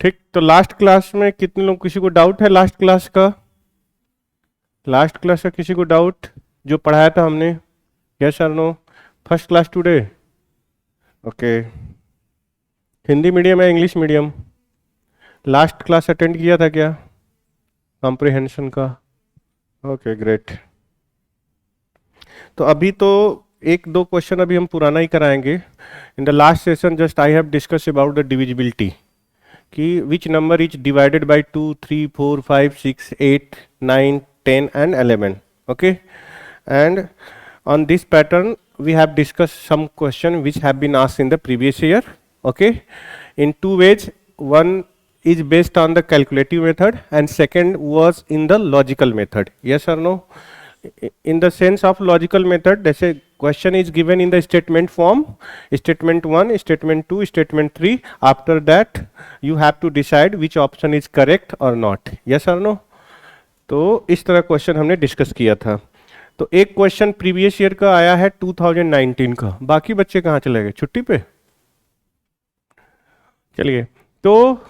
ठीक, तो last class में कितने लोग, किसी को डाउट है लास्ट क्लास का? लास्ट क्लास का किसी को डाउट जो पढ़ाया था हमने? यस और no? First class today? Okay. Hindi medium है English medium? Last class attend किया था क्या कॉम्प्रिहेंशन का? Okay great. तो अभी तो एक दो क्वेश्चन अभी हम पुराना ही कराएंगे। In the last session just I have discuss about the divisibility कि which number is divided by 2 3 4 5 6 8 9 10 and 11. Okay, and on this pattern we have discussed some question which have been asked in the previous year. Okay, in two ways. One is based on the calculative method and second was in the logical method. Yes or no? In the sense of logical method, let's say question is given in the statement form, statement 1, statement 2, statement 3. After that you have to decide which option is correct or not. Yes or no? तो इस तरह question हमने discuss किया था। तो एक question previous year का आया है 2019 का। बाकी बच्चे कहाँ चले गए, छुट्टी पे? चलिए, तो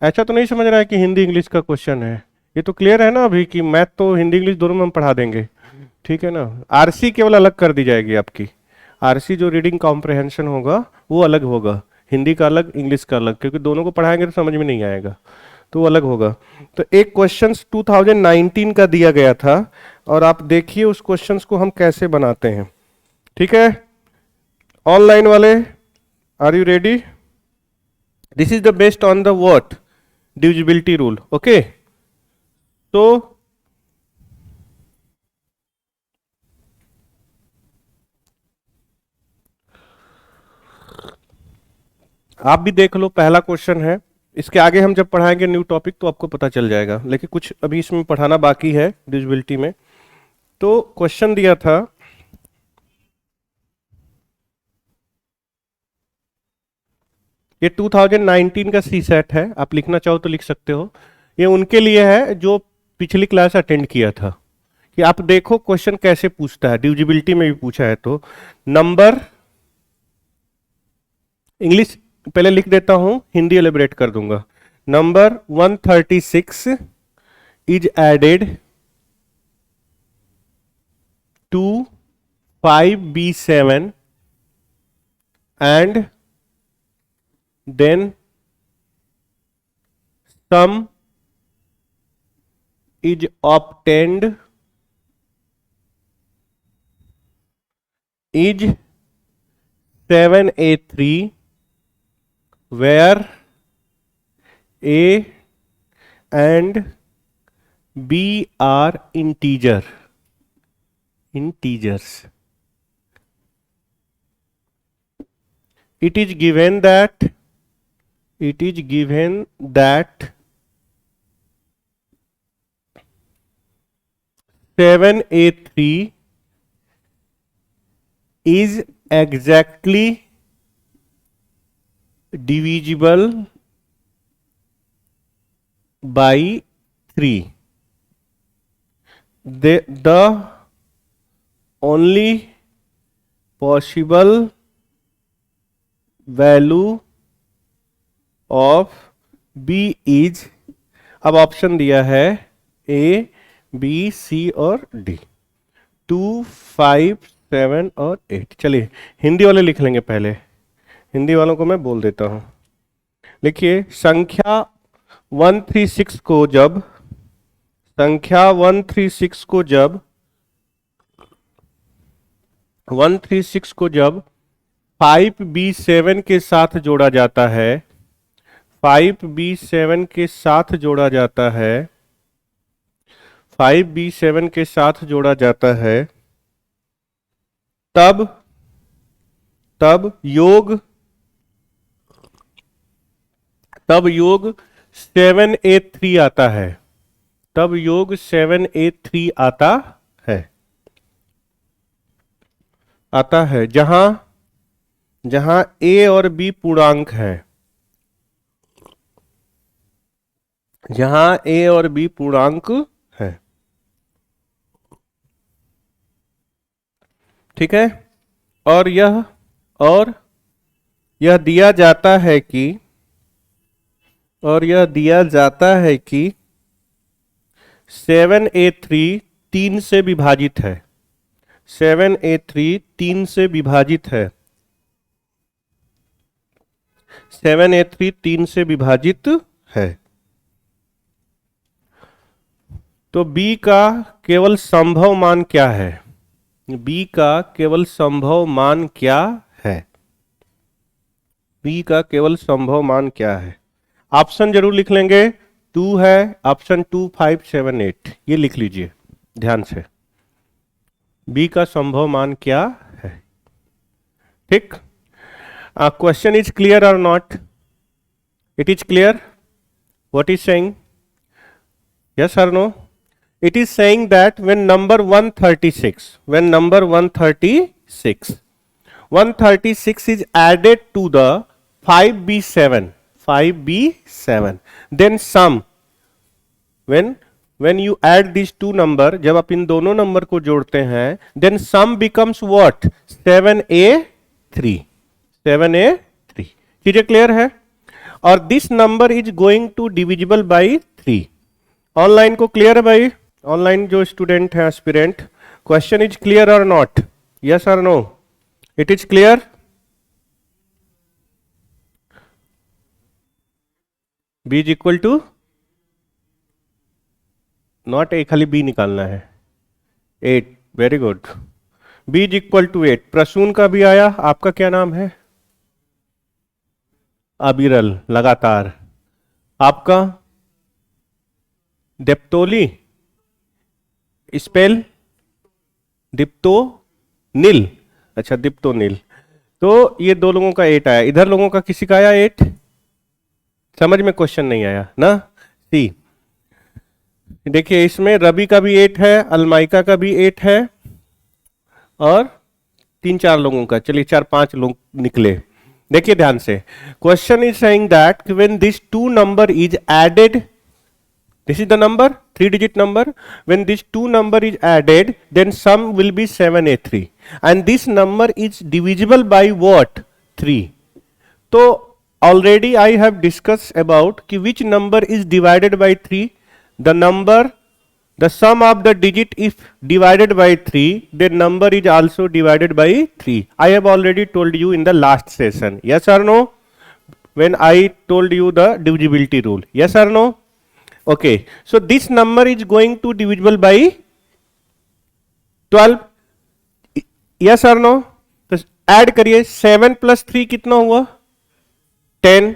ऐसा तो नहीं समझ रहा है कि हिंदी इंग्लिश का क्वेश्चन है? ये तो क्लियर है ना अभी कि मैथ तो हिंदी इंग्लिश दोनों में हम पढ़ा देंगे, ठीक है ना? आरसी केवल अलग कर दी जाएगी आपकी। आरसी जो रीडिंग कॉम्प्रिहेंशन होगा वो अलग होगा, हिंदी का अलग इंग्लिश का अलग, क्योंकि दोनों को पढ़ाएंगे तो समझ में नहीं आएगा, तो वो अलग होगा। तो एक क्वेश्चन 2019 का दिया गया था और आप देखिए उस क्वेश्चंस को हम कैसे बनाते हैं। ठीक है, ऑनलाइन वाले are you ready? This is the based on the what divisibility rule. Okay, तो आप भी देख लो, पहला क्वेश्चन है। इसके आगे हम जब पढ़ाएंगे न्यू टॉपिक तो आपको पता चल जाएगा, लेकिन कुछ अभी इसमें पढ़ाना बाकी है डिविजिबिलिटी में। तो क्वेश्चन दिया था, ये 2019 का सी सेट है, आप लिखना चाहो तो लिख सकते हो। ये उनके लिए है जो पिछली क्लास अटेंड किया था, कि आप देखो क्वेश्चन कैसे पूछता है, डिविजिबिलिटी में भी पूछा है। तो नंबर, इंग्लिश पहले लिख देता हूं, हिंदी एलिब्रेट कर दूंगा। Number 136 is added to 5b7 and then sum is obtained is 7a3 where a and b are integers. It is given that 7a3 is exactly divisible by 3. The only possible value of b is, अब option दिया है ए B सी और D, 2 5 7 और 8। चलिए हिंदी वाले लिख लेंगे पहले, हिंदी वालों को मैं बोल देता हूं। लिखिए, संख्या 136 को जब 5b7 के साथ जोड़ा जाता है, 5b7 के साथ जोड़ा जाता है, 5b7 के साथ जोड़ा जाता है, तब योग 7a3 आता है, तब योग 7a3 आता है जहां a और b पूर्णांक है, जहां a और b पूर्णांक है। ठीक है, और यह दिया जाता है कि, और यह दिया जाता है कि 7a3 3 से विभाजित है, 7a3 3 से विभाजित है, 7a3 3 से विभाजित है। तो b का केवल संभव मान क्या है? b का केवल संभव मान क्या है? b का केवल संभव मान क्या है? ऑप्शन जरूर लिख लेंगे। 2 है, ऑप्शन 2, 5, 7, 8, ये लिख लीजिए ध्यान से। b का संभव मान क्या है? ठीक। Question is clear or not? It is clear? What is saying? Yes और no? It is saying that when number 136 is added to the 5b7, then sum, when you add these two number, जब आप इन दोनों number को जोड़ते हैं, then sum becomes what? 7a3, 7a3। चीजें clear है? और this number is going to divisible by 3। Online को क्लियर है भाई? ऑनलाइन जो स्टूडेंट है, aspirant, question is clear or not? Yes और no? It is clear? B is equal to not, A खाली बी निकालना है, 8। Very good. B is equal to 8। Prasoon का भी आया। आपका क्या नाम है? अबिरल, लगातार। आपका? देप्तोली, स्पेल? दिप्तो नील। अच्छा, दिप्तो नील। तो ये दो लोगों का 8 आया। इधर लोगों का किसी का आया 8? समझ में क्वेश्चन नहीं आया ना? सी देखिए, इसमें रवि का भी 8 है, अलमाइका का भी 8 है, और 3-4 लोगों का, चलिए 4-5 लोग निकले। देखिए ध्यान से, question is saying that when this two number is added, this is the number, 3-digit number, when this two number is added, then sum will be 7a3, and this number is divisible by what? 3। तो already I have discussed about कि which number is divided by 3, the number, the sum of the digit if divided by 3, then number is also divided by 3। I have already told you in the last session, yes or no, when I told you the divisibility rule, yes or no? Okay, so this number is going to divisible by 12, yes or no? तो add करिए, 7 + 3 कितना हुआ? 10।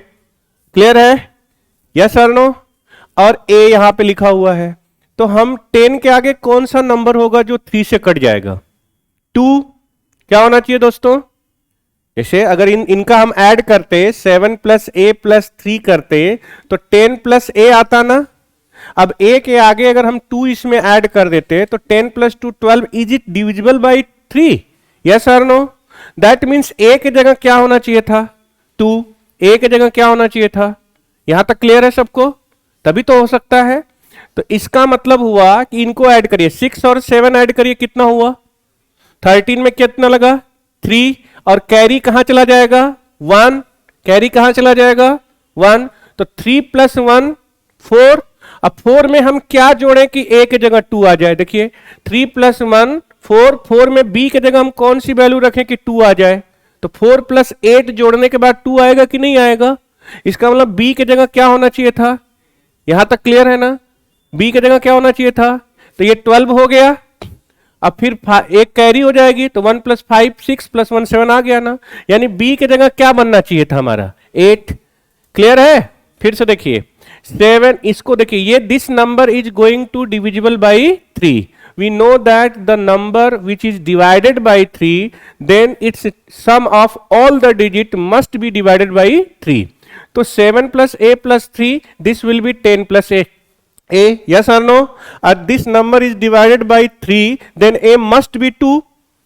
Clear है? yes or no? और a यहां पे लिखा हुआ है, तो हम 10 के आगे कौन सा नंबर होगा जो 3 से कट जाएगा? 2। क्या होना चाहिए दोस्तों? जैसे अगर इनका हम ऐड करते, 7 + a + 3 करते, तो 10 + a आता ना। अब a के आगे अगर हम 2 इसमें ऐड कर देते, तो 10 + 2 12। Is it divisible by 3? Yes और नो? दैट मीन्स a के जगह क्या होना चाहिए था? 2। a के जगह क्या होना चाहिए था? यहां तक क्लियर है सबको? तभी तो हो सकता है। तो इसका मतलब हुआ कि इनको ऐड करिए, 6 और 7 ऐड करिए, कितना हुआ? 13 में कितना लगा? 3। और कैरी कहां चला जाएगा? 1। कैरी कहां चला जाएगा? 1। तो 3 + 1 4। अब 4 में हम क्या जोड़ें कि a के जगह 2 आ जाए? देखिए, 3 + 1 4, 4 में b के जगह हम कौन सी वैल्यू रखें कि 2 आ जाए? तो 4 + 8 जोड़ने के बाद 2 आएगा कि नहीं आएगा? इसका मतलब b के जगह क्या होना चाहिए था? यहां तक क्लियर है ना? b के जगह क्या होना चाहिए था? तो ये 12 हो गया। अब फिर एक कैरी हो जाएगी, तो 1 + 5 6 + 1 7 आ गया ना। यानी b के जगह क्या बनना चाहिए था हमारा? 8। क्लियर है? फिर से देखिए, 7, इसको देखिए, ये this number is going to divisible by 3। we know that the number which is divided by 3, then its sum of all the digit must be divided by 3। तो 7 + a + 3, this will be 10 + a, yes or no? And this number is divided by 3, then a must be 2,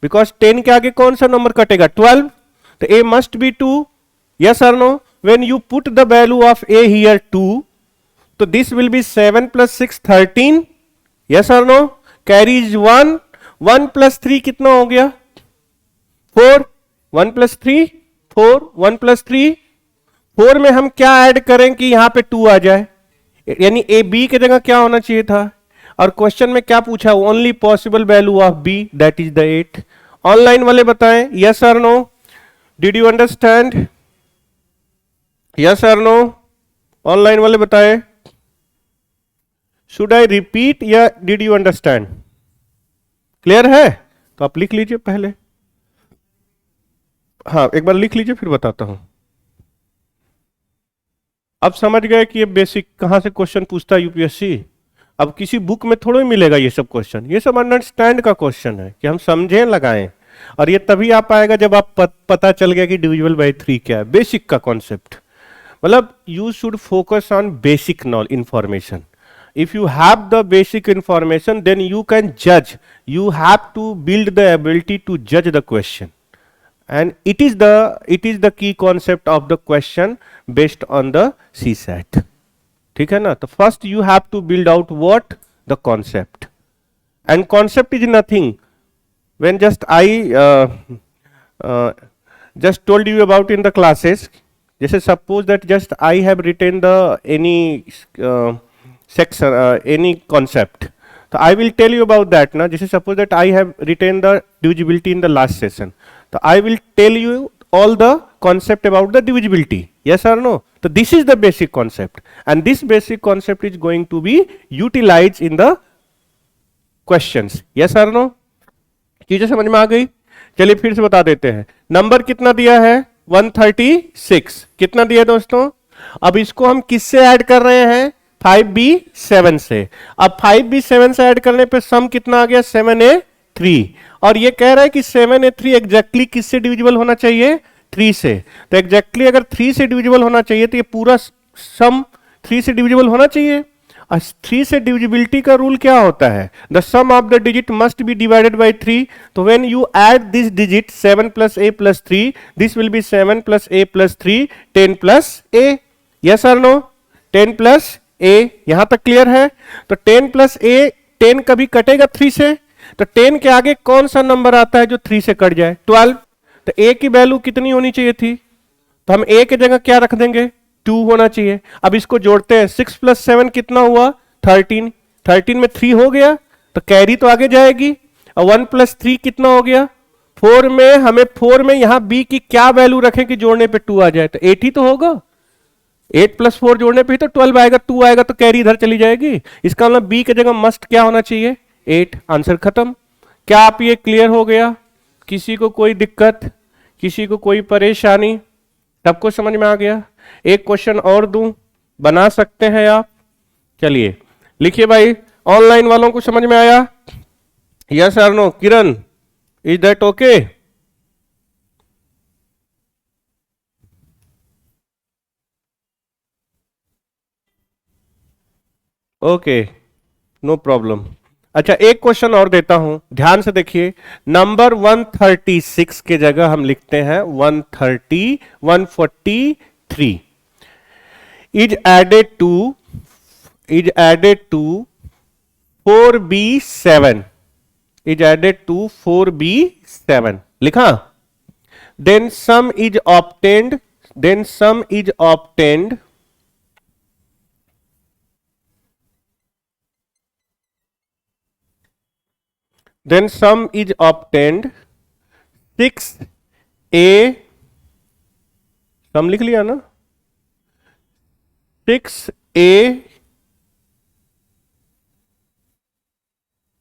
because 10 के आगे कौन सा number कटेगा? 12। तो a must be 2, yes or no? When you put the value of a here 2, तो this will be 7 + 6 13, yes or no? Carry is 1, 1 + 3 कितना हो गया? 4। 1 + 3 4, 1 प्लस 3, 4 में हम क्या ऐड करें कि यहां पे 2 आ जाए, यानी ए बी की जगह क्या होना चाहिए था, और क्वेश्चन में क्या पूछा, only possible value of B that is the 8। Online वाले बताएं यस और no, did you understand, yes और नो, ऑनलाइन वाले बताएं, शुड आई रिपीट या डिड यू अंडरस्टैंड, क्लियर है तो आप लिख लीजिए पहले, हाँ एक बार लिख लीजिए फिर बताता हूं। अब समझ गए कि ये बेसिक कहां से क्वेश्चन पूछता है यूपीएससी। अब किसी बुक में थोड़ा ही मिलेगा ये सब क्वेश्चन, ये सब अंडरस्टैंड का क्वेश्चन है कि हम समझें लगाएं, और ये तभी आ पाएगा जब आप पता चल गया कि डिविजिबल बाय 3 क्या है, बेसिक का कॉन्सेप्ट। मतलब you should focus on basic knowledge information. If you have the basic information then you can जज, you have to build the ability to जज the question, and it is the key concept of the question based on the CSAT, ठीक है ना। तो first you have to build out what the concept, and concept is nothing when just I just told you about in the classes, जैसे suppose that just I have written the any section any concept, तो I will tell you about that ना, जैसे suppose that I have written the divisibility in the last session, तो I will tell you all the concept about the divisibility, yes or no। तो this is the basic concept, and this basic concept is going to be utilized in the questions, yes or no। चीजें समझ में आ गई, चलिए फिर से बता देते हैं। नंबर कितना दिया है 136, कितना दिया दोस्तों। अब इसको हम किससे ऐड कर रहे हैं 5b7 से। अब 5b7 से ऐड करने पे सम कितना आ गया 7a3, और ये कह रहा है कि 7a3 एग्जैक्टली किससे डिविजिबल होना चाहिए 3 से। तो एग्जैक्टली अगर 3 से डिविजिबल होना चाहिए तो ये पूरा सम 3 से डिविजिबल होना चाहिए। और 3 से डिविजिबिलिटी का रूल क्या होता है, the sum of the digit must be divided by 3। तो when you add this digit 7 plus a plus 3, this will be 7 plus a plus 3 10 plus a, yes और नो, 10 प्लस a, यहां तक clear है। तो 10 plus a, 10 कभी कटेगा 3 से, तो 10 के आगे कौन सा नंबर आता है जो 3 से कट जाए 12। तो a की वैल्यू कितनी होनी चाहिए थी, तो हम a की जगह क्या रख देंगे 2 होना चाहिए। अब इसको जोड़ते हैं, 6 प्लस 7 कितना हुआ 13, 13 में 3 हो गया तो कैरी तो आगे जाएगी, और 1 प्लस 3 कितना हो गया 4 में, हमें 4 में यहां b की क्या वैल्यू रखें कि जोड़ने पे 2 आ जाए, तो 8 ही तो होगा, 8 प्लस 4 जोड़ने पे ही तो 12 आएगा, 2 आएगा तो कैरी इधर चली जाएगी। इसका मतलब b की जगह मस्ट क्या होना चाहिए 8, आंसर खत्म। क्या आप ये क्लियर हो गया, किसी को कोई दिक्कत, किसी को कोई परेशानी, सबको समझ में आ गया। एक क्वेश्चन और दूं, बना सकते हैं आप, चलिए लिखिए भाई। ऑनलाइन वालों को समझ में आया, यस और no, Kiran is that okay. Okay no problem. अच्छा एक क्वेश्चन और देता हूं, ध्यान से देखिए। नंबर 136 के जगह हम लिखते हैं 143 is added to 4b7, is added to 4b7 लिखा। Then sum is obtained, then sum is obtained 6a, sum लिख लिया ना,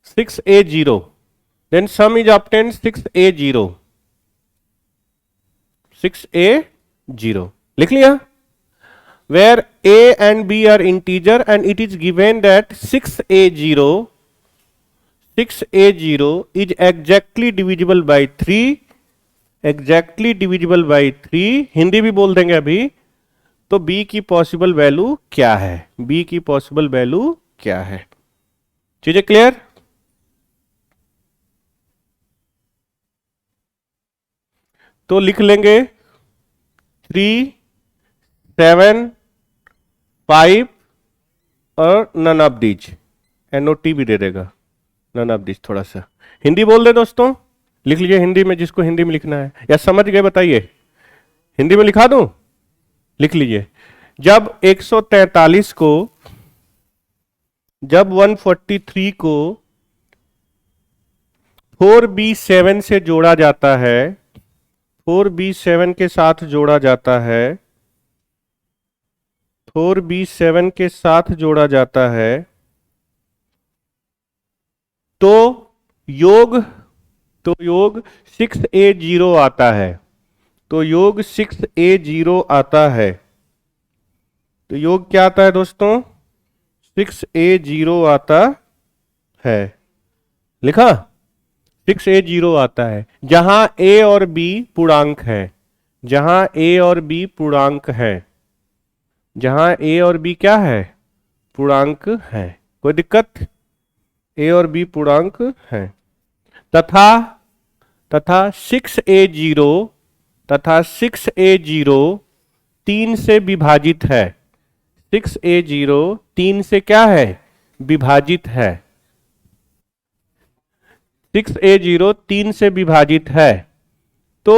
6a0, then sum is obtained 6a0 लिख लिया। where a and b are integer and it is given that 6a0 is exactly divisible by 3, Hindi भी बोल देंगे अभी। तो b की पॉसिबल वैल्यू क्या है, b की पॉसिबल वैल्यू क्या है, चीजें क्लियर। तो लिख लेंगे 3, 7, 5 और नन ऑफ दीज, NOT भी दे देगा, नन ऑफ दिस। थोड़ा सा हिंदी बोल दे दोस्तों, लिख लीजिए हिंदी में जिसको हिंदी में लिखना है, या समझ गए बताइए। हिंदी में लिखा दूं, लिख लीजिए। जब 143 को, जब 143 को 4b7 से जोड़ा जाता है, 4b7 के साथ जोड़ा जाता है, 4b7 के साथ जोड़ा जाता है, तो योग, तो योग 6a0 आता है, तो योग 6a0 आता है। तो योग क्या आता है दोस्तों? 6a0 आता है। लिखा? 6a0 आता है, जहां a और b पूर्णांक है, जहां a और b पूर्णांक है, जहां a और b क्या है? पूर्णांक है। कोई दिक्कत? a और b पूर्णांक है। तथा 6a0, तथा 6a0 3 से विभाजित है। 6a0 3 से क्या है? विभाजित है। 6a0 3 से विभाजित है, तो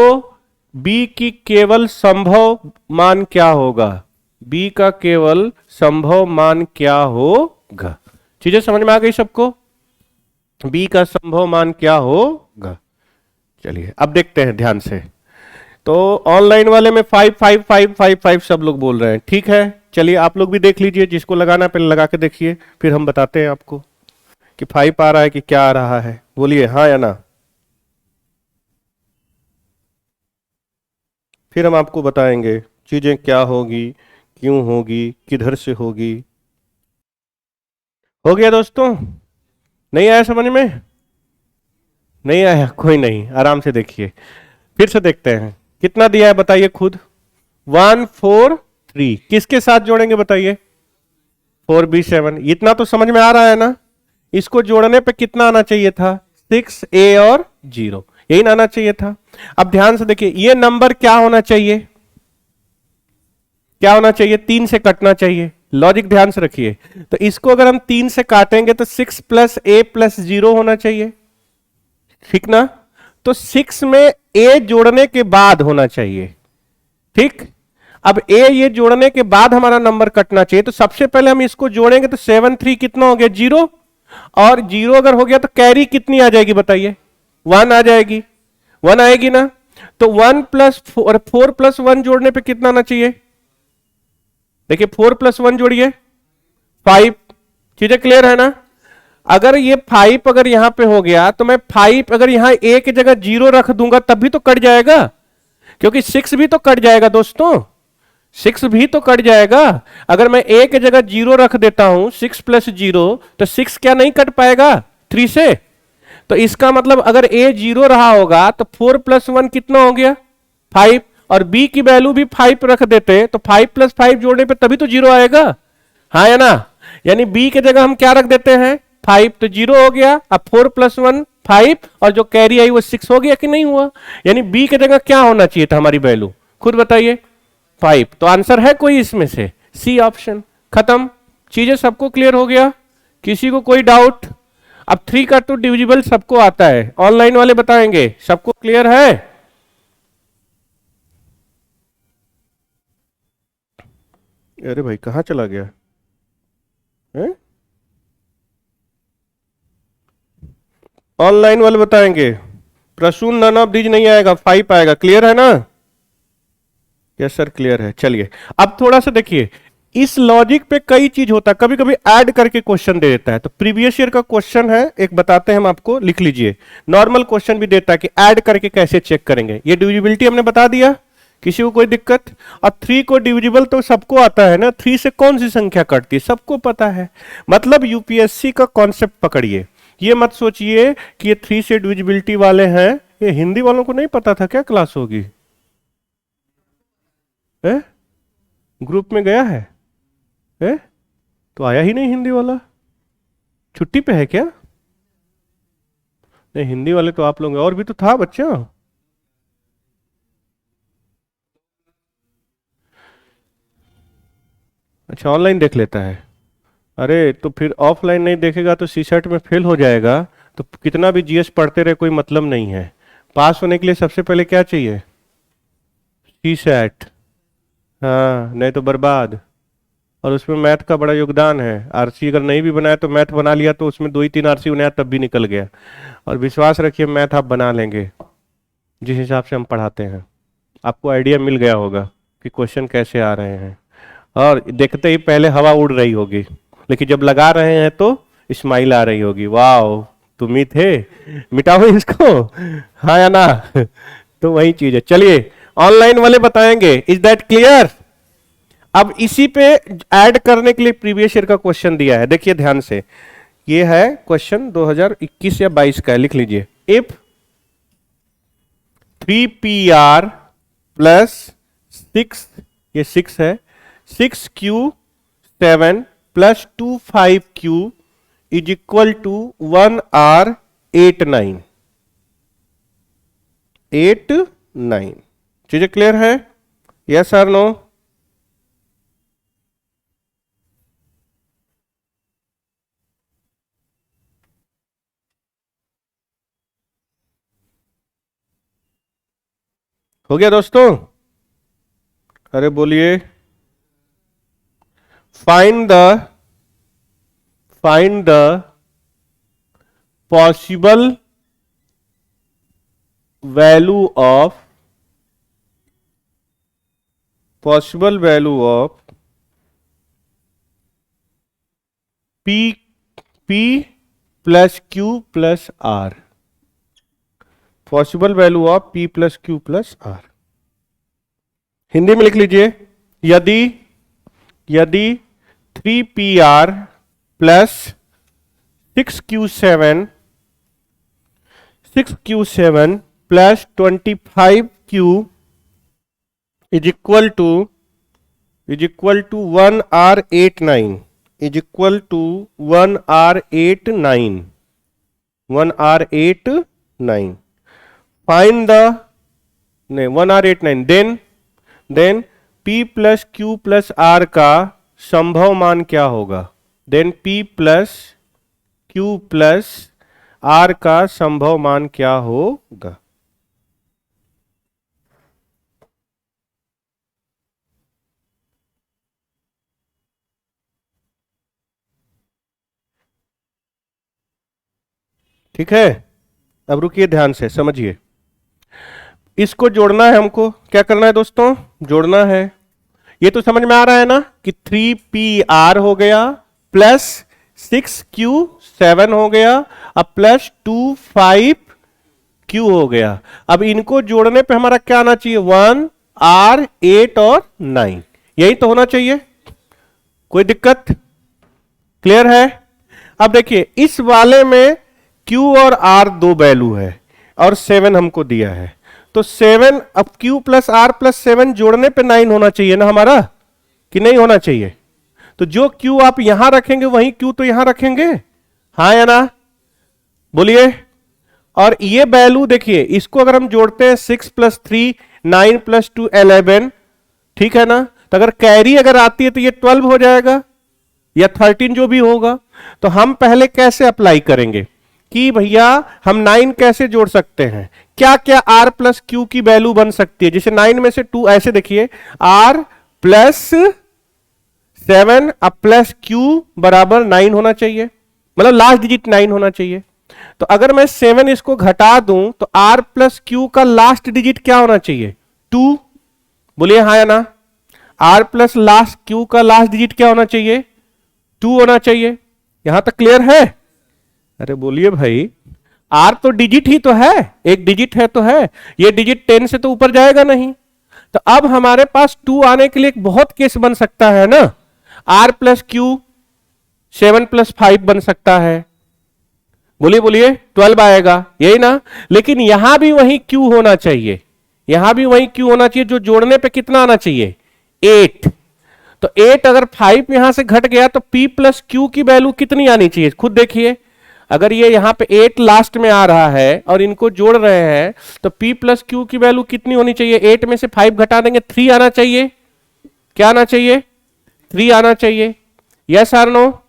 b की केवल संभव मान क्या होगा? b का केवल संभव मान क्या होगा? चीजें समझ में आ गई सबको? b का संभव मान क्या होगा? चलिए अब देखते हैं ध्यान से। तो ऑनलाइन वाले में 5 5 5 5 5 सब लोग बोल रहे हैं, ठीक है। चलिए आप लोग भी देख लीजिए, जिसको लगाना पहले लगा के देखिए, फिर हम बताते हैं आपको कि 5 आ रहा है कि क्या आ रहा है। बोलिए हाँ या ना, फिर हम आपको बताएंगे चीजें क्या होगी, क्यों होगी, किधर से होगी। हो गया दोस्तों? नहीं आया समझ में? नहीं आया? कोई नहीं, आराम से देखिए। फिर से देखते हैं कितना दिया है, बताइए खुद। 1 4 3 किसके साथ जोड़ेंगे बताइए? 4b7। इतना तो समझ में आ रहा है ना? इसको जोड़ने पे कितना आना चाहिए था? 6a और 0, यही ना आना चाहिए था। अब ध्यान से देखिए, ये नंबर क्या होना चाहिए? क्या होना चाहिए? 3 से कटना चाहिए। लॉजिक ध्यान से रखिए। तो इसको अगर हम 3 से काटेंगे तो 6 + a + 0 होना चाहिए, ठीक ना? तो 6 में a जोड़ने के बाद होना चाहिए, ठीक। अब a ये जोड़ने के बाद हमारा नंबर कटना चाहिए, तो सबसे पहले हम इसको जोड़ेंगे तो 7 3 कितना हो गया? 0। और 0 अगर हो गया तो कैरी कितनी आ जाएगी बताइए? 1 आ जाएगी, 1 आएगी ना? तो 1 + 4, 4 + 1 जोड़ने पे कितना आना चाहिए? देखिए 4 + 1 जोड़िए 5। चीजें क्लियर है ना? अगर ये 5 अगर यहां पे हो गया तो मैं 5 अगर यहां a की जगह 0 रख दूंगा तब भी तो कट जाएगा, क्योंकि 6 भी तो कट जाएगा दोस्तों, 6 भी तो कट जाएगा। अगर मैं a की जगह 0 रख देता हूं, 6 + 0, तो 6 क्या नहीं कट पाएगा 3 से? तो इसका मतलब अगर a 0 रहा होगा तो 4 + 1 कितना हो गया? 5। और b की वैल्यू भी 5 रख देते तो 5 + 5 जोड़ने पे तभी तो 0 आएगा, हाँ या ना? यानी b की जगह हम क्या रख देते हैं? 5, तो 0 हो गया। अब 4 + 1 5, और जो कैरी आई वो 6 हो गया कि नहीं हुआ? यानी b की जगह क्या होना चाहिए था हमारी वैल्यू? खुद बताइए। 5। तो आंसर है कोई इसमें से? C option. खत्म। चीजें सबको क्लियर हो गया? किसी को कोई डाउट? अब 3 का तो डिविजिबल सबको आता है, ऑनलाइन वाले बताएंगे। सबको क्लियर है? अरे भाई कहां चला गया है? ऑनलाइन वाले बताएंगे। प्रसून नन ऑफ दीज नहीं आएगा, 5 आएगा। क्लियर है ना? यस सर क्लियर है। चलिए अब थोड़ा सा देखिए, इस लॉजिक पे कई चीज होता है, कभी कभी ऐड करके क्वेश्चन दे देता है। तो प्रीवियस ईयर का क्वेश्चन है, एक बताते हैं हम आपको, लिख लीजिए। नॉर्मल क्वेश्चन भी देता है कि ऐड करके कैसे चेक करेंगे। ये डिविजिबिलिटी हमने बता दिया, किसी को कोई दिक्कत? और 3 को डिविजिबल तो सबको आता है ना, 3 से कौन सी संख्या कटती है सबको पता है। मतलब यूपीएससी का कॉन्सेप्ट पकड़िए, ये मत सोचिए कि ये 3 से डिविजिबिलिटी वाले हैं। ये हिंदी वालों को नहीं पता था क्या क्लास होगी? ग्रुप में गया है? तो आया ही नहीं हिंदी वाला, छुट्टी पे है क्या? नहीं हिंदी वाले तो आप लोग, और भी तो था बच्चा। अच्छा ऑनलाइन देख लेता है। अरे तो फिर ऑफलाइन नहीं देखेगा तो सीसेट में फेल हो जाएगा। तो कितना भी जीएस पढ़ते रहे कोई मतलब नहीं है। पास होने के लिए सबसे पहले क्या चाहिए? सी सेट, हाँ नहीं तो बर्बाद। और उसमें मैथ का बड़ा योगदान है। आरसी अगर नहीं भी बनाया तो मैथ बना लिया तो उसमें 2 ही 3 आरसी बनाया तब भी निकल गया। और विश्वास रखिए मैथ आप बना लेंगे जिस हिसाब से हम पढ़ाते हैं। आपको आइडिया मिल गया होगा कि क्वेश्चन कैसे आ रहे हैं, और देखते ही पहले हवा उड़ रही होगी, लेकिन जब लगा रहे हैं तो स्माइल आ रही होगी, वाह तुम ही थे, मिटाओ इसको, हाँ या ना। तो वही चीज है। चलिए ऑनलाइन वाले बताएंगे, इज दैट क्लियर। अब इसी पे ऐड करने के लिए प्रीवियस ईयर का क्वेश्चन दिया है, देखिए ध्यान से। ये है क्वेश्चन 2021 या 22 का है, लिख लीजिए। इफ 3pr प्लस 6, ये 6 है, 6q7 plus 25q is equal to 1r89। 8 9 चीजें क्लियर है? यस और नो? हो गया दोस्तों? अरे बोलिए। Find the possible value of p plus q plus r। Possible value of p plus q plus r, Hindi में लिख लीजिए। यदि 3pr plus 6q7 plus 25q is equal to 1r89, is equal to 1r89, find the, नहीं 1r89, देन p plus q plus r का संभव मान क्या होगा? देन p plus q plus r का संभव मान क्या होगा? ठीक है, अब रुकिए ध्यान से समझिए। इसको जोड़ना है हमको, क्या करना है दोस्तों? जोड़ना है। ये तो समझ में आ रहा है ना कि 3pr हो गया प्लस 6q7 हो गया, अब प्लस 25q हो गया। अब इनको जोड़ने पे हमारा क्या आना चाहिए? 1 r 8 और 9, यही तो होना चाहिए। कोई दिक्कत? क्लियर है? अब देखिए इस वाले में q और r दो वैल्यू है और 7 हमको दिया है, तो 7, अब q प्लस r प्लस 7 जोड़ने पे 9 होना चाहिए ना हमारा, कि नहीं होना चाहिए? तो जो q आप यहां रखेंगे वही q तो यहां रखेंगे, हाँ या ना? बोलिए। और ये वैल्यू देखिए, इसको अगर हम जोड़ते हैं 6 प्लस 3 9 प्लस 2 11, ठीक है ना? तो अगर कैरी अगर आती है तो ये 12 हो जाएगा या 13 जो भी होगा। तो हम पहले कैसे अप्लाई करेंगे कि भैया हम 9 कैसे जोड़ सकते हैं, क्या क्या r प्लस क्यू की वैल्यू बन सकती है? जैसे 9 में से 2, ऐसे देखिए r प्लस 7 अब प्लस q बराबर 9 होना चाहिए, मतलब लास्ट डिजिट 9 होना चाहिए। तो अगर मैं 7 इसको घटा दूं तो r प्लस क्यू का लास्ट डिजिट क्या होना चाहिए? 2। बोलिए हाँ या ना? r प्लस लास्ट क्यू का लास्ट डिजिट क्या होना चाहिए? 2 होना चाहिए। यहां तक क्लियर है? अरे बोलिए भाई, r तो डिजिट ही तो है, एक डिजिट है तो है, ये डिजिट 10 से तो ऊपर जाएगा नहीं। तो अब हमारे पास 2 आने के लिए एक बहुत केस बन सकता है ना, r प्लस क्यू 7 प्लस 5 बन सकता है। बोलिए बोलिए 12 आएगा, यही ना? लेकिन यहां भी वही q होना चाहिए, यहां भी वही q होना चाहिए, जो जोड़ने पे कितना आना चाहिए? 8। तो 8 अगर 5 यहां से घट गया तो p प्लस क्यू की वैल्यू कितनी आनी चाहिए? खुद देखिए, अगर ये यहां पे 8 लास्ट में आ रहा है और इनको जोड़ रहे हैं तो p प्लस क्यू की वैल्यू कितनी होनी चाहिए? 8 में से 5 घटा देंगे 3 आना चाहिए। क्या आना चाहिए? 3 आना चाहिए। यस और नो?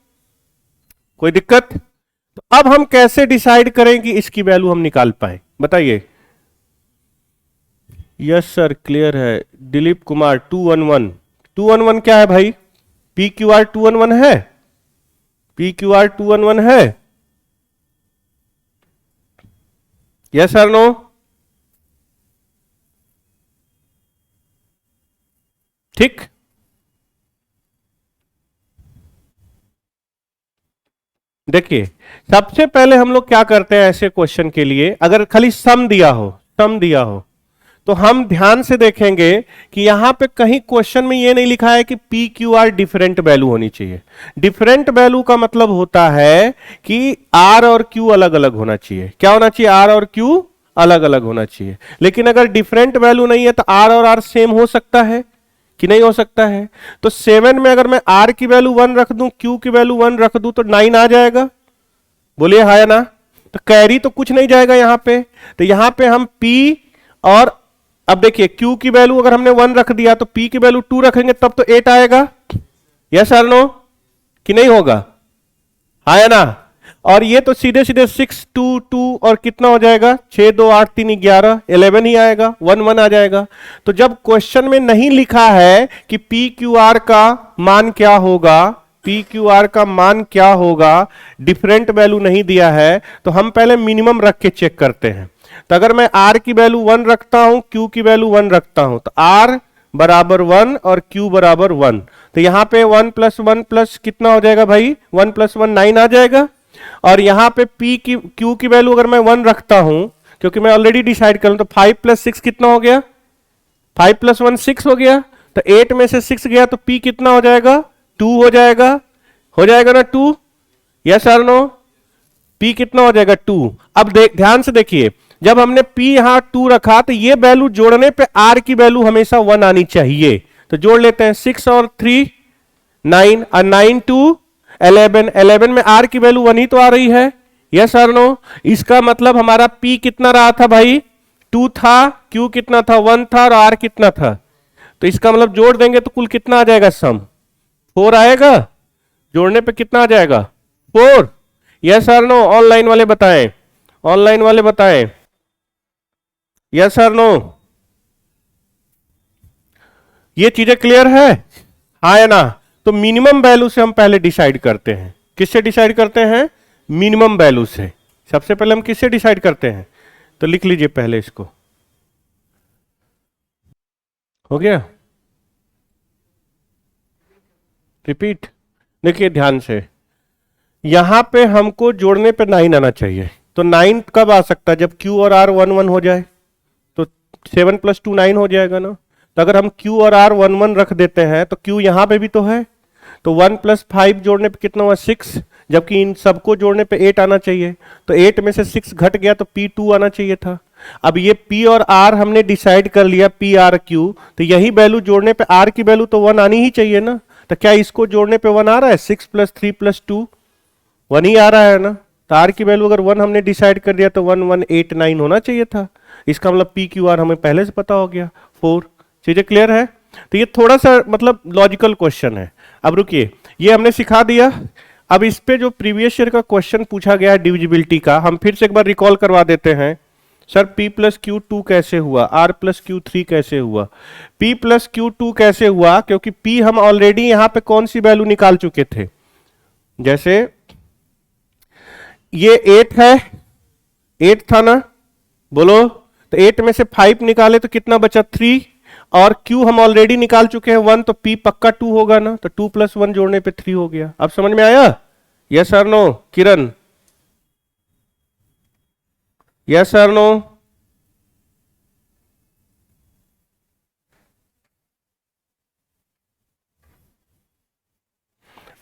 कोई दिक्कत? तो अब हम कैसे डिसाइड करें कि इसकी वैल्यू हम निकाल पाए? बताइए। यस सर क्लियर है। दिलीप कुमार 211, 211 क्या है भाई? पी क्यू आर 211 है? पी क्यू आर 211 है? Yes sir no? ठीक, देखिए सबसे पहले हम लोग क्या करते हैं ऐसे क्वेश्चन के लिए, अगर खाली सम दिया हो, सम दिया हो तो हम ध्यान से देखेंगे कि यहां पे कहीं क्वेश्चन में ये नहीं लिखा है कि P Q R different value होनी चाहिए। डिफरेंट वैल्यू का मतलब होता है कि आर और क्यू अलग अलग होना चाहिए। क्या होना चाहिए? आर और क्यू अलग अलग होना चाहिए। लेकिन अगर डिफरेंट वैल्यू नहीं है तो आर और आर सेम हो सकता है कि नहीं हो सकता है? तो 7 में अगर मैं आर की वैल्यू 1 रख दूं, क्यू की वैल्यू 1 रख दूं तो 9 आ जाएगा। बोलिए हाँ या ना? तो कैरी तो कुछ नहीं जाएगा यहां पे। तो यहां पे हम P और अब देखिए Q की वैल्यू अगर हमने 1 रख दिया तो P की वैल्यू 2 रखेंगे तब तो 8 आएगा। यस और नो? कि नहीं होगा? हाँ या ना? और ये तो सीधे सीधे 6 2 2 और कितना हो जाएगा? 6 2 8 3 11, 11 ही आएगा, 1 1 आ जाएगा। तो जब क्वेश्चन में नहीं लिखा है कि पी क्यू आर का मान क्या होगा, पी क्यू आर का मान क्या होगा, डिफरेंट वैल्यू नहीं दिया है, तो हम पहले मिनिमम रख के चेक करते हैं। तो अगर मैं आर की वैल्यू 1 रखता हूं, क्यू की वैल्यू 1 रखता हूं, तो आर बराबर 1 और Q बराबर 1, तो यहां पे 1 प्लस 1 प्लस कितना हो जाएगा भाई? 1 प्लस 1 9 आ जाएगा। और यहां पे P की Q की वैल्यू अगर मैं 1 रखता हूं, क्योंकि मैं ऑलरेडी डिसाइड कर लूं, तो 5 प्लस 6 कितना हो गया? 5 प्लस 1 6 हो गया। तो 8 में से 6 गया तो P कितना हो जाएगा? 2 हो जाएगा ना 2? यस और नो? P कितना हो जाएगा? 2। अब ध्यान से देखिए, जब हमने P यहां 2 रखा तो ये वैल्यू जोड़ने पे R की वैल्यू हमेशा 1 आनी चाहिए। तो जोड़ लेते हैं, 6 और 3 9 और 9 2 11, 11 में R की वैल्यू 1 ही तो आ रही है। यस और नो? इसका मतलब हमारा P कितना रहा था भाई? 2 था, Q कितना था? 1 था, और R कितना था? तो इसका मतलब जोड़ देंगे तो कुल कितना आ जाएगा? सम 4 आएगा। जोड़ने पे कितना आ जाएगा? 4। यस और नो? ऑनलाइन वाले बताएं, ऑनलाइन वाले बताएं। यस और नो? ये चीजें क्लियर है? हाँ या ना? तो मिनिमम वैल्यू से हम पहले डिसाइड करते हैं। किससे डिसाइड करते हैं? मिनिमम वैल्यू से। सबसे पहले हम किससे डिसाइड करते हैं? तो लिख लीजिए पहले इसको। हो गया? रिपीट। देखिए ध्यान से, यहां पे हमको जोड़ने पे 9 आना चाहिए। तो 9 कब आ सकता है? जब Q और R 1 1 हो जाए। तो 7 प्लस 2 9 हो जाएगा ना। तो अगर हम Q और R 1 1 रख देते हैं तो Q यहां पे भी तो है, तो 1 प्लस 5 जोड़ने पे कितना हुआ? 6, जबकि इन सबको जोड़ने पे 8 आना चाहिए। तो 8 में से 6 घट गया तो P 2 आना चाहिए था। अब ये P और R हमने डिसाइड कर लिया, P R Q, तो यही वैल्यू जोड़ने पे R की वैल्यू तो 1 आनी ही चाहिए ना। तो क्या इसको जोड़ने पे 1 आ रहा है? 6 प्लस 3 प्लस 2 1 ही आ रहा है ना। तो R की वैल्यू अगर 1 हमने डिसाइड कर दिया तो 1 1 8 9 होना चाहिए था। इसका मतलब P Q R हमें पहले से पता हो गया 4। चीजें क्लियर है? तो ये थोड़ा सा मतलब लॉजिकल क्वेश्चन है। अब रुकिए, ये हमने सिखा दिया। अब इस पे जो प्रीवियस ईयर का क्वेश्चन पूछा गया है डिविजिबिलिटी का, हम फिर से एक बार रिकॉल करवा देते हैं। सर P प्लस क्यू 2 कैसे हुआ? R प्लस क्यू 3 कैसे हुआ? P प्लस क्यू 2 कैसे हुआ? क्योंकि P हम ऑलरेडी यहां पे कौन सी वैल्यू निकाल चुके थे। जैसे ये 8 है, 8 था ना, बोलो। तो 8 में से 5 निकाले तो कितना बचा? 3। और Q हम ऑलरेडी निकाल चुके हैं 1, तो P पक्का 2 होगा ना। तो 2 प्लस 1 जोड़ने पे 3 हो गया। अब समझ में आया? यस और नो? किरण, यस और नो?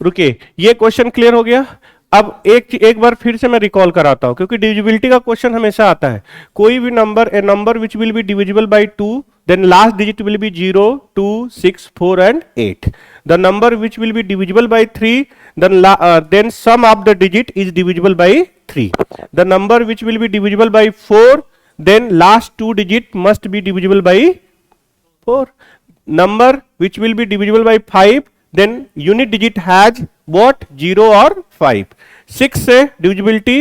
रुकिए, ये क्वेश्चन क्लियर हो गया। अब एक बार फिर से मैं रिकॉल कराता हूं, क्योंकि डिविजिबिलिटी का क्वेश्चन हमेशा आता है। कोई भी number, A number which will be divisible bye 2, then last digit will be 0 2 6 4 and 8. The number which will be divisible by 3, then sum of the digit is divisible by 3. The number which will be divisible by 4, then last 2 digit must be divisible by 4. Number which will be divisible by 5, then unit digit has what? 0 or 5. 6 से divisibility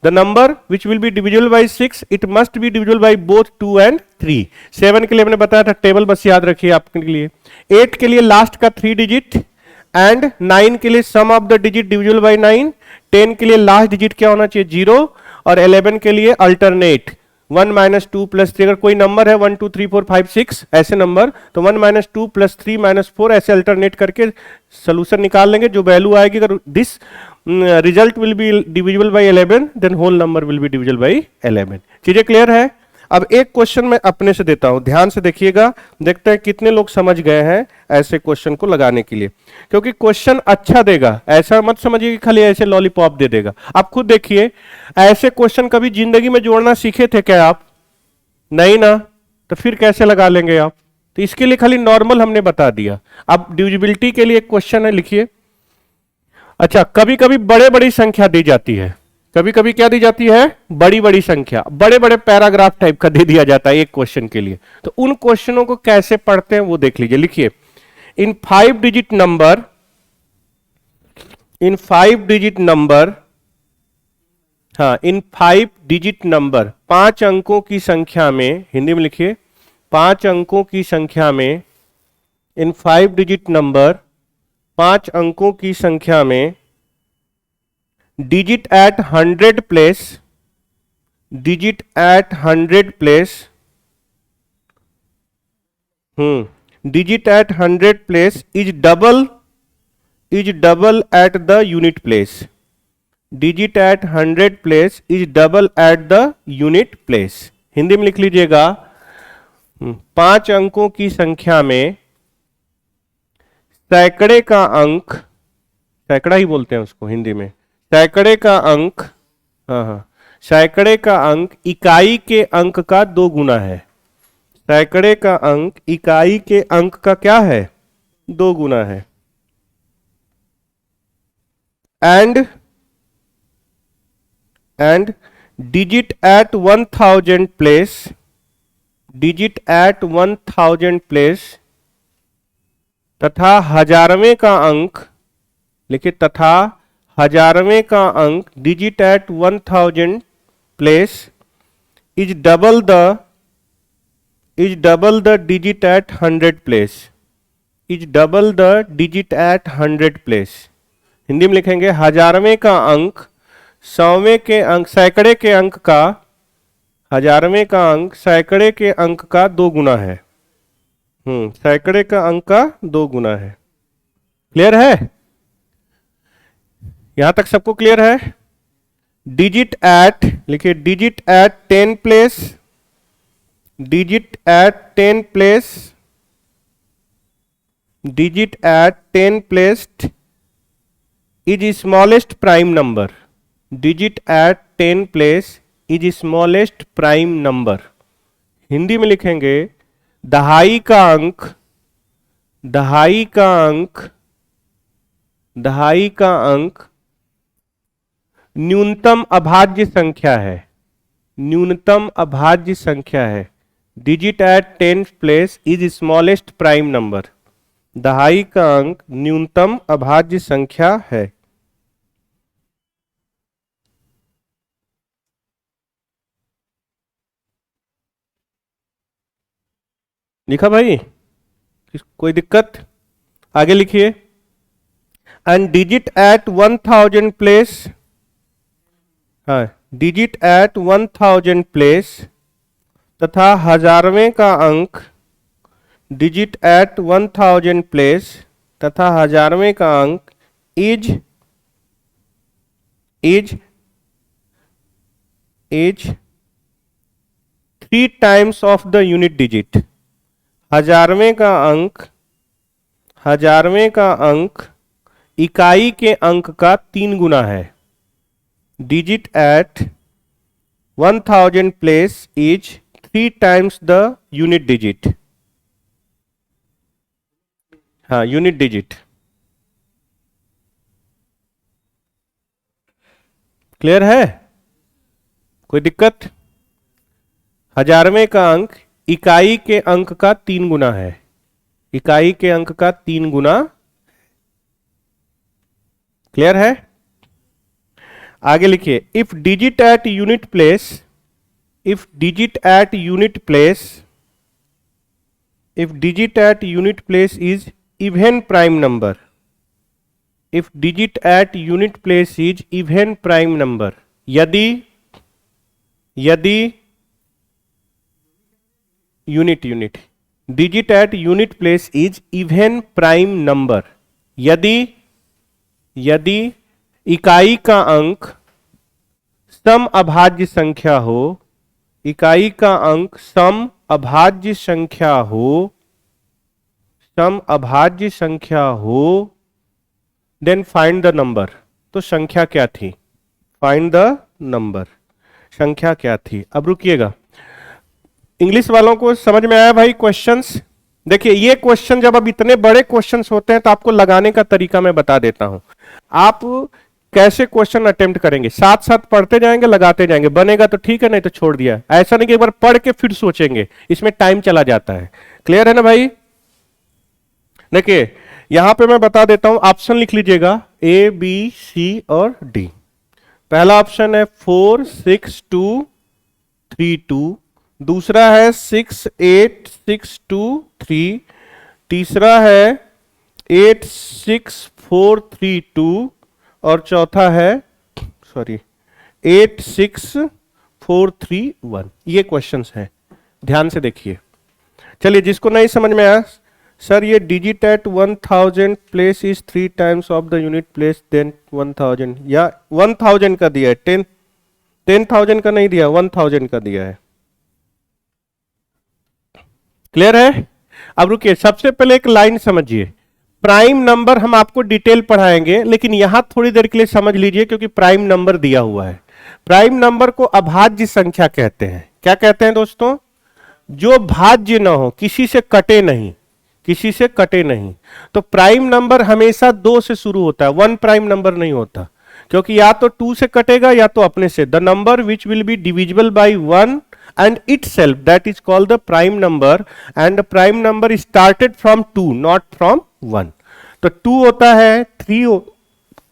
the number which will be divisible by 6 it must be divisible by both 2 and 3। 7 के लिए हमने बताया था, table बस याद रखिए आपके लिए। 8 के लिए लास्ट का 3 डिजिट एंड 9 के लिए sum of the digit divisible by 9। 10 के लिए लास्ट डिजिट क्या होना चाहिए, 0। और 11 के लिए अल्टरनेट 1 माइनस 2 प्लस 3। अगर कोई नंबर है 1 2 3 4 5 6 ऐसे नंबर, तो 1 माइनस 2 प्लस 3 माइनस 4 ऐसे अल्टरनेट करके सोल्यूशन निकाल लेंगे। जो वैल्यू आएगी, अगर this result will be divisible by 11 then whole number will be divisible by 11। चीजें क्लियर है? अब एक क्वेश्चन मैं अपने से देता हूं, ध्यान से देखिएगा, देखते हैं कितने लोग समझ गए हैं ऐसे क्वेश्चन को लगाने के लिए। क्योंकि क्वेश्चन अच्छा देगा, ऐसा मत समझिए कि खाली ऐसे लॉलीपॉप दे देगा। आप खुद देखिए, ऐसे क्वेश्चन कभी जिंदगी में जोड़ना सीखे थे क्या आप? नहीं ना, तो फिर कैसे लगा लेंगे आप? तो इसके लिए खाली नॉर्मल हमने बता दिया। अब डिविजिबिलिटी के लिए एक क्वेश्चन है, लिखिए। अच्छा, कभी कभी बड़े बड़ी संख्या दी जाती है, कभी कभी क्या दी जाती है, बड़ी बड़ी संख्या, बड़े बड़े पैराग्राफ टाइप का दे दिया जाता है एक क्वेश्चन के लिए। तो उन क्वेश्चनों को कैसे पढ़ते हैं वो देख लीजिए। लिखिए, इन 5 डिजिट नंबर, इन 5 डिजिट नंबर, हाँ, इन 5 डिजिट नंबर, 5 अंकों की संख्या में, हिंदी में लिखिए, 5 अंकों की संख्या में, इन 5 डिजिट नंबर, 5 अंकों की संख्या में, digit at 100 place, digit at 100 place, digit at 100 place is double at the unit place, digit at 100 place is double at the unit place। Hindi में लिख लीजिएगा, 5 अंकों की संख्या में सैकड़े का अंक, सैकड़ा ही बोलते हैं उसको हिंदी में, सैकड़े का अंक, हाँ, सैकड़े का अंक इकाई के अंक का 2 गुना है। सैकड़े का अंक इकाई के अंक का क्या है, 2 गुना है। And digit at 1000 place, digit at 1000 place, तथा हजारवें का अंक, लिखिए, तथा हजारवें का अंक digit at 1000 place is double the digit at 100 place, is double the digit at 100 place. Hindi में लिखेंगे, हजारवें का अंक सौवें के अंक, सैकड़े के अंक का, हजारवें का अंक सैकड़े के अंक का 2 गुना है। सैकड़े का अंक का 2 गुना है। क्लियर है? यहां तक सबको क्लियर है? डिजिट एट, लिखिए, digit at 10 place, digit at 10 place, digit at 10 place is smallest prime number, digit at 10 place is smallest prime number. Hindi में लिखेंगे, दहाई का अंक, दहाई का अंक, दहाई का अंक न्यूनतम अभाज्य संख्या है, न्यूनतम अभाज्य संख्या है। Digit at 10 place is smallest prime number. दहाई का अंक न्यूनतम अभाज्य संख्या है। लिखा भाई? कोई दिक्कत? आगे लिखिए, एंड डिजिट एट 1000 प्लेस, हाँ, डिजिट एट 1000 प्लेस, तथा हजारवें का अंक, डिजिट एट 1000 प्लेस, तथा हजारवें का अंक is 3 times of the unit digit. हजारवें का अंक, हजारवें का अंक इकाई के अंक का 3 गुना है। Digit at 1000 place is 3 times the unit digit. हाँ, यूनिट डिजिट। क्लियर है? कोई दिक्कत? हजारवें का अंक इकाई के अंक का 3 गुना है, इकाई के अंक का 3 गुना। क्लियर है? आगे लिखिए, if digit at unit place, if digit at unit place, if digit at unit place is even prime number, if digit at unit place is even prime number, यदि यदि unit unit digit at unit place is even prime number, यदि यदि इकाई का अंक सम अभाज्य संख्या हो, इकाई का अंक सम अभाज्य संख्या हो, सम अभाज्य संख्या हो, देन फाइंड द नंबर। तो संख्या क्या थी, फाइंड द नंबर, संख्या क्या थी। अब रुकिएगा, इंग्लिश वालों को समझ में आया भाई क्वेश्चंस? देखिए ये क्वेश्चन जब अब इतने बड़े क्वेश्चंस होते हैं तो आपको लगाने का तरीका मैं बता देता हूं। आप कैसे क्वेश्चन अटेम्प्ट करेंगे, साथ साथ पढ़ते जाएंगे, लगाते जाएंगे, बनेगा तो ठीक है, नहीं तो छोड़ दिया। ऐसा नहीं कि एक बार पढ़ के फिर सोचेंगे, इसमें टाइम चला जाता है। क्लियर है ना भाई? देखिए यहां पे मैं बता देता हूं, ऑप्शन लिख लीजिएगा ए बी सी और डी। पहला ऑप्शन है 4 6 2 3 2, दूसरा है 6 8 6 2 3, तीसरा है 8 6 4 3 2 और चौथा है 8 6 4 3 1। ये क्वेश्चंस हैं, ध्यान से देखिए। चलिए जिसको नहीं समझ में आया, सर ये digit at 1000 place is 3 times of the unit place then 1000, या 1000 का दिया है, 10,000 का नहीं दिया, 1000 का दिया है। क्लियर है? अब रुकिए, सबसे पहले एक लाइन समझिए। प्राइम नंबर हम आपको डिटेल पढ़ाएंगे, लेकिन यहां थोड़ी देर के लिए समझ लीजिए, क्योंकि प्राइम नंबर दिया हुआ है। प्राइम नंबर को अभाज्य संख्या कहते हैं। क्या कहते हैं दोस्तों? जो भाज्य ना हो, किसी से कटे नहीं, किसी से कटे नहीं। तो प्राइम नंबर हमेशा 2 से शुरू होता है, 1 प्राइम नंबर नहीं होता, क्योंकि या तो 2 से कटेगा या तो अपने से। The number which will be divisible by 1 and itself, that is called the prime number, and the prime number is started from 2 not from 1। तो 2 होता है, 3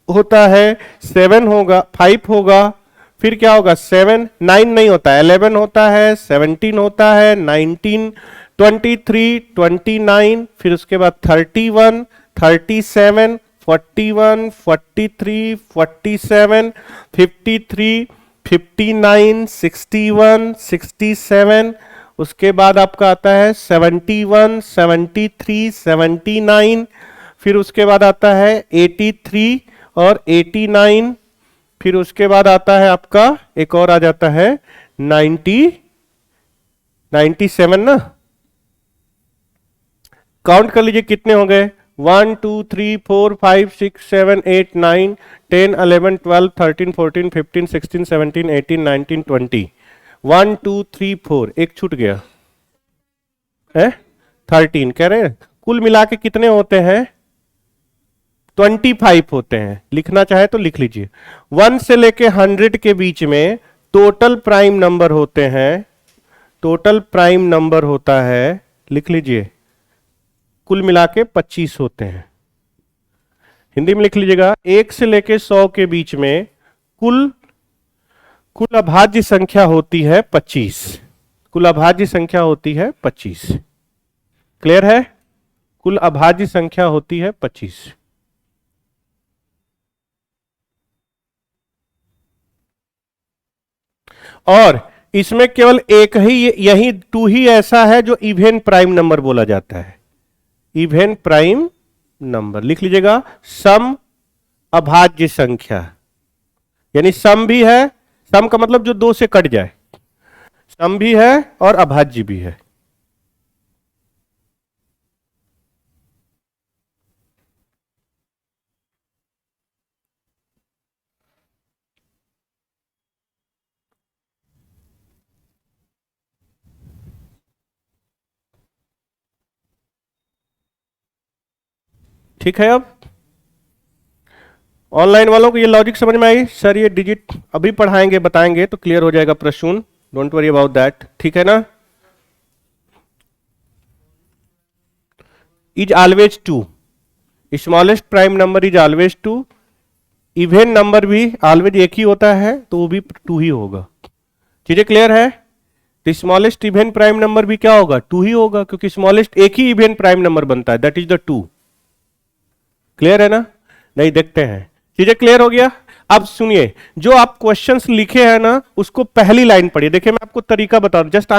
होता है, 7 होगा, 5 होगा, फिर क्या होगा 7, 9 नहीं होता है, 11 होता है, 17 होता है, 19, 23, 29, फिर उसके बाद 31, 37, 41, 43, 47, 53, 59, 61, 67, उसके बाद आपका आता है 71, 73, 79, फिर उसके बाद आता है 83 और 89, फिर उसके बाद आता है आपका एक और आ जाता है 97 ना। काउंट कर लीजिए कितने हो गए, 1 2 3 4 5 6 7 8 9 10 11 12 13 14 15 16 17 18 19 20, 1 2 3 4, एक छूट गया है 13। कह रहे हैं कुल मिला के कितने होते हैं, 25 होते हैं। लिखना चाहे तो लिख लीजिए। 1 से लेके 100 के बीच में टोटल प्राइम नंबर होते हैं, टोटल प्राइम नंबर होता है, लिख लीजिए, कुल मिला के 25 होते हैं। हिंदी में लिख लीजिएगा, 1 से लेके 100 के बीच में कुल अभाज्य संख्या होती है 25, कुल अभाज्य संख्या होती है 25। क्लियर है? कुल अभाज्य संख्या होती है 25। और इसमें केवल एक ही, यही 2 ही ऐसा है जो इवन प्राइम नंबर बोला जाता है। इवन प्राइम नंबर लिख लीजिएगा, सम अभाज्य संख्या, यानी सम भी है, सम का मतलब जो 2 से कट जाए, सम भी है और अभाज्य भी है। ठीक है? अब ऑनलाइन वालों को ये लॉजिक समझ में आई? सर ये डिजिट अभी पढ़ाएंगे, बताएंगे तो क्लियर हो जाएगा प्रश्न, डोंट वरी अबाउट दैट। ठीक है ना? Is always 2, smallest prime number is always 2, even number भी ऑलवेज एक ही होता है तो वो भी 2 ही होगा। चीजें क्लियर है? तो स्मॉलेस्ट इवन प्राइम नंबर भी क्या होगा? 2 ही होगा, क्योंकि स्मॉलेस्ट एक ही इवन प्राइम नंबर बनता है, दैट इज द 2। क्लियर है ना? नहीं, देखते हैं। चीजें क्लियर हो गया? अब सुनिए, जो आप क्वेश्चंस लिखे हैं ना उसको पहली लाइन पढ़िए। देखिए मैं आपको तरीका बता रहा हूं, just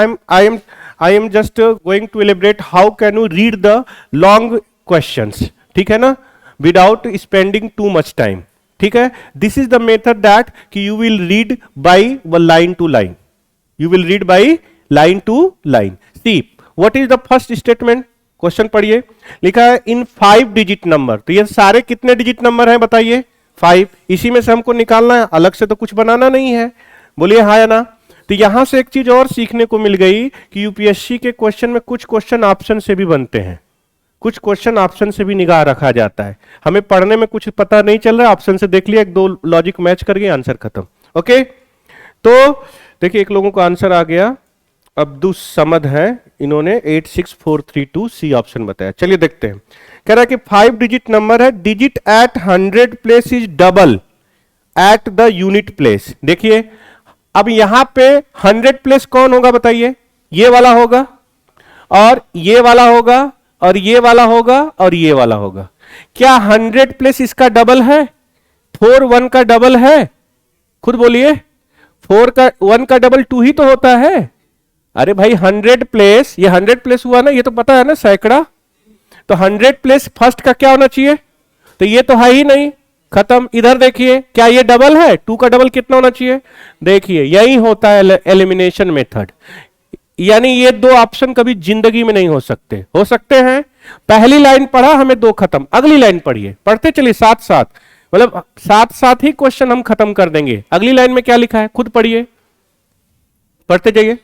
I am just going to elaborate how can you read the long questions, ठीक है ना, without spending too much time. ठीक है, this is the method that कि you will read by line to line, you will read by line to line. See what is the first statement, question पढ़िए। लिखा है इन 5 digit number, तो ये सारे कितने डिजिट नंबर हैं बताइए? 5। इसी में से हमको निकालना है, अलग से तो कुछ बनाना नहीं है। बोलिए हाँ या ना? तो यहां से एक चीज और सीखने को मिल गई कि यूपीएससी के क्वेश्चन में कुछ क्वेश्चन ऑप्शन से भी बनते हैं, कुछ क्वेश्चन ऑप्शन से भी निगाह रखा जाता है। हमें पढ़ने में कुछ पता नहीं चल रहा, ऑप्शन से देख लिया, एक दो लॉजिक मैच कर गए, आंसर खत्म। ओके, तो देखिए एक लोगों को आंसर आ गया, अब्दुल समद है, इन्होंने 86432 सी ऑप्शन बताया। चलिए देखते हैं। कह रहा है कि 5 डिजिट नंबर है, digit at 100 place is double at the unit place. देखिए अब यहां पे 100 प्लेस कौन होगा बताइए? ये वाला होगा, और ये वाला होगा, और ये वाला होगा, और ये वाला होगा। क्या 100 प्लेस इसका डबल है? 4 1 का डबल है? खुद बोलिए, 4 का 1 का डबल 2 ही तो होता है। अरे भाई 100 प्लेस, ये 100 प्लेस हुआ ना, ये तो पता है ना, सैकड़ा। तो 100 प्लेस फर्स्ट का क्या होना चाहिए? तो ये तो है ही नहीं, खत्म। इधर देखिए, क्या ये डबल है? 2 का डबल कितना होना चाहिए? देखिए यही होता है एलिमिनेशन मेथड। यानी ये 2 ऑप्शन कभी जिंदगी में नहीं हो सकते। हो सकते हैं, पहली लाइन पढ़ा हमें 2 खत्म, अगली लाइन पढ़िए, पढ़ते चलिए साथ साथ, मतलब साथ साथ ही क्वेश्चन हम खत्म कर देंगे। अगली लाइन में क्या लिखा है खुद पढ़िए, पढ़ते जाइए।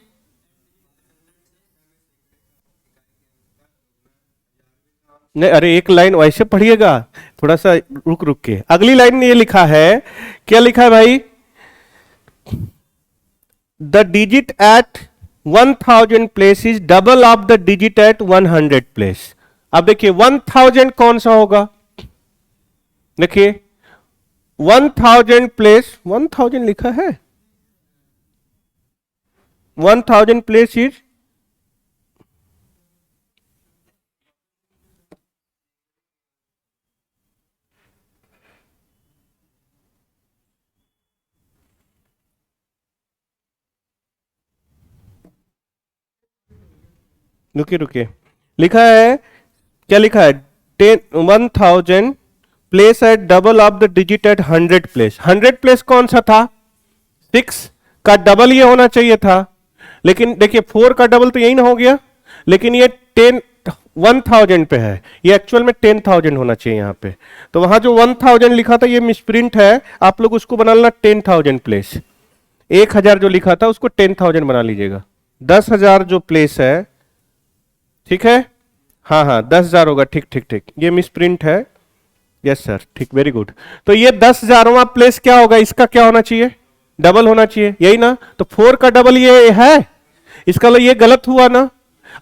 नहीं, अरे एक लाइन वैसे पढ़िएगा, थोड़ा सा रुक रुक के। अगली लाइन में ये लिखा है, क्या लिखा है भाई? The digit at 1000 place is double of the digit at 100 place. अब देखिए 1000 कौन सा होगा? देखिए 1000 प्लेस, 1000 लिखा है, 1000 प्लेस इज रुकिए रुकिए, लिखा है, क्या लिखा है? 1000 place at double of the digit at 100 place. 100 place कौन सा था? 6 का डबल ये होना चाहिए था, लेकिन देखिए 4 का डबल तो यही ना हो गया, लेकिन ये 1000 पे है, ये एक्चुअल में 10,000 होना चाहिए यहाँ पे। तो वहां जो 1000 लिखा था ये मिसप्रिंट है, आप लोग उसको बना लेना 10,000 प्लेस। 1000 जो लिखा था उसको 10,000 बना लीजिएगा। 10,000 जो प्लेस है, ठीक है, हाँ हाँ 10,000 होगा, ठीक ठीक ठीक, ये मिसप्रिंट है। यस सर, ठीक, वेरी गुड। तो ये 10,000वां प्लेस क्या होगा? इसका क्या होना चाहिए? डबल होना चाहिए, यही ना? तो 4 का डबल ये है, इसका ये गलत हुआ ना।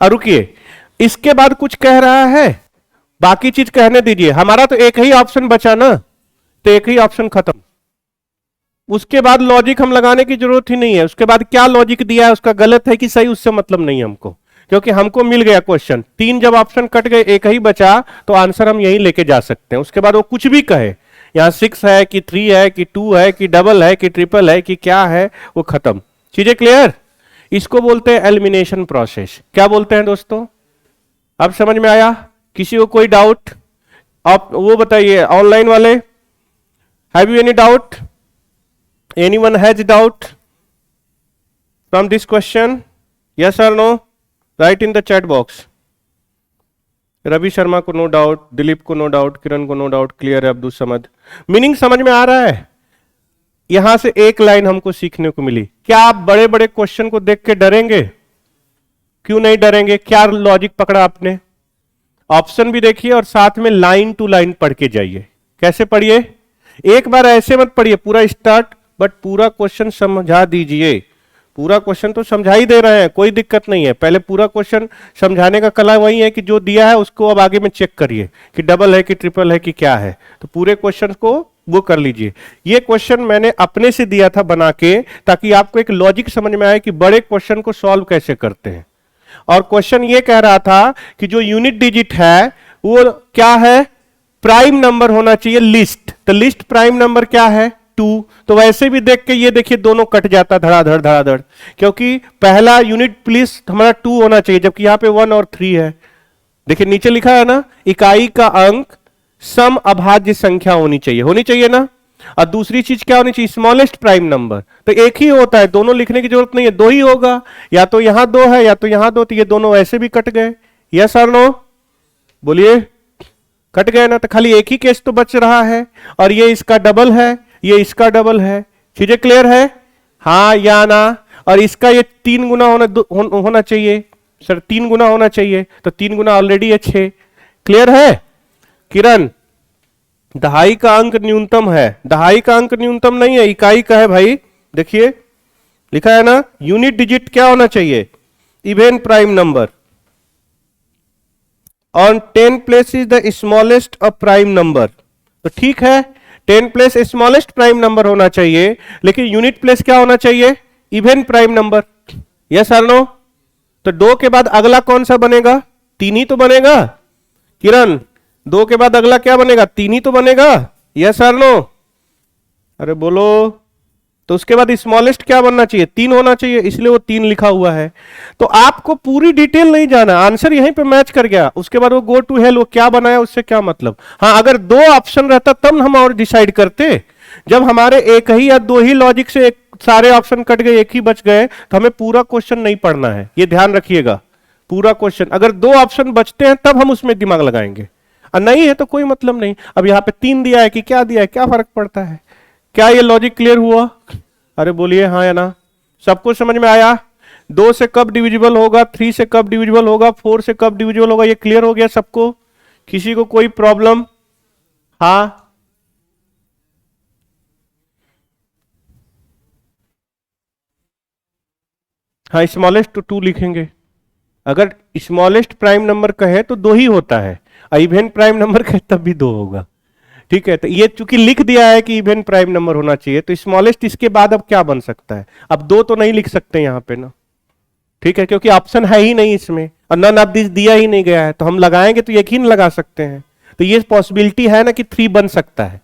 और रुकिए, इसके बाद कुछ कह रहा है, बाकी चीज कहने दीजिए। हमारा तो एक ही ऑप्शन बचा ना, तो एक ही ऑप्शन खत्म। उसके बाद लॉजिक हम लगाने की जरूरत ही नहीं है। उसके बाद क्या लॉजिक दिया है, उसका गलत है कि सही, उससे मतलब नहीं हमको, क्योंकि हमको मिल गया क्वेश्चन। 3 जब ऑप्शन कट गए, एक ही बचा, तो आंसर हम यही लेके जा सकते हैं। उसके बाद वो कुछ भी कहे, यहां 6 है कि 3 है कि 2 है कि डबल है कि ट्रिपल है कि क्या है, वो खत्म। चीजें क्लियर? इसको बोलते हैं एलिमिनेशन प्रोसेस। क्या बोलते हैं दोस्तों? अब समझ में आया? किसी को कोई डाउट? आप वो बताइए, ऑनलाइन वाले, have you any doubt? Anyone has doubt from this question? Yes और no? Right in the chat box. Ravi Sharma को नो डाउट, दिलीप को नो डाउट, किरण को नो डाउट, क्लियर है अब्दुल समद। मीनिंग समझ में आ रहा है? यहां से एक लाइन हमको सीखने को मिली। क्या आप बड़े बड़े क्वेश्चन को देख के डरेंगे? क्यों नहीं डरेंगे? क्या लॉजिक पकड़ा आपने? ऑप्शन भी देखिए और साथ में लाइन टू लाइन पढ़ के जाइए। कैसे पढ़िए? एक बार ऐसे मत पढ़िए पूरा स्टार्ट, बट पूरा क्वेश्चन समझा दीजिए। पूरा क्वेश्चन तो समझा ही दे रहे हैं, कोई दिक्कत नहीं है। पहले पूरा क्वेश्चन समझाने का कला वही है कि जो दिया है उसको अब आगे में चेक करिए कि डबल है कि ट्रिपल है कि क्या है। तो पूरे क्वेश्चन को वो कर लीजिए। ये क्वेश्चन मैंने अपने से दिया था बना के, ताकि आपको एक लॉजिक समझ में आए कि बड़े क्वेश्चन को सॉल्व कैसे करते हैं। और क्वेश्चन ये कह रहा था कि जो यूनिट डिजिट है वो क्या है, प्राइम नंबर होना चाहिए लिस्ट। तो लिस्ट प्राइम नंबर क्या है, 2। तो वैसे भी देख के ये देखिए दोनों कट जाता धड़ाधड़ धड़ाधड़, क्योंकि पहला यूनिट प्लेस हमारा 2 होना चाहिए, जबकि यहां पे 1 और 3 है। देखिए नीचे लिखा है ना, इकाई का अंक सम अभाज्य संख्या होनी चाहिए ना। और दूसरी चीज क्या होनी चाहिए, स्मॉलेस्ट प्राइम नंबर। तो एक ही होता है, दोनों लिखने की जरूरत नहीं है, 2 ही होगा, या तो यहां 2 है या तो यहां 2, तो ये दोनों ऐसे भी कट गए। यस और नो बोलिए, कट गए ना। तो खाली एक ही केस तो बच रहा है, और ये इसका डबल है, ये इसका डबल है। चीजें क्लियर है, हाँ या ना। और इसका ये 3 गुना होना चाहिए सर, 3 गुना होना चाहिए, तो 3 गुना ऑलरेडी है 6। क्लियर है किरण, दहाई का अंक न्यूनतम है, दहाई का अंक न्यूनतम नहीं है, इकाई का है भाई। देखिए लिखा है ना, यूनिट डिजिट क्या होना चाहिए, even prime number. On 10 place is the smallest of prime number. तो ठीक है, 10 प्लेस स्मॉलेस्ट प्राइम नंबर होना चाहिए, लेकिन यूनिट प्लेस क्या होना चाहिए, इवन प्राइम नंबर। यस और नो। तो 2 के बाद अगला कौन सा बनेगा, 3 ही तो बनेगा किरण। 2 के बाद अगला क्या बनेगा, 3 ही तो बनेगा। यस और नो, अरे बोलो। तो उसके बाद स्मॉलेस्ट क्या बनना चाहिए, 3 होना चाहिए, इसलिए वो 3 लिखा हुआ है। तो आपको पूरी डिटेल नहीं जाना, आंसर यहीं पे मैच कर गया। उसके बाद वो गो टू हेल, वो क्या बनाया उससे क्या मतलब। हाँ, अगर 2 ऑप्शन रहता तब हम और डिसाइड करते। जब हमारे एक ही या 2 ही लॉजिक से सारे ऑप्शन कट गए, एक ही बच गए, तो हमें पूरा क्वेश्चन नहीं पढ़ना है, ये ध्यान रखिएगा। पूरा क्वेश्चन अगर 2 ऑप्शन बचते हैं तब हम उसमें दिमाग लगाएंगे, और नहीं है तो कोई मतलब नहीं। अब यहां पे 3 दिया है कि क्या दिया है, क्या फर्क पड़ता है। क्या ये लॉजिक क्लियर हुआ, अरे बोलिए हाँ या ना। सबको समझ में आया, 2 से कब डिविजिबल होगा, 3 से कब डिविजिबल होगा, 4 से कब डिविजिबल होगा, ये क्लियर हो गया सबको। किसी को कोई प्रॉब्लम, हाँ हाँ, स्मॉलेस्ट तो 2 लिखेंगे। अगर स्मॉलेस्ट प्राइम नंबर कहे तो 2 ही होता है, इवन प्राइम नंबर कहे तब भी 2 होगा। ठीक है, तो ये चूंकि लिख दिया है कि इवन प्राइम नंबर होना चाहिए, तो स्मॉलेस्ट इसके बाद अब क्या बन सकता है, अब 2 तो नहीं लिख सकते यहां पे ना। ठीक है, क्योंकि ऑप्शन है ही नहीं इसमें, और नन ऑफ दिस दिया ही नहीं गया है, तो हम लगाएंगे तो यकीन लगा सकते हैं। तो ये पॉसिबिलिटी है ना कि 3 बन सकता है।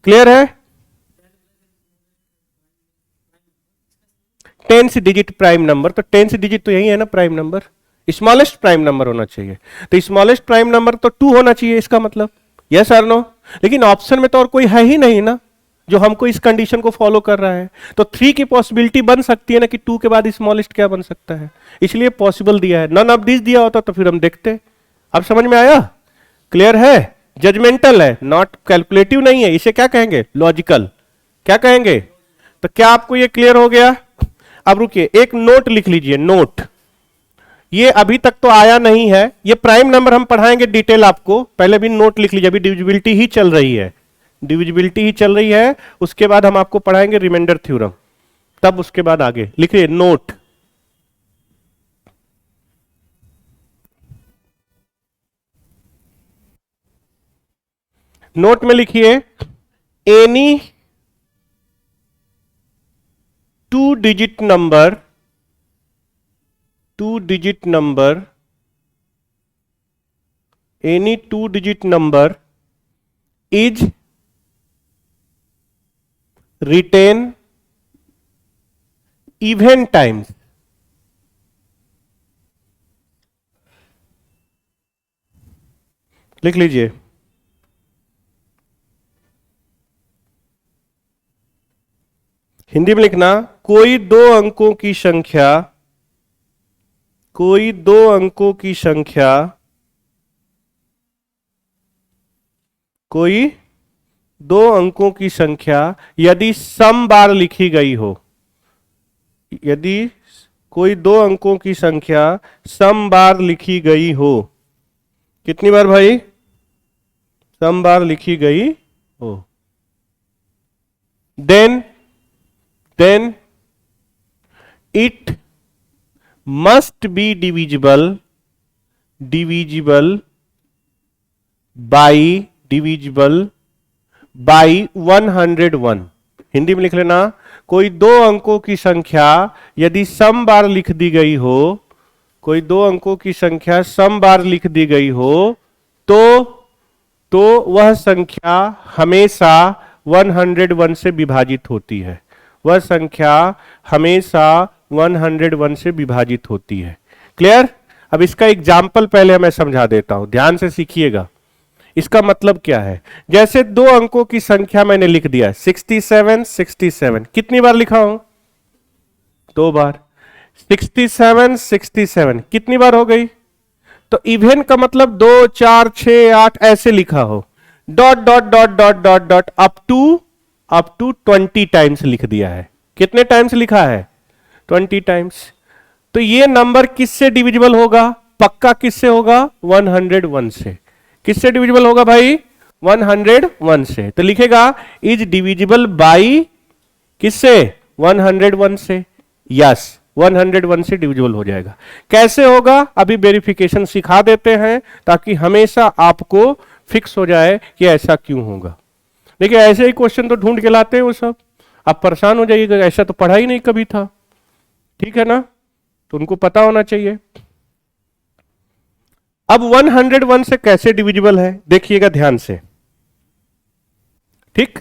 क्लियर है, 10th डिजिट प्राइम नंबर, तो 10th डिजिट तो यही है ना prime number, smallest prime number होना चाहिए। तो स्मॉलेस्ट प्राइम नंबर तो 2 होना चाहिए इसका मतलब। यस और नो। लेकिन ऑप्शन में तो और कोई है ही नहीं ना जो हमको इस कंडीशन को फॉलो कर रहा है। तो 3 की पॉसिबिलिटी बन सकती है ना कि 2 के बाद स्मॉलेस्ट क्या बन सकता है, इसलिए पॉसिबल दिया है। नन ऑफ दिस दिया होता तो फिर हम देखते। अब समझ में आया, क्लियर है। जजमेंटल है, नॉट कैलकुलेटिव नहीं है, इसे क्या कहेंगे, लॉजिकल। क्या कहेंगे, तो क्या आपको ये क्लियर हो गया। अब रुकिए, एक नोट लिख लीजिए, नोट। ये अभी तक तो आया नहीं है, ये प्राइम नंबर हम पढ़ाएंगे डिटेल आपको, पहले भी नोट लिख लीजिए। अभी डिविजिबिलिटी ही चल रही है, डिविजिबिलिटी ही चल रही है। उसके बाद हम आपको पढ़ाएंगे रिमाइंडर थ्योरम, तब उसके बाद आगे लिखिए नोट। नोट में लिखिए any 2 digit number, 2 digit number, any 2 digit number is written even times। लिख लीजिए, हिंदी में लिखना, कोई 2 अंकों की संख्या, कोई 2 अंकों की संख्या, कोई 2 अंकों की संख्या यदि सम बार लिखी गई हो, यदि कोई 2 अंकों की संख्या सम बार लिखी गई हो, कितनी बार भाई, सम बार लिखी गई हो, then it must be divisible by by 101। Hindi में लिख लेना, कोई दो अंकों की संख्या यदि सम बार लिख दी गई हो, कोई दो अंकों की संख्या सम बार लिख दी गई हो तो वह संख्या हमेशा 101 से विभाजित होती है। वह संख्या हमेशा 101 से विभाजित होती है। क्लियर? अब इसका एग्जाम्पल पहले मैं समझा देता हूं, ध्यान से सीखिएगा। इसका मतलब क्या है? जैसे दो अंकों की संख्या मैंने लिख दिया 67 67, कितनी बार लिखा हूं? दो बार। 67 67 कितनी बार हो गई? तो इवन का मतलब 2 4 6 8 ऐसे लिखा हो, dot dot dot dot dot dot up to 20 times लिख दिया है। कितने टाइम्स लिखा है? 20 टाइम्स। तो ये नंबर किससे डिविजिबल होगा? पक्का किससे होगा? 101 से। किससे डिविजिबल होगा भाई? 101 से। तो लिखेगा इज डिविजिबल बाई किससे? 101 से। यस, 101 से डिविजिबल हो जाएगा। कैसे होगा अभी वेरिफिकेशन सिखा देते हैं, ताकि हमेशा आपको फिक्स हो जाए कि ऐसा क्यों होगा। देखिए ऐसे ही क्वेश्चन तो ढूंढ के लाते हैं वो सब, आप परेशान हो जाइएगा, ऐसा तो पढ़ा ही नहीं कभी था। ठीक है ना? तो उनको पता होना चाहिए। अब 101 से कैसे डिविजिबल है देखिएगा ध्यान से। ठीक,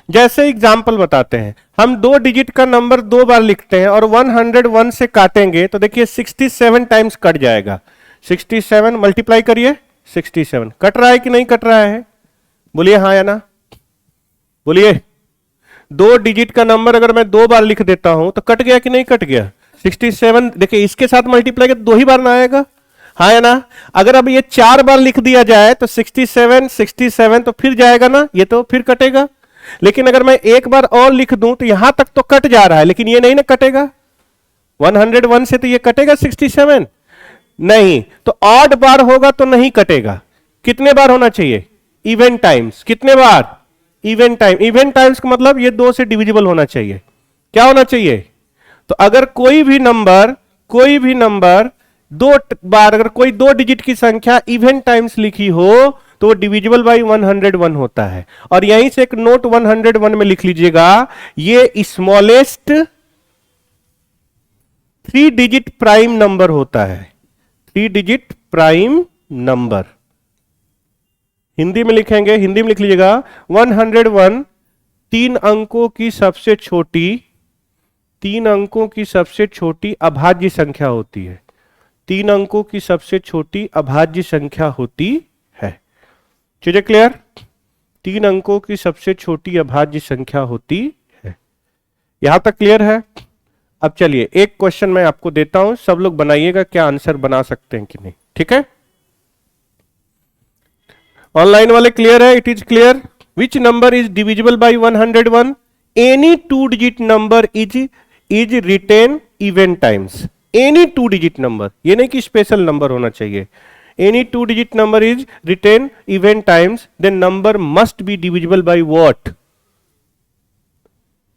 जैसे एग्जाम्पल बताते हैं, हम दो डिजिट का नंबर दो बार लिखते हैं और 101 से काटेंगे तो देखिए 67 टाइम्स कट जाएगा। 67 मल्टीप्लाई करिए 67, कट रहा है कि नहीं कट रहा है? बोलिए हाँ या ना, बोलिए। दो डिजिट का नंबर अगर मैं दो बार लिख देता हूं तो कट गया कि नहीं कट गया? 67 देखिए इसके साथ मल्टीप्लाई कर दो ही बार ना आएगा, हाँ या ना? अगर अब ये चार बार लिख दिया जाए तो 67 67 तो फिर जाएगा ना, ये तो फिर कटेगा। लेकिन अगर मैं एक बार और लिख दूं तो यहां तक तो कट जा रहा है, लेकिन ये नहीं ना कटेगा। 101 से तो ये कटेगा 67 नहीं, तो ऑड बार होगा तो नहीं कटेगा। कितने बार होना चाहिए? Even times. कितने बार? Even time. इवन टाइम्स का मतलब ये दो से डिविजिबल होना चाहिए। क्या होना चाहिए? तो अगर कोई भी नंबर दो बार, अगर कोई दो डिजिट की संख्या इवन टाइम्स लिखी हो तो वो डिविजिबल बाई 101 होता है। और यहीं से एक नोट 101 में लिख लीजिएगा, ये स्मॉलेस्ट 3 डिजिट प्राइम नंबर होता है। 3 डिजिट प्राइम नंबर हिंदी में लिखेंगे, हिंदी में लिख लीजिएगा 101 तीन अंकों की सबसे छोटी अभाज्य संख्या होती है। 3 अंकों की सबसे छोटी अभाज्य संख्या होती है। चीजें क्लियर? 3 अंकों की सबसे छोटी अभाज्य संख्या होती है। यहां तक क्लियर है? अब चलिए एक क्वेश्चन मैं आपको देता हूं, सब लोग बनाइएगा क्या आंसर बना सकते हैं कि नहीं। ठीक है? ऑनलाइन वाले क्लियर है? It is clear. Which number is divisible by 101? Any 2 digit number is written even times. Any 2 digit number, ये नहीं कि स्पेशल नंबर होना चाहिए। Any 2 digit number is written even times, then number must be divisible by what?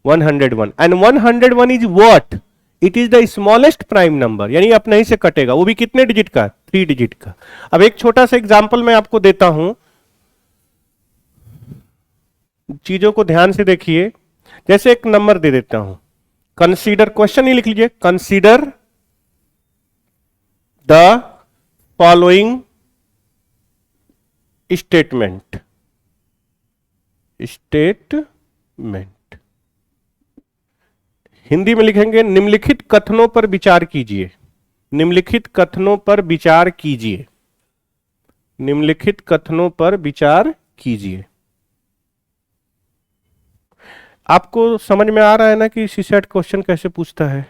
101। And 101 is what? It is the smallest prime number, यानी अपने ही से कटेगा, वो भी कितने डिजिट का? 3 डिजिट का। अब एक छोटा सा एग्जांपल मैं आपको देता हूं, चीजों को ध्यान से देखिए। जैसे एक नंबर दे देता हूं, कंसीडर, क्वेश्चन ही लिख लीजिए, consider the following statement. Hindi में लिखेंगे निम्नलिखित कथनों पर विचार कीजिए। निम्नलिखित कथनों पर विचार कीजिए। निम्नलिखित कथनों पर विचार कीजिए। आपको समझ में आ रहा है ना कि सीसेट क्वेश्चन कैसे पूछता है?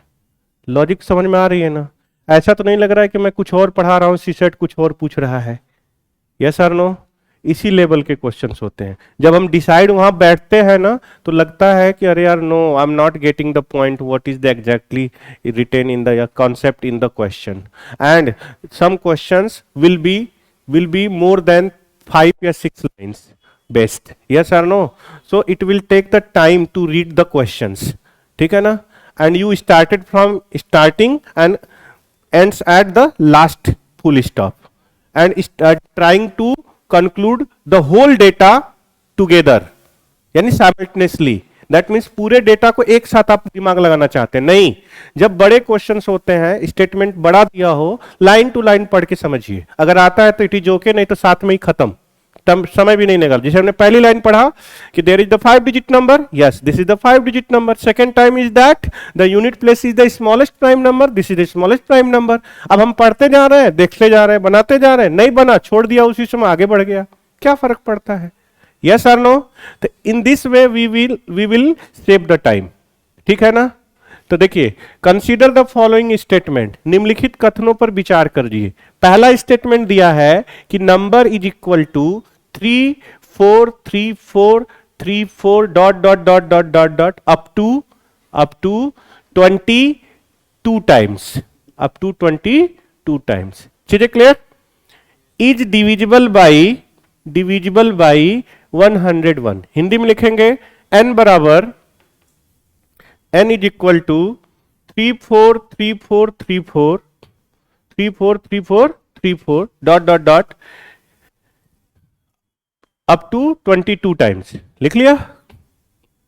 लॉजिक समझ में आ रही है ना? ऐसा तो नहीं लग रहा है कि मैं कुछ और पढ़ा रहा हूं, सीसेट कुछ और पूछ रहा है। यस और नो? इसी लेवल के क्वेश्चंस होते हैं। जब हम डिसाइड वहां बैठते हैं ना तो लगता है कि अरे यार no, I am not getting the point, what is the exactly written in the concept in the question, and some questions will be more than 5 या 6 लाइन्स बेस्ट। यस और no? So it will take the time to read the questions. ठीक है ना? And you started from starting and ends at the last full stop and start trying to conclude the whole data together. यानी simultaneously, that means पूरे data को एक साथ आप दिमाग लगाना चाहते हैं, नहीं। जब बड़े क्वेश्चंस होते हैं, स्टेटमेंट बड़ा दिया हो, लाइन टू लाइन पढ़ के समझिए, अगर आता है तो इट इज ओके, नहीं तो साथ में ही खत्म, तब समय भी नहीं निकल। जैसे हमने पहली लाइन पढ़ा कि there is the 5 digit number, yes this is the 5 digit number. Second time is that the unit place is the smallest prime number, this is the smallest prime number. अब हम पढ़ते जा रहे हैं, देखते जा रहे हैं, बनाते जा रहे हैं, नहीं बना छोड़ दिया, उसी समय आगे बढ़ गया, क्या फर्क पड़ता है? यस और नो? तो in this way we will save the time, ठीक है ना? तो देखिए, कंसीडर द फॉलोइंग स्टेटमेंट, निम्नलिखित कथनों पर विचार करिए। पहला स्टेटमेंट दिया है कि number is equal to 3 4 3 4 3 4 dot dot dot dot dot dot up to 22 times, up to 22 times. चीजें clear? Is divisible by 101। Hindi में लिखेंगे n बराबर, n is equal to 3 4 3 4 3 4 3 4 3 4 3 4 dot dot dot up to 22 times. लिख लिया?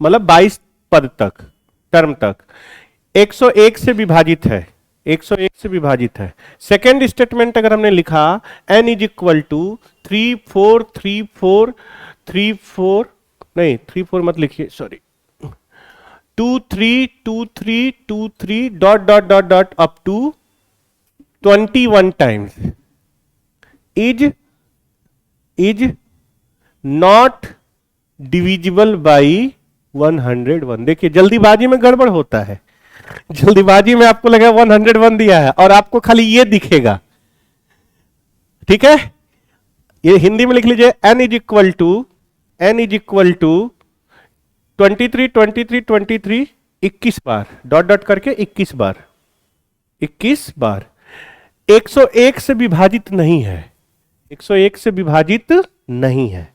मतलब 22 पद तक, term तक 101 से विभाजित है, 101 से विभाजित है। सेकेंड स्टेटमेंट अगर हमने लिखा n इज इक्वल टू 3 4 3 4 3 4, नहीं 3 4 मत लिखिए, sorry, 2 3 2 3 2 3 dot dot dot dot up to 21 times is not divisible by 101। देखिए, जल्दीबाजी में गड़बड़ होता है, जल्दीबाजी में आपको लगा 101 दिया है और आपको खाली ये दिखेगा, ठीक है? ये हिंदी में लिख लीजिए, n इज इक्वल टू 23 23 23 21 बार, डॉट डॉट करके 21 बार 101 से विभाजित नहीं है, 101 से विभाजित नहीं है।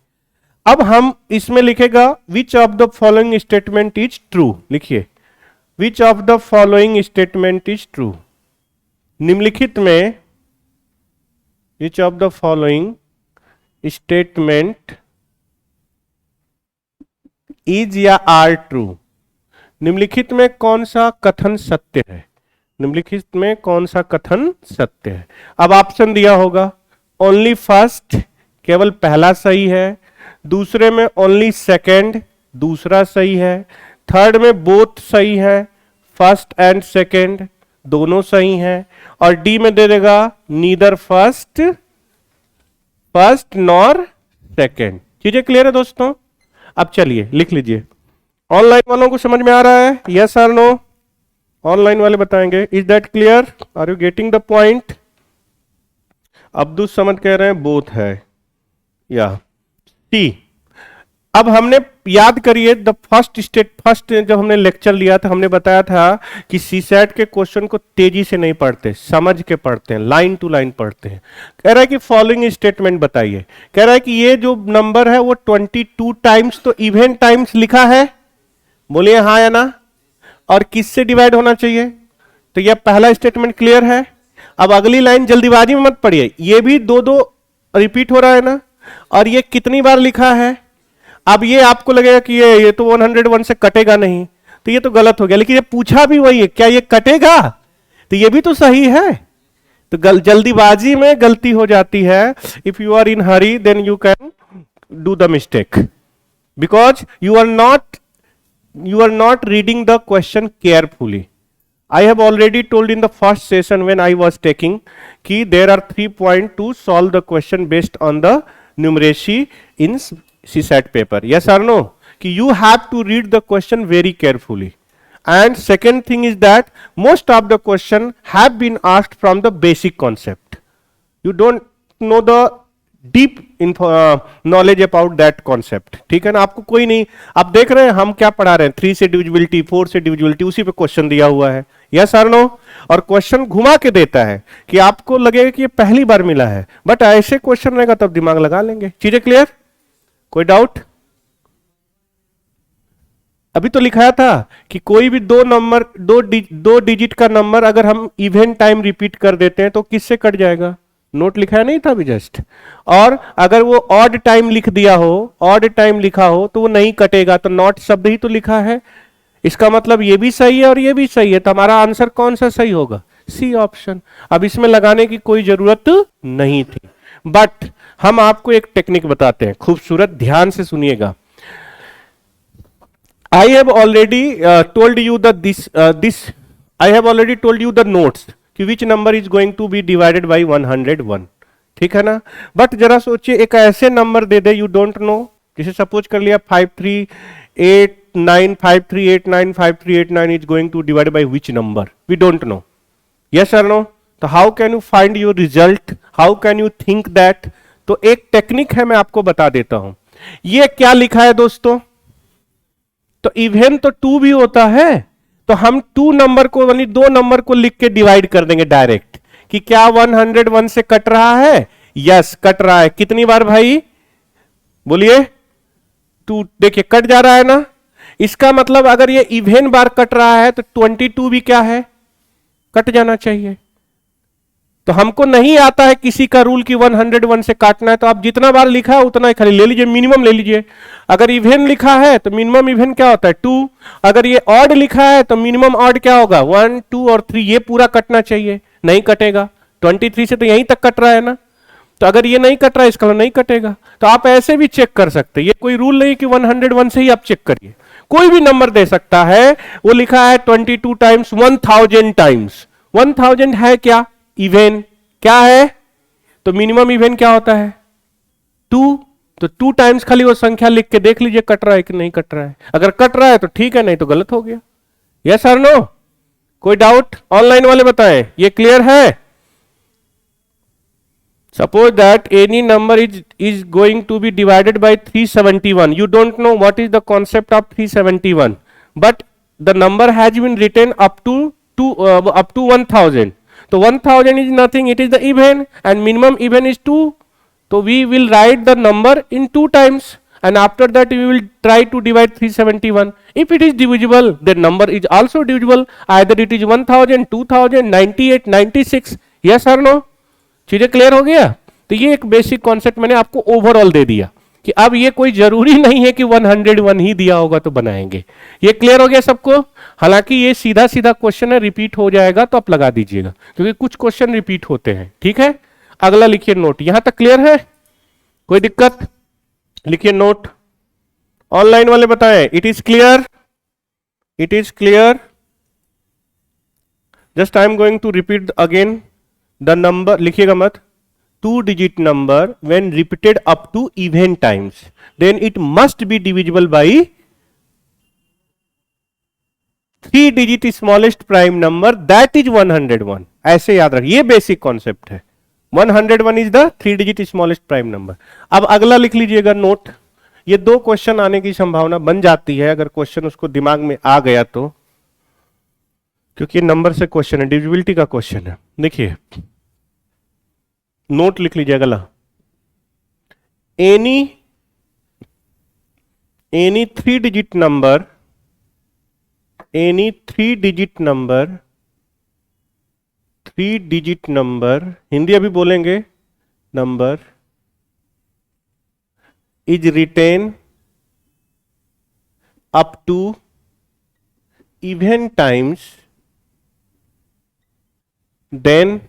अब हम इसमें लिखेगा which of the following statement is true. लिखिए, which of the following statement is true. निम्नलिखित में which of the following statement is या आर ट्रू। निम्नलिखित में कौन सा कथन सत्य है? निम्नलिखित में कौन सा कथन सत्य है? अब ऑप्शन दिया होगा, ओनली फर्स्ट, केवल पहला सही है। दूसरे में ओनली सेकंड, दूसरा सही है। थर्ड में बोथ सही है, फर्स्ट एंड सेकंड दोनों सही हैं। और डी में दे देगा नीदर फर्स्ट नॉर सेकंड। चीजें क्लियर है दोस्तों? अब चलिए लिख लीजिए। ऑनलाइन वालों को समझ में आ रहा है? यस और नो? ऑनलाइन वाले बताएंगे, is that clear? Are you getting the point? Abdul Samad कह रहे हैं बोथ है या सी। अब हमने याद करिए फर्स्ट जब हमने लेक्चर लिया था, हमने बताया था कि सीसैट के क्वेश्चन को तेजी से नहीं पढ़ते, समझ के पढ़ते हैं, लाइन टू लाइन पढ़ते हैं। कह रहा है कि फॉलोइंग स्टेटमेंट बताइए। कह रहा है कि ये जो नंबर है वो 22 टाइम्स तो इवन टाइम्स लिखा है, बोलिए हाँ या ना। और किससे डिवाइड होना चाहिए? तो यह पहला स्टेटमेंट क्लियर है। अब अगली लाइन जल्दीबाजी में मत पढ़िए, ये भी दो रिपीट हो रहा है ना, और ये कितनी बार लिखा है। अब ये आपको लगेगा कि ये तो 101 से कटेगा नहीं, तो ये तो गलत हो गया। लेकिन ये पूछा भी वही है, क्या ये कटेगा? तो ये भी तो सही है। तो जल्दीबाजी में गलती हो जाती है। If you are in hurry then you can do the mistake, because you are not reading the question carefully. I have already told in the first session when I was taking कि there are 3 points to solve the question based on the numeracy in CSAT paper. Yes or no? कि you have to read the question very carefully. And second thing is that most of the question have been asked from the basic concept. You don't know the deep knowledge about that concept, ठीक है ना? आपको कोई नहीं, आप देख रहे हैं हम क्या पढ़ा रहे हैं, 3 से डिविजिबिलिटी, 4 से डिविजिबिलिटी, उसी पे क्वेश्चन दिया हुआ है। यस और नो? और क्वेश्चन घुमा के देता है कि आपको लगेगा कि ये पहली बार मिला है, बट ऐसे क्वेश्चन रहेगा तब दिमाग लगा लेंगे। चीजें क्लियर? कोई डाउट? अभी तो लिखाया था कि कोई भी दो डिजिट का नंबर अगर हम इवन टाइम रिपीट कर देते हैं तो किससे कट जाएगा? नोट लिखा है नहीं था अभी जस्ट। और अगर वो ऑड टाइम लिख दिया हो, ऑड टाइम लिखा हो तो वो नहीं कटेगा, तो नॉट शब्द ही तो लिखा है। इसका मतलब ये भी सही है और ये भी सही है, तो हमारा आंसर कौन सा सही होगा? C option. अब इसमें लगाने की कोई जरूरत नहीं थी, बट हम आपको एक टेक्निक बताते हैं, खूबसूरत, ध्यान से सुनिएगा। I have already told you the this I have already told you the notes कि which number is going to be divided by 101, ठीक है ना। बट जरा सोचिए, एक ऐसे नंबर दे दे यू डोंट नो, जैसे सपोज कर लिया 5389 5389 5389 is going to divide by which number, we don't know, yes और नो। तो how can you find your result, how can you think that? तो एक टेक्निक है, मैं आपको बता देता हूं। ये क्या लिखा है दोस्तों? तो इवन तो 2 भी होता है, तो हम 2 नंबर को, यानी 2 नंबर को लिख के डिवाइड कर देंगे डायरेक्ट, कि क्या 101 से कट रहा है? यस कट रहा है। कितनी बार भाई बोलिए? 2। देखिए कट जा रहा है ना। इसका मतलब अगर ये इवन बार कट रहा है तो 22 भी क्या है? कट जाना चाहिए। तो हमको नहीं आता है किसी का रूल कि 101 से काटना है, तो आप जितना बार लिखा है उतना ही खाली ले लीजिए, मिनिमम ले लीजिए। अगर इवन लिखा है तो मिनिमम इवन क्या होता है? 2। अगर ये ऑड लिखा है तो मिनिमम ऑड क्या होगा? 1 2 और 3। ये पूरा कटना चाहिए, नहीं कटेगा। 23 से तो यहीं तक कट रहा है ना, तो अगर ये नहीं कट रहा है इसका नहीं कटेगा। तो आप ऐसे भी चेक कर सकते हैं, ये कोई रूल नहीं कि 101 से ही आप चेक करिए, कोई भी नंबर दे सकता है। वो लिखा है 22 टाइम्स 1000 टाइम्स, 1000 है क्या? इवन। क्या है? तो मिनिमम इवन क्या होता है? 2। तो 2 टाइम्स खाली वो संख्या लिख के देख लीजिए कट रहा है कि नहीं कट रहा है। अगर कट रहा है तो ठीक है, नहीं तो गलत हो गया। यस और नो? कोई डाउट? ऑनलाइन वाले बताएं, ये क्लियर है? Suppose that any number is going to be divided by 371. You don't know what is the concept of 371, but the number has been written up to 1000. So 1000 is nothing, it is the even, and minimum even is 2. So we will write the number in 2 times, and after that we will try to divide 371. If it is divisible, the number is also divisible. Either it is 1000, 2000, 98, 96. Yes or no? चीजें clear हो गया? तो ये एक basic concept मैंने आपको overall they दिया कि अब ये कोई जरूरी नहीं है कि 101 ही दिया होगा तो बनाएंगे। ये क्लियर हो गया सबको? हालांकि ये सीधा सीधा क्वेश्चन है, रिपीट हो जाएगा तो आप लगा दीजिएगा, क्योंकि कुछ क्वेश्चन रिपीट होते हैं। ठीक है, अगला लिखिए नोट। यहां तक क्लियर है? कोई दिक्कत? लिखिए नोट। ऑनलाइन वाले बताएं, it is clear? It is clear? Just I am going to repeat again the number, लिखिएगा मत। 2 digit number when repeated up to even times, then it must be divisible by 3 digit smallest prime number, that is 101. ऐसे याद रखिए, ये basic concept है। 101 is the 3 digit smallest prime number. अब अगला लिख लीजिएगा नोट। ये 2 क्वेश्चन आने की संभावना बन जाती है अगर क्वेश्चन उसको दिमाग में आ गया तो, क्योंकि नंबर से क्वेश्चन है, डिविजिबिलिटी का क्वेश्चन है। देखिए नोट लिख लीजिए अगला। Any 3 digit number, any 3 digit number, 3 digit number, Hindi अभी बोलेंगे, number is written up to even times, then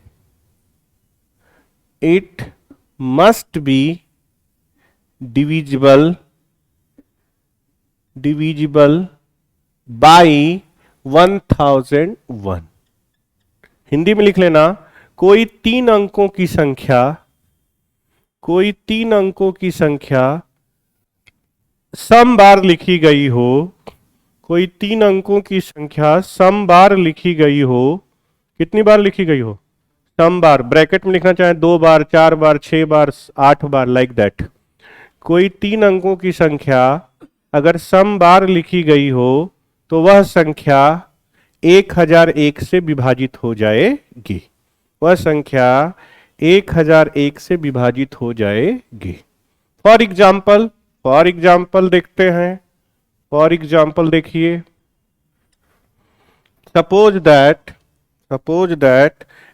it must be divisible by 1001. Hindi में लिख लेना, कोई 3 अंकों की संख्या, कोई 3 अंकों की संख्या सम बार लिखी गई हो, कोई 3 अंकों की संख्या सम बार लिखी गई हो। कितनी बार लिखी गई हो? सम बार। ब्रैकेट में लिखना चाहे 2 बार, 4 बार, 6 बार, 8 बार, लाइक दैट। कोई 3 अंकों की संख्या अगर सम बार लिखी गई हो तो वह संख्या 1001 से विभाजित हो जाएगी, वह संख्या 1001 से विभाजित हो जाएगी। फॉर एग्जाम्पल देखते हैं। फॉर एग्जाम्पल देखिए, suppose that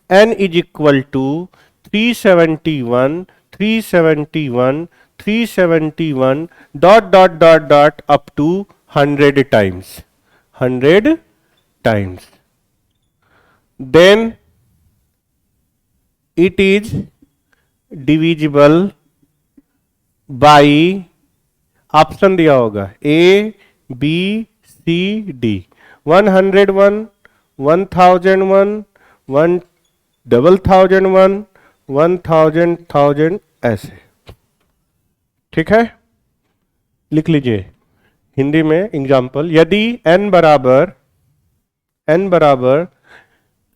n is equal to 371, 371, 371, dot dot dot dot up to 100 times. 100 times. Then it is divisible by, option दिया होगा A, B, C, D. 101, 1001, 1001, 1000 ऐसे. ठीक है, लिख लीजिए हिंदी में एग्जाम्पल. यदि n बराबर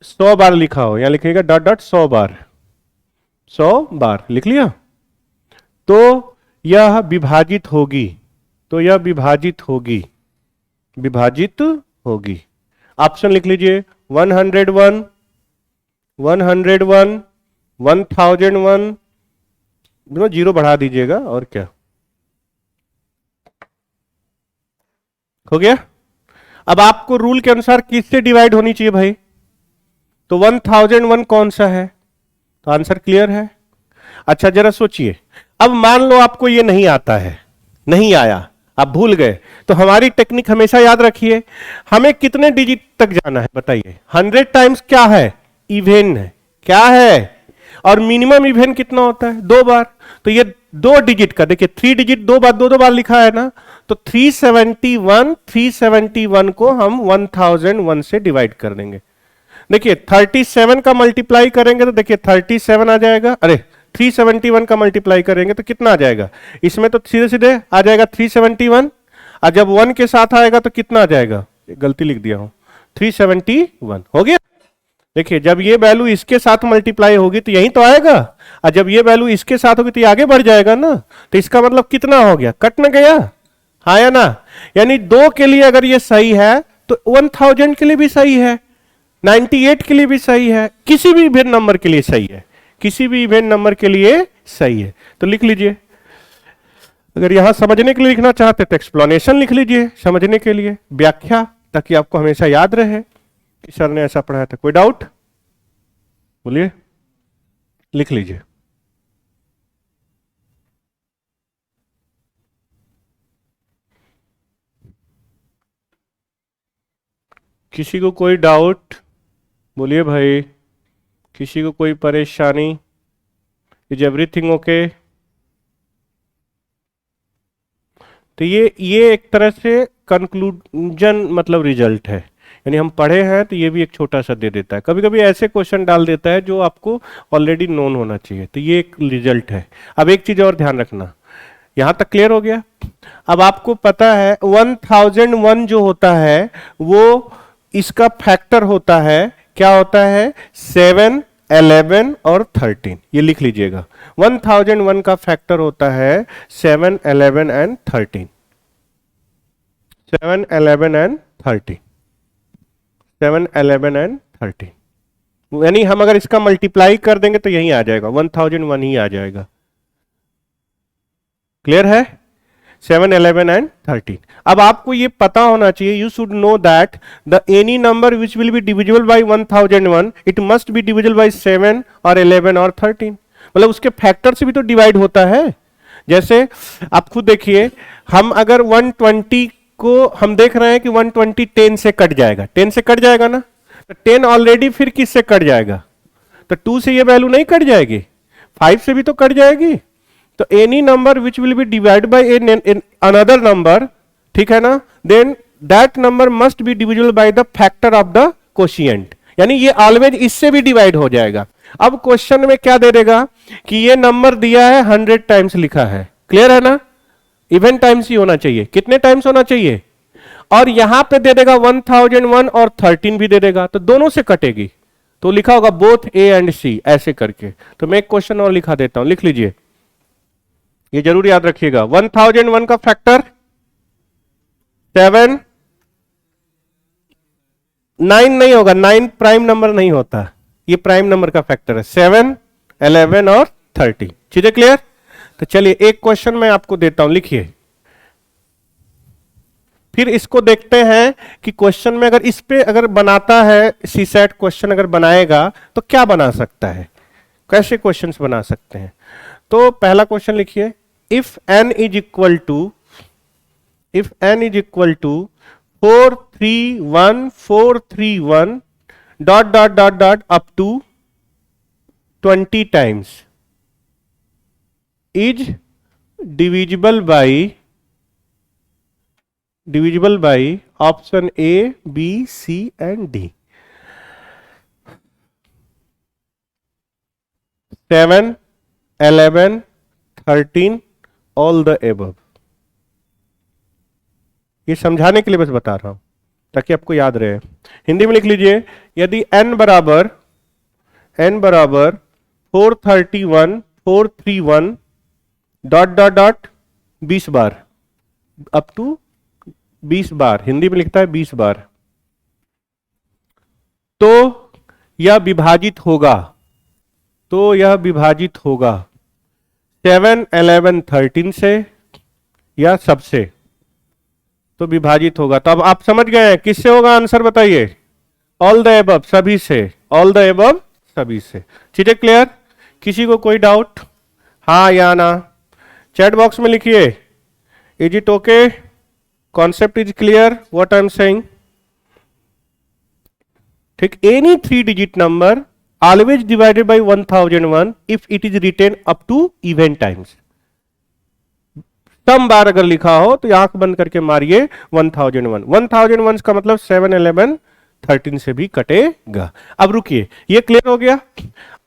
100 बार लिखा हो, यहां लिखिएगा डॉट डॉट 100 बार, 100 बार लिख लिया, तो यह विभाजित होगी, तो यह विभाजित होगी, विभाजित होगी. ऑप्शन लिख लीजिए 101, 101, 1001, जीरो बढ़ा दीजिएगा और क्या हो गया. अब आपको रूल के अनुसार किससे डिवाइड होनी चाहिए भाई, तो 1001 कौन सा है, तो आंसर क्लियर है. अच्छा जरा सोचिए, अब मान लो आपको ये नहीं आता है, नहीं आया, आप भूल गए, तो हमारी टेक्निक हमेशा याद रखिए, हमें कितने डिजिट तक जाना है बताइए. 100 टाइम्स क्या है, इवेन है, क्या है, और मिनिमम इवेन कितना होता है, 2 बार. तो ये 2 डिजिट का, देखिए 3 डिजिट 2 बार 2 बार लिखा है ना, तो 371 को हम 1001 से डिवाइड कर देंगे. देखिए 37 का मल्टीप्लाई करेंगे तो देखिए 37 आ जाएगा, अरे 371 का मल्टीप्लाई करेंगे तो कितना आ जाएगा, इसमें तो सीधे सीधे आ जाएगा 371, और जब 1 के साथ आएगा तो कितना आ जाएगा, गलती लिख दिया हूं, 371 हो गया. देखिए जब ये वैल्यू इसके साथ मल्टीप्लाई होगी तो यही तो आएगा, और जब ये वैल्यू इसके साथ होगी तो ये आगे बढ़ जाएगा ना, तो इसका मतलब कितना हो गया, कट न गया, हाँ या ना. यानी 2 के लिए अगर ये सही है तो 1000 के लिए भी सही है, 98 के लिए भी सही है, किसी भी इवेन नंबर के लिए सही है, किसी भी इवेन नंबर के लिए सही है. तो लिख लीजिए, अगर यहां समझने के लिए लिखना चाहते तो एक्सप्लेनेशन लिख लीजिए, समझने के लिए व्याख्या, ताकि आपको हमेशा याद रहे कि सर ने ऐसा पढ़ाया था. कोई डाउट बोलिए, लिख लीजिए. किसी को कोई डाउट बोलिए भाई, किसी को कोई परेशानी, इज एवरीथिंग ओके. तो ये एक तरह से कंक्लूजन मतलब रिजल्ट है, यानी हम पढ़े हैं तो ये भी एक छोटा सा दे देता है, कभी कभी ऐसे क्वेश्चन डाल देता है जो आपको ऑलरेडी नोन होना चाहिए, तो ये एक रिजल्ट है. अब एक चीज और ध्यान रखना, यहां तक क्लियर हो गया. अब आपको पता है 1001 जो होता है वो इसका फैक्टर होता है, क्या होता है, 7, 11 और 13. ये लिख लीजिएगा, 1001 का फैक्टर होता है 7, 11 एंड 13. 7, 11 एंड 13. 7, 11 एंड 13. यानी हम अगर इसका मल्टीप्लाई कर देंगे तो यही आ जाएगा, 1001 ही आ जाएगा. क्लियर है, 7, 11 एंड 13. अब आपको ये पता होना चाहिए, you should know that the any number which will be divisible bye 1001 it must be divisible bye 7 और 11 और 13. मतलब उसके फैक्टर से भी तो डिवाइड होता है. जैसे आप खुद देखिए, हम अगर 120 को हम देख रहे हैं कि 120 10 से कट जाएगा, 10 से कट जाएगा ना, तो 10 ऑलरेडी फिर किससे कट जाएगा, तो 2 से ये वैल्यू नहीं कट जाएगी, 5 से भी तो कट जाएगी. तो any number which will be divide by another number, ठीक है ना, then that number must be divisible by the factor of the quotient, यानी ये ऑलवेज इससे भी डिवाइड हो जाएगा. अब क्वेश्चन में क्या दे देगा कि ये नंबर दिया है 100 टाइम्स लिखा है, क्लियर है ना, इवन टाइम्स ही होना चाहिए, कितने टाइम्स होना चाहिए, और यहां पे दे देगा 1001 और 13 भी दे देगा, तो दोनों से कटेगी, तो लिखा होगा बोथ ए एंड सी ऐसे करके. तो मैं एक क्वेश्चन और लिखा देता हूं, लिख लीजिए, ये जरूर याद रखिएगा. 1001 का फैक्टर 7, 9 नहीं होगा, 9 प्राइम नंबर नहीं होता, ये प्राइम नंबर का फैक्टर है, 7, 11 और 13. चीजें क्लियर. तो चलिए एक क्वेश्चन मैं आपको देता हूं, लिखिए, फिर इसको देखते हैं कि क्वेश्चन में अगर इस पे अगर बनाता है, सीसेट क्वेश्चन अगर बनाएगा तो क्या बना सकता है. कैसे क्वेश्चंस बना सकते हैं। तो पहला क्वेश्चन लिखिए, if n is equal to 431 dot up to 20 times is divisible by option A B C and D. 7, 11, 13 all the above. ये समझाने के लिए बस बता रहा हूं ताकि आपको याद रहे। हिंदी में लिख लीजिए, यदि n बराबर 431 डॉट 20 बार अप टू 20 बार, हिंदी में लिखता है 20 बार, तो यह विभाजित होगा 7, 11, 13 से या सबसे, तो विभाजित होगा। तो अब आप समझ गए हैं किससे होगा, आंसर बताइए। ऑल द एबव, सभी से, ऑल द एबव सभी से। चीजें क्लियर? किसी को कोई डाउट, हाँ या ना? चैट बॉक्स में लिखिए, is it okay, concept is clear what I am saying. ठीक, any 3 digit number always divided by 1001 if it is written up to even times। सम बार अगर लिखा हो तो आंख बंद करके मारिए 1001 का मतलब 7, 11, 13 से भी कटेगा। अब रुकिए, ये क्लियर हो गया।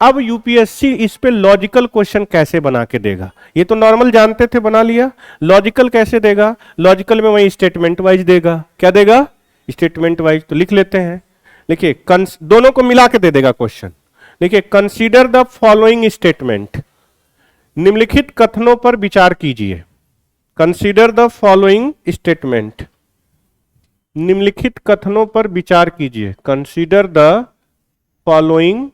अब यूपीएससी इस पे लॉजिकल क्वेश्चन कैसे बना के देगा, ये तो नॉर्मल जानते थे, बना लिया। लॉजिकल कैसे देगा, लॉजिकल में वही स्टेटमेंट वाइज देगा। क्या देगा? Statement wise. तो लिख लेते हैं, देखिए दोनों को मिला के दे देगा क्वेश्चन। देखिए, कंसीडर द फॉलोइंग स्टेटमेंट, निम्नलिखित कथनों पर विचार कीजिए। कंसीडर द फॉलोइंग स्टेटमेंट, निम्नलिखित कथनों पर विचार कीजिए। कंसीडर द फॉलोइंग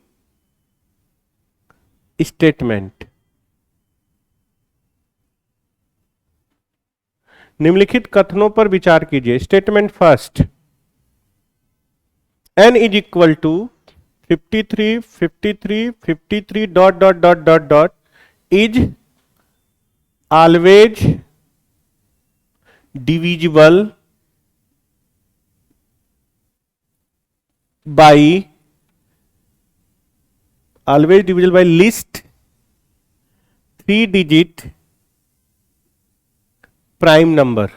स्टेटमेंट, निम्नलिखित कथनों पर विचार कीजिए। Statement first, n is equal to 53 dot is always divisible by least 3 digit prime number.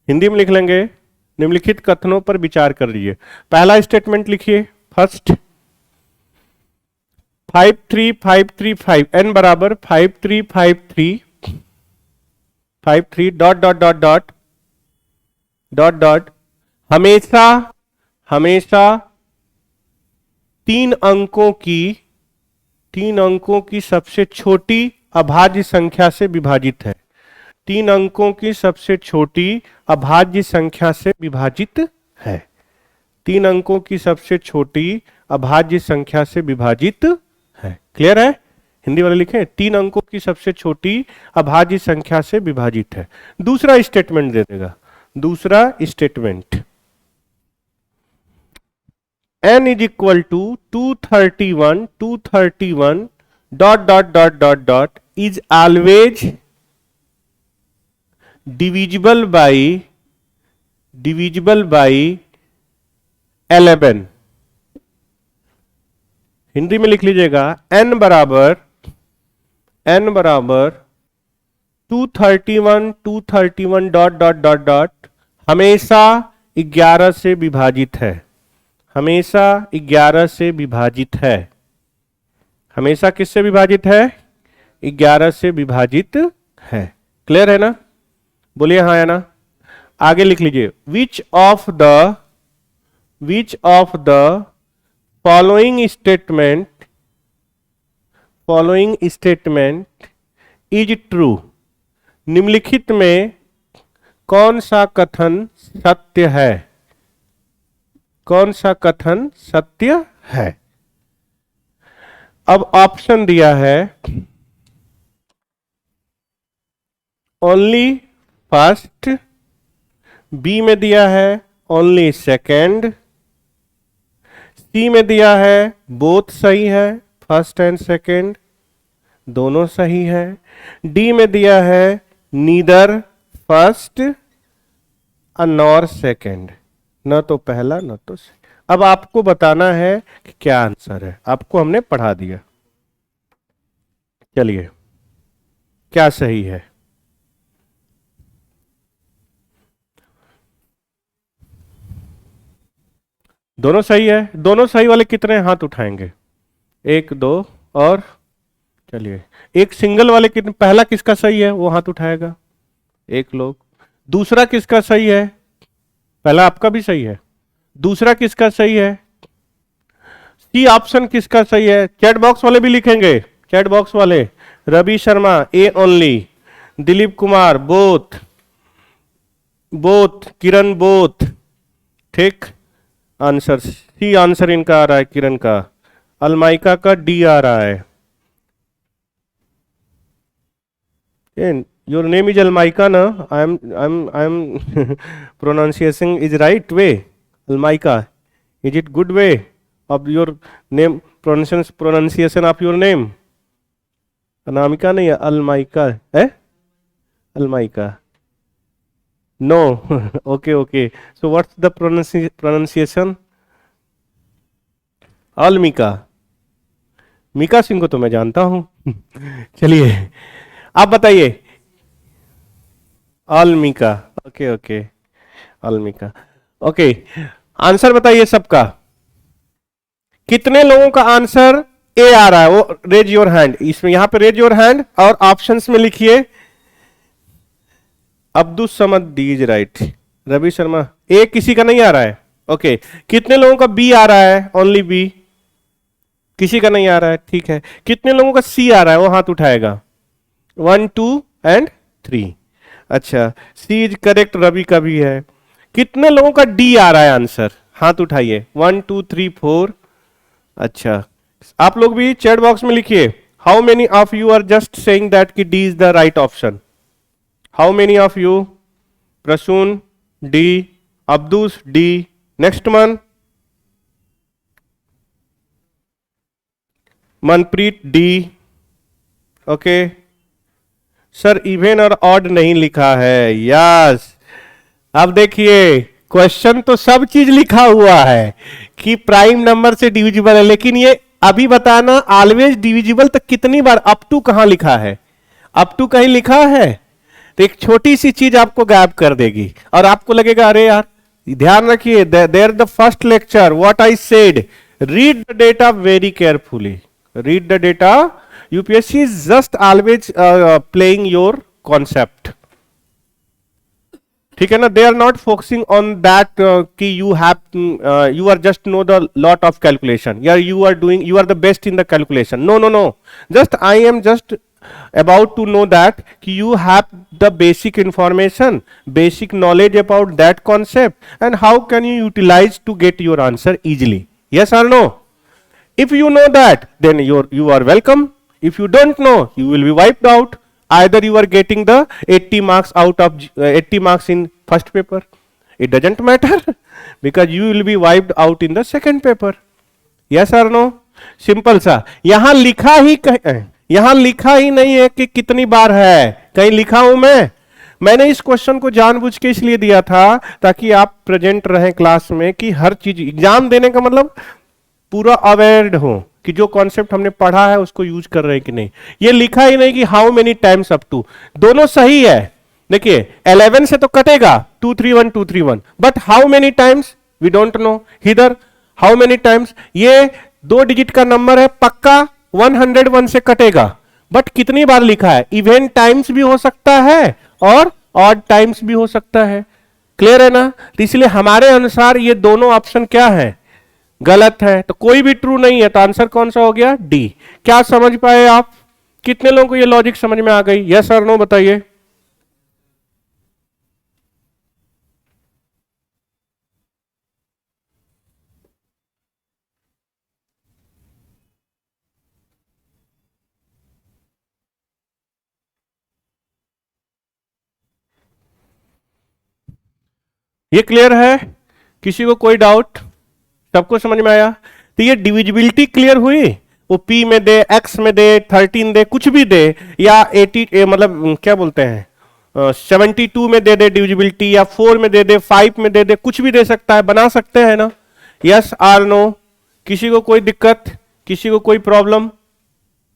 Hindi में लिख लेंगे, निम्नलिखित कथनों पर विचार कर लीजिए। पहला स्टेटमेंट लिखिए, फर्स्ट 53535 n बराबर 5353 डॉट हमेशा 3 अंकों की सबसे छोटी अभाज्य संख्या से विभाजित है। 3 अंकों की सबसे छोटी अभाज्य संख्या से विभाजित है। 3 अंकों की सबसे छोटी अभाज्य संख्या से विभाजित है। क्लियर है? हिंदी वाले लिखें, 3 अंकों की सबसे छोटी अभाज्य संख्या से विभाजित है। दूसरा स्टेटमेंट दे देगा, दूसरा statement, n is equal to 231 dot is always divisible by 11। Hindi में लिख लीजिएगा, n बराबर 231 डॉट हमेशा 11 से विभाजित है। हमेशा 11 से विभाजित है। हमेशा किससे विभाजित है? 11 से विभाजित है। क्लियर है ना? बोलिए हाँ या ना। आगे लिख लीजिए, विच of the following statement is true. निम्नलिखित में कौन सा कथन सत्य है? कौन सा कथन सत्य है? अब ऑप्शन दिया है, ओनली फर्स्ट, बी में दिया है ओनली सेकेंड, सी में दिया है बोथ सही है, फर्स्ट एंड सेकंड दोनों सही है। डी में दिया है नीदर फर्स्ट नॉर सेकंड, न तो पहला न तो अब आपको बताना है कि क्या आंसर है। आपको हमने पढ़ा दिया, चलिए क्या सही है। दोनों सही है। दोनों सही वाले कितने हाथ उठाएंगे? एक दो और चलिए एक सिंगल वाले कितने, पहला किसका सही है वो हाथ उठाएगा, एक लोग। दूसरा किसका सही है? पहला आपका भी सही है। दूसरा किसका सही है? सी ऑप्शन किसका सही है? चैट बॉक्स वाले भी लिखेंगे, चैट बॉक्स वाले। Ravi Sharma A only, Dilip Kumar both, both, Kiran both, ठीक। आंसर सी आंसर इनका आ रहा है, किरण का। अलमाइका का डी आ रहा है। योर नेम इज अलमाइका ना? I am pronunciation is right way? Almaika, is it good way of your name, pronunciation of your name? Anamika नहीं है, अलमाइका है। Almaika, no okay okay, so what's the pronunciation? Almika. Mika Singh को तो मैं जानता हूं चलिए आप बताइए। Almika, okay okay, Almika, okay. Answer बताइए सबका। कितने लोगों का आंसर ए आ रहा है वो रेज योर हैंड, इसमें यहां पे रेज योर हैंड और ऑप्शंस में लिखिए। Abdul Samad D is right. Ravi Sharma A किसी का नहीं आ रहा है, ओके। कितने लोगों का बी आ रहा है? ओनली बी, किसी का नहीं आ रहा है, ठीक है। कितने लोगों का सी आ रहा है वो हाथ उठाएगा? 1 2 एंड 3, अच्छा सी इज करेक्ट, रवि का भी है। कितने लोगों का डी आ रहा है आंसर? हाथ उठाइए, 1 2 3 4, अच्छा। आप लोग भी चैट बॉक्स में लिखिए, how many of you are just saying that कि D is the right option? How many of you? Prasoon D, Abdus D, next Man, Manpreet D, okay. Sir even और ऑड नहीं लिखा है, यस। अब देखिए क्वेश्चन तो सब चीज लिखा हुआ है कि प्राइम नंबर से डिविजिबल है, लेकिन ये अभी बताना ऑलवेज डिविजिबल तक कितनी बार, अप टू कहां लिखा है? अप टू कहीं लिखा है? तो एक छोटी सी चीज आपको गायब कर देगी और आपको लगेगा अरे यार। ध्यान रखिए, there the first lecture what I said, read the data very carefully, read the data. UPSC is just always playing your concept, ठीक है ना? They are not focusing on that कि you have you are just know the lot of calculation, या you are doing, you are the best in the calculation. No no no, just I am just about to know that you have the basic information, basic knowledge about that concept, and how can you utilize to get your answer easily? Yes or no? If you know that, then you are welcome. If you don't know, you will be wiped out. Either you are getting the 80 marks out of 80 marks in first paper, it doesn't matter because you will be wiped out in the second paper. Yes or no? Simple सा। यहां लिखा ही यहां लिखा ही नहीं है कि कितनी बार है, कहीं लिखा हूं मैंने इस क्वेश्चन को जानबूझ के इसलिए दिया था ताकि आप प्रेजेंट रहें क्लास में, कि हर चीज एग्जाम देने का मतलब पूरा अवेयर हो कि जो कॉन्सेप्ट हमने पढ़ा है उसको यूज कर रहे हैं कि नहीं। ये लिखा ही नहीं कि how many times up to, दोनों सही है। देखिए 11 से तो कटेगा 2 3 1 2 3 1, but how many times we don't know. इधर हाउ मेनी टाइम्स, ये 2 डिजिट का नंबर है, पक्का 101 से कटेगा, बट कितनी बार लिखा है? इवन टाइम्स भी हो सकता है और ऑड टाइम्स भी हो सकता है। क्लियर है ना? तो इसलिए हमारे अनुसार ये दोनों ऑप्शन क्या है? गलत है, तो कोई भी ट्रू नहीं है, तो आंसर कौन सा हो गया? डी। क्या समझ पाए आप? कितने लोगों को ये लॉजिक समझ में आ गई? यस और नो बताइए। ये क्लियर है? किसी को कोई डाउट? सबको समझ में आया? तो ये डिविजिबिलिटी क्लियर हुई, वो p में दे, x में दे, 13 दे, कुछ भी दे, या 80 मतलब क्या बोलते हैं 72 में दे दे डिविजिबिलिटी, या 4 में दे दे, 5 में दे दे, कुछ भी दे सकता है, बना सकते हैं ना। यस आर नो, किसी को कोई दिक्कत, किसी को कोई प्रॉब्लम,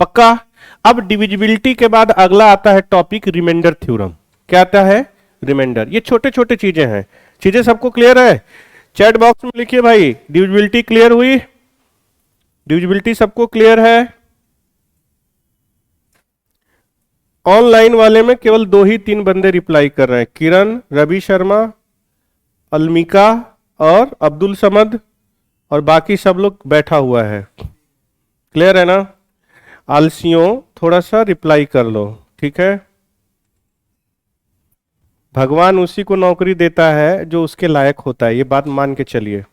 पक्का। अब डिविजिबिलिटी के बाद अगला आता है टॉपिक रिमाइंडर थ्योरम। क्या आता है? रिमाइंडर। ये छोटे छोटे चीजें हैं, चीजें सबको क्लियर है? चैट बॉक्स में लिखिए भाई, डिविजिबिलिटी क्लियर हुई? डिविजिबिलिटी सबको क्लियर है? ऑनलाइन वाले में केवल 2 ही 3 बंदे रिप्लाई कर रहे हैं, किरण, रवि शर्मा, अलमिका और अब्दुल समद, और बाकी सब लोग बैठा हुआ है। क्लियर है ना? आलसियों थोड़ा सा रिप्लाई कर लो, ठीक है। भगवान उसी को नौकरी देता है जो उसके लायक होता है, ये बात मान के चलिए,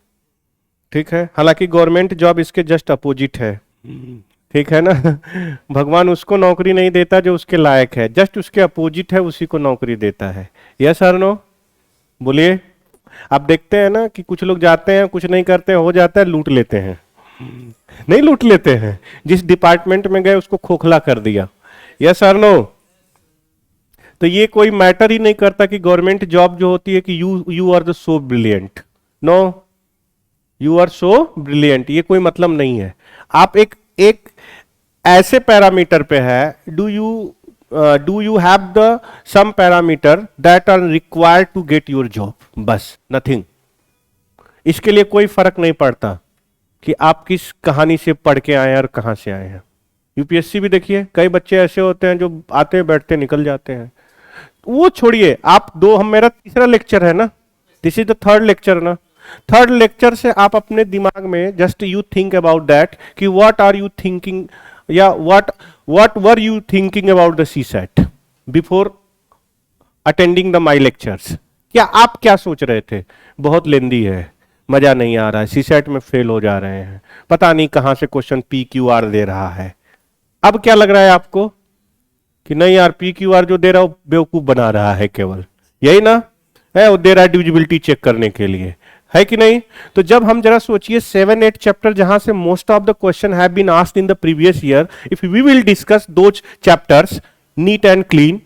ठीक है। हालांकि गवर्नमेंट जॉब इसके जस्ट अपोजिट है, ठीक है ना। भगवान उसको नौकरी नहीं देता जो उसके लायक है, जस्ट उसके अपोजिट है, उसी को नौकरी देता है। यस और नो? बोलिए। आप देखते हैं ना कि कुछ लोग जाते हैं, कुछ नहीं करते हैं, हो जाता है, लूट लेते हैं। नहीं लूट लेते हैं? जिस डिपार्टमेंट में गए उसको खोखला कर दिया। यस और नो? तो ये कोई मैटर ही नहीं करता कि गवर्नमेंट जॉब जो होती है कि you are the so brilliant. No, you are so brilliant, ये कोई मतलब नहीं है। आप एक ऐसे पैरामीटर पे है, do you have the some parameter that are required to get your job, बस, नथिंग। इसके लिए कोई फर्क नहीं पड़ता कि आप किस कहानी से पढ़ के आए हैं और कहां से आए हैं। यूपीएससी भी देखिए, कई बच्चे ऐसे होते हैं जो आते बैठते निकल जाते हैं। वो छोड़िए, आप मेरा तीसरा लेक्चर है ना, this is the third lecture ना। थर्ड लेक्चर से आप अपने दिमाग में just you think about that कि व्हाट आर यू थिंकिंग, या what were you thinking about the CSAT before attending the my lectures. क्या आप क्या सोच रहे थे? बहुत लेंदी है, मजा नहीं आ रहा है, सीसैट में फेल हो जा रहे हैं, पता नहीं कहां से क्वेश्चन PQR दे रहा है। अब क्या लग रहा है आपको कि नहीं यार, PQR जो दे रहा है बेवकूफ बना रहा है, केवल यही ना है, वो दे रहा है डिविजिबिलिटी चेक करने के लिए, है कि नहीं? तो जब हम जरा सोचिए 7-8 चैप्टर जहां से most of the question have been asked in the previous year, if we will discuss those chapters neat and clean,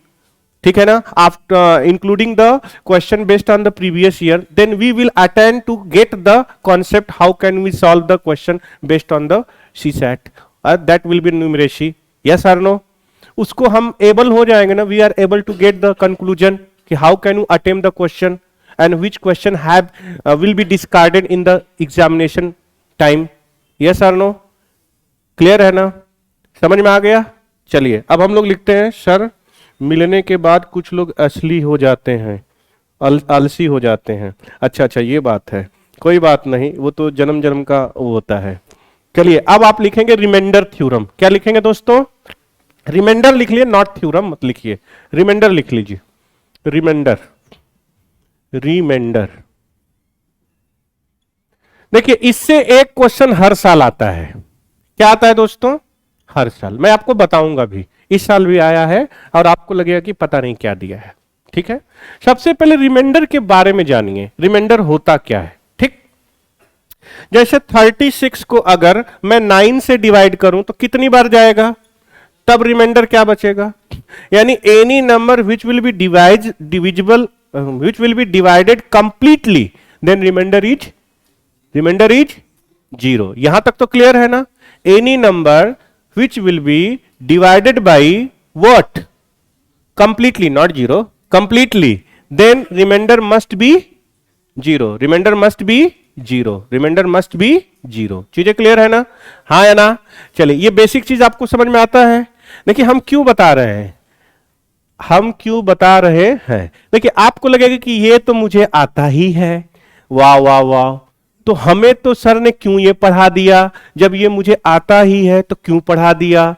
ठीक है ना, after including the question based on the previous year, then we will attend to get the concept how can we solve the question based on the CSAT, that will be numeracy. Yes और no? उसको हम able हो जाएंगे ना, we are able to get the conclusion कि how can you attempt the question and which question will be discarded in the examination time. yes or no? clear है ना? समझ में आ गया? चलिए अब हम लोग लिखते हैं, सर मिलने के बाद कुछ लोग असली हो जाते हैं, आलसी हो जाते हैं। अच्छा, ये बात है, कोई बात नहीं, वो तो जन्म जन्म का वो होता है। चलिए अब आप लिखेंगे रिमाइंडर थ्योरम। क्या लिखेंगे दोस्तों? रिमाइंडर लिख लिए, नॉट थ्योरम मत लिखिए, रिमाइंडर लिख लीजिए। रिमाइंडर देखिए, इससे एक क्वेश्चन हर साल आता है। क्या आता है दोस्तों? हर साल। मैं आपको बताऊंगा भी, इस साल भी आया है और आपको लगेगा कि पता नहीं क्या दिया है, ठीक है। सबसे पहले रिमाइंडर के बारे में जानिए, रिमाइंडर होता क्या है, ठीक। जैसे 36 को अगर मैं 9 से डिवाइड करूं तो कितनी बार जाएगा? तब रिमाइंडर क्या बचेगा? यानी any number which will be divisible which will be divided completely, then remainder is 0। यहां तक तो क्लियर है ना? any number which will be divided by what? completely, not 0, completely, then remainder must be 0, remainder must be 0, remainder must be 0। चीजें clear है ना? हाँ या ना? चलिए, ये बेसिक चीज आपको समझ में आता है? देखिए हम क्यों बता रहे हैं, देखिए आपको लगेगा कि ये तो मुझे आता ही है, वाह वाह वाह, तो हमें तो सर ने क्यों ये पढ़ा दिया, जब ये मुझे आता ही है तो क्यों पढ़ा दिया?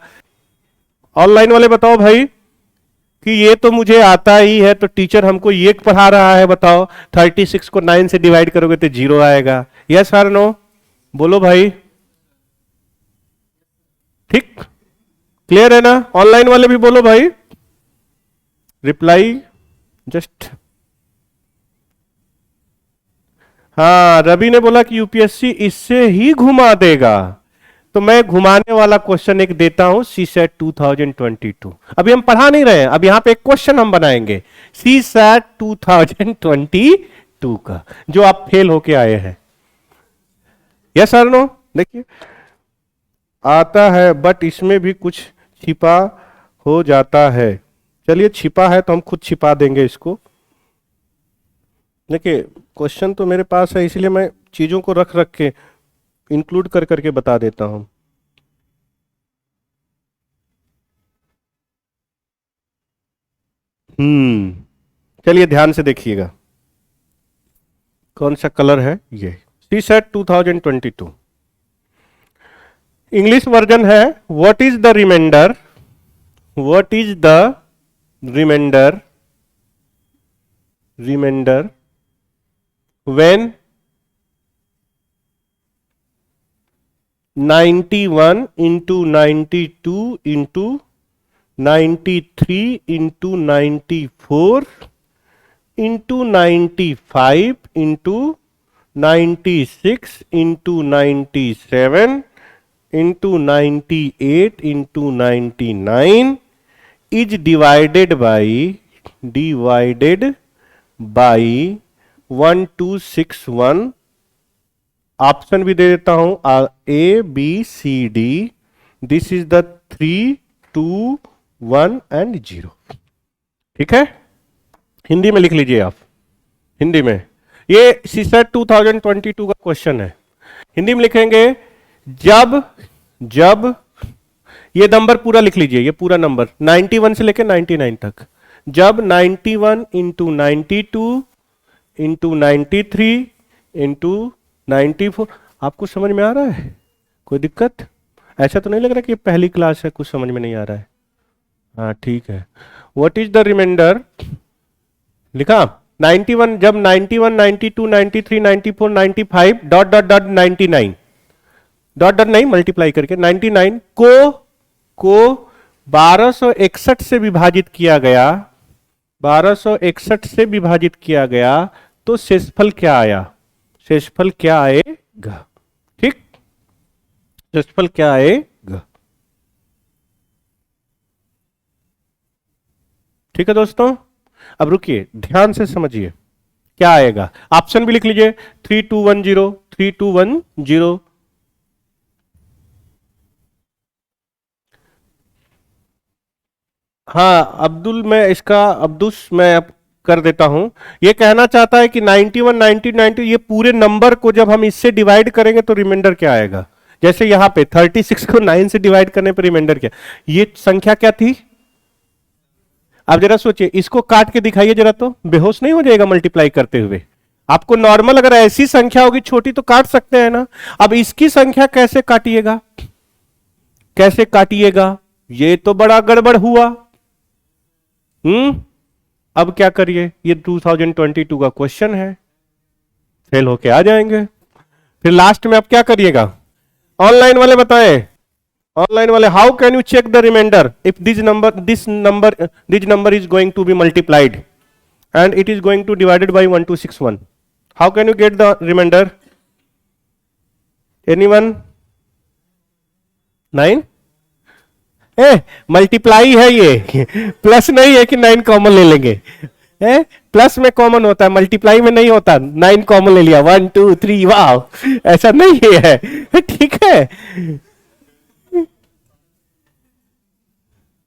ऑनलाइन वाले बताओ भाई कि ये तो मुझे आता ही है तो टीचर हमको ये पढ़ा रहा है, बताओ 36 को 9 से डिवाइड करोगे तो 0 आएगा। यस और नो? बोलो भाई, ठीक, क्लियर है ना? ऑनलाइन वाले भी बोलो भाई, रिप्लाई जस्ट। हाँ, रवि ने बोला कि यूपीएससी इससे ही घुमा देगा, तो मैं घुमाने वाला क्वेश्चन एक देता हूं, सी सेट 2022। अभी हम पढ़ा नहीं रहे हैं, अब यहां पे एक क्वेश्चन हम बनाएंगे सी सेट 2022 का, जो आप फेल होके आए हैं। Yes sir no? देखिए आता है, बट इसमें भी कुछ छिपा हो जाता है। चलिए छिपा है तो हम खुद छिपा देंगे इसको। देखिए क्वेश्चन तो मेरे पास है, इसलिए मैं चीजों को रख रख के इंक्लूड कर करके बता देता हूं। चलिए ध्यान से देखिएगा, कौन सा कलर है ये, सी सेट 2022 इंग्लिश वर्जन है। What is the reminder, what is the reminder, reminder when 91 into 92 into 93 into 94 into 95 into 96 into 97 into 98 into 99 is divided by 1261। Option भी दे देता हूं, A B C D. This is the 3 2 1 and 0। ठीक है, हिंदी में लिख लीजिए आप, हिंदी में ये सीसेट 2022 का क्वेश्चन है। हिंदी में लिखेंगे जब ये नंबर पूरा लिख लीजिए, ये पूरा नंबर 91 से लेकर 99 तक, जब 91 इंटू 92 इंटू 93 इंटू 94। आपको समझ में आ रहा है? कोई दिक्कत? ऐसा तो नहीं लग रहा कि पहली क्लास है, कुछ समझ में नहीं आ रहा है? हाँ ठीक है। व्हाट इज द रिमाइंडर, लिखा 91, जब 91 92 93 94 95 dot dot dot 99 dot dot नहीं मल्टीप्लाई करके 99 को 1261 से विभाजित किया गया, 1261 से विभाजित किया गया, तो शेषफल क्या आया? शेषफल क्या आएगा? ठीक, शेषफल क्या आएगा? ठीक है दोस्तों, अब रुकिए ध्यान से समझिए क्या आएगा। ऑप्शन भी लिख लीजिए 3210 3210। हाँ अब्दुल, मैं अब कर देता हूं। ये कहना चाहता है कि 91 90 90 ये पूरे नंबर को जब हम इससे डिवाइड करेंगे तो रिमाइंडर क्या आएगा। जैसे यहां पे 36 को 9 से डिवाइड करने पर रिमाइंडर क्या, ये संख्या क्या थी? अब जरा सोचिए, इसको काट के दिखाइए जरा, तो बेहोश नहीं हो जाएगा मल्टीप्लाई करते हुए? आपको नॉर्मल अगर ऐसी संख्या होगी छोटी तो काट सकते हैं ना। अब इसकी संख्या कैसे काटिएगा, कैसे काटिएगा? ये तो बड़ा गड़बड़ हुआ। अब क्या करिए, ये 2022 का क्वेश्चन है, फेल होके आ जाएंगे। फिर लास्ट में आप क्या करिएगा? ऑनलाइन वाले बताएं, ऑनलाइन वाले, how can you check the reminder if this number is going to be multiplied and it is going to divided by 1261? How can you get the reminder? Anyone? 9? Multiply है ये, plus नहीं है कि 9 common ले लेंगे। Plus में common होता है, मल्टीप्लाई में नहीं होता। 9 कॉमन ले लिया, 1 2 3, वाह, ऐसा नहीं है। ठीक है,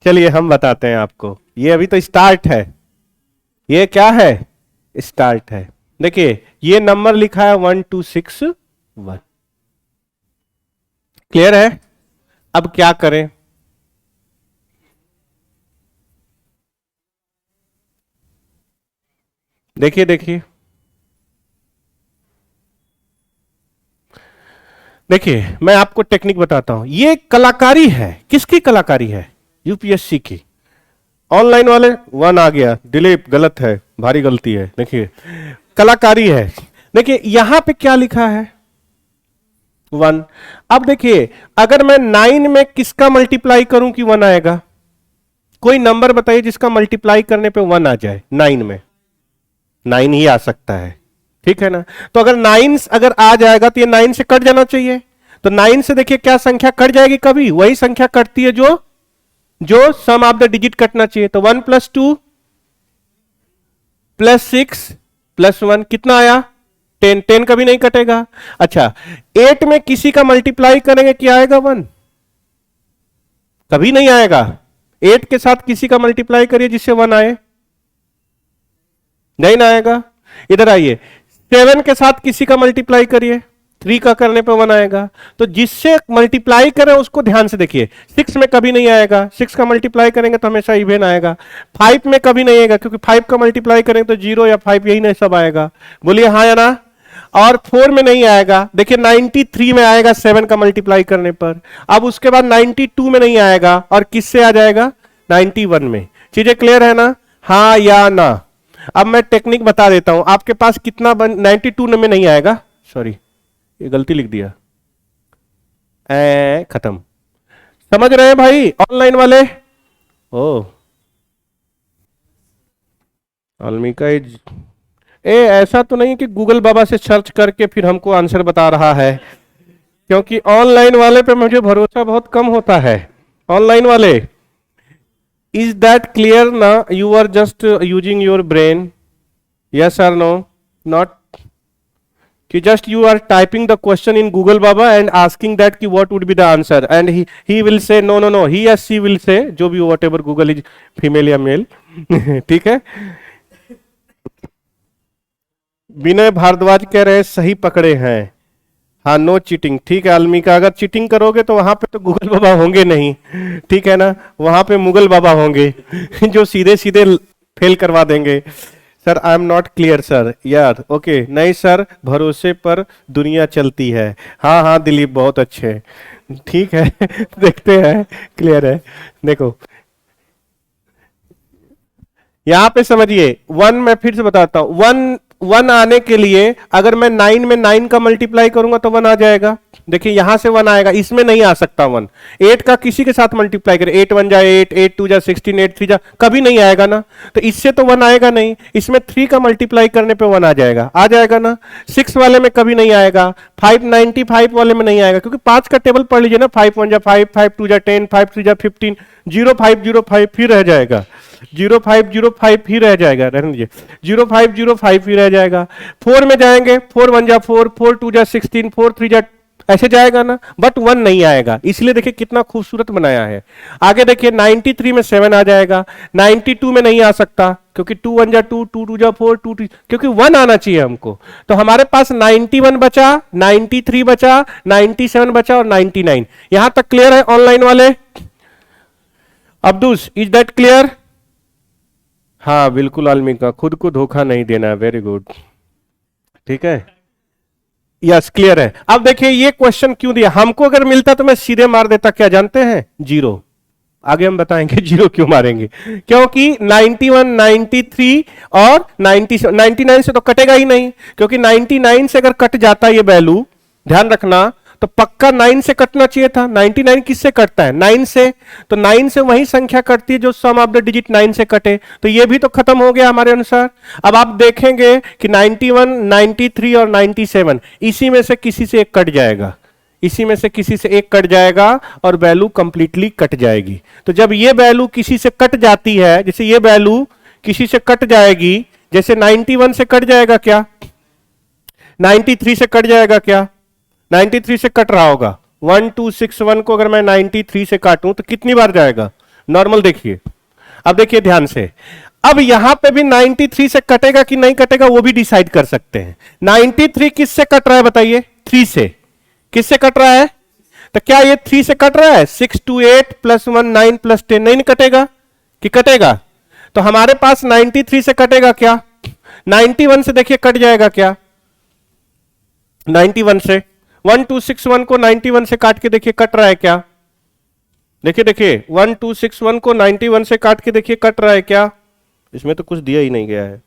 चलिए हम बताते हैं आपको। ये अभी तो स्टार्ट है, ये क्या है? स्टार्ट है। देखिए ये नंबर लिखा है 1261। क्लियर है? अब क्या करें? देखिए देखिए देखिए, मैं आपको टेक्निक बताता हूं। ये कलाकारी है, किसकी कलाकारी है? यूपीएससी की। ऑनलाइन वाले 1 आ गया, दिलीप गलत है, भारी गलती है। देखिए कलाकारी है। देखिए यहां पे क्या लिखा है? 1। अब देखिए अगर मैं 9 में किसका मल्टीप्लाई करूं कि 1 आएगा? कोई नंबर बताइए जिसका मल्टीप्लाई करने पे 1 आ जाए 9 में। 9 ही आ सकता है। ठीक है ना। तो अगर 9 अगर आ जाएगा तो ये 9 से कट जाना चाहिए। तो 9 से देखिए क्या संख्या कट जाएगी, कभी वही संख्या कटती है जो जो सम ऑफ द डिजिट कटना चाहिए। तो 1 + 2 + 6 + 1 कितना आया 10। 10 कभी नहीं कटेगा। अच्छा 8 में किसी का मल्टीप्लाई करेंगे क्या आएगा 1, कभी नहीं आएगा। 8 के साथ किसी का मल्टीप्लाई करिए जिससे 1 आए, नहीं ना आएगा। इधर आइए 7 के साथ किसी का मल्टीप्लाई करिए, 3 का करने पे 1 आएगा। तो जिससे मल्टीप्लाई करें उसको ध्यान से देखिए। 6 में कभी नहीं आएगा, 6 का मल्टीप्लाई करेंगे तो हमेशा इवन आएगा। 5 में कभी नहीं आएगा क्योंकि 5 का मल्टीप्लाई करेंगे तो 0 या 5 यही नहीं सब आएगा। बोलिए हाँ या ना। और 4 में नहीं आएगा। देखिए 93 में आएगा 7 का मल्टीप्लाई करने पर। अब उसके बाद 92 में नहीं आएगा और किससे आ जाएगा 91 में। चीजें क्लियर है ना, हाँ या ना। अब मैं टेक्निक बता देता हूं। आपके पास कितना 92 में नहीं आएगा, सॉरी ये गलती लिख दिया, खत्म। समझ रहे हैं भाई ऑनलाइन वाले। ओ अलमिका इज ऐसा तो नहीं कि गूगल बाबा से सर्च करके फिर हमको आंसर बता रहा है, क्योंकि ऑनलाइन वाले पे मुझे भरोसा बहुत कम होता है। ऑनलाइन वाले, इज दैट क्लियर ना, you are just using your brain, yes और नो, नॉट कि just you are typing the question in Google बाबा एंड आस्किंग दैट कि what would be the answer and he will say no no no, he या she will say, जो भी whatever Google is female या male. ठीक है। विनय भारद्वाज कह रहे हैं सही पकड़े हैं, हाँ नो चीटिंग। ठीक है अलमिका, अगर चीटिंग करोगे तो वहां पे तो गूगल बाबा होंगे नहीं, ठीक है ना, वहां पे मुगल बाबा होंगे जो सीधे सीधे फेल करवा देंगे। Sir I am not clear sir, यार ओके नहीं सर, भरोसे पर दुनिया चलती है। हाँ हाँ दिलीप बहुत अच्छे, ठीक है देखते हैं क्लियर है। देखो यहां पे समझिए 1, मैं फिर से बताता हूं, 1 आने के लिए अगर मैं 9 में 9 का मल्टीप्लाई करूंगा तो 1 आ जाएगा। देखिए यहां से 1 आएगा, इसमें नहीं आ सकता 1। 8 का किसी के साथ मल्टीप्लाई करें, 8 1 जा 8, 8 2 जा 16, 8 3 जा, कभी नहीं आएगा ना। तो इससे तो 1 आएगा नहीं, इसमें 3 का मल्टीप्लाई करने पे 1 आ जाएगा, आ जाएगा ना। 6 वाले में कभी नहीं आएगा, 595 वाले में नहीं आएगा, क्योंकि 5 का टेबल पढ़ लीजिए ना, 5 1 जा 5, 5 2 जा 10, 5 3 जा 15, 0505 फिर रह जाएगा, 0505 ही रह जाएगा, रहने दीजिए 0505 ही रह जाएगा। 4 में जाएंगे, 4 1 जा 4, 4 2 जा 16, 4 3 जा, ऐसे जाएगा ना, बट 1 नहीं आएगा। इसलिए देखिए कितना खूबसूरत बनाया है। आगे देखिए 93 में 7 आ जाएगा, 92 में नहीं आ सकता क्योंकि 2 1 जा 2, 2 2 जा 4, 2 2, क्योंकि 1 आना चाहिए हमको। तो हमारे पास 91 बचा, 93 बचा, 97 बचा और 99। यहां तक क्लियर है ऑनलाइन वाले? Abdus is that clear? हाँ बिल्कुल आलमिका, खुद को धोखा नहीं देना, वेरी गुड, ठीक है, यस क्लियर है। अब देखिए ये क्वेश्चन क्यों दिया हमको, अगर मिलता तो मैं सीधे मार देता, क्या जानते हैं 0। आगे हम बताएंगे 0 क्यों मारेंगे, क्योंकि 91 93 और 99 से तो कटेगा ही नहीं, क्योंकि 99 से अगर कट जाता ये वैल्यू, ध्यान रखना, तो पक्का 9 से कटना चाहिए था। 99 किससे कटता है 9 से, तो 9 से वही संख्या कटती है जो सम ऑफ द डिजिट 9 से कटे, तो ये भी तो खत्म हो गया हमारे अनुसार। अब आप देखेंगे कि 91 93 और 97 इसी में से किसी से एक कट जाएगा, इसी में से किसी से एक कट जाएगा और वैल्यू कंप्लीटली कट जाएगी। तो जब ये वैल्यू किसी से कट जाती है, जैसे ये वैल्यू किसी से कट जाएगी, जैसे 91 से कट जाएगा क्या, 93 से कट जाएगा क्या, 93 से कट रहा होगा। 1 2 6 1 को अगर मैं 93 से काटूं तो कितनी बार जाएगा नॉर्मल, देखिए। अब देखिए ध्यान से, अब यहां पे भी 93 से कटेगा कि नहीं कटेगा वो भी डिसाइड कर सकते हैं। 93 किससे कट रहा है बताइए, 3 से। किससे कट रहा है, तो क्या ये 3 से कट रहा है, 6 2 8 + 1 9 + 10, नहीं कटेगा कि कटेगा। तो हमारे पास 93 से कटेगा क्या, 91 से देखिए कट जाएगा क्या, 91 से 1 2 6 1 को 91 से काट के देखिए कट रहा है क्या, देखिए देखिए 1 2 6 1 को 91 से काट के देखिए कट रहा है क्या, इसमें तो कुछ दिया ही नहीं गया है।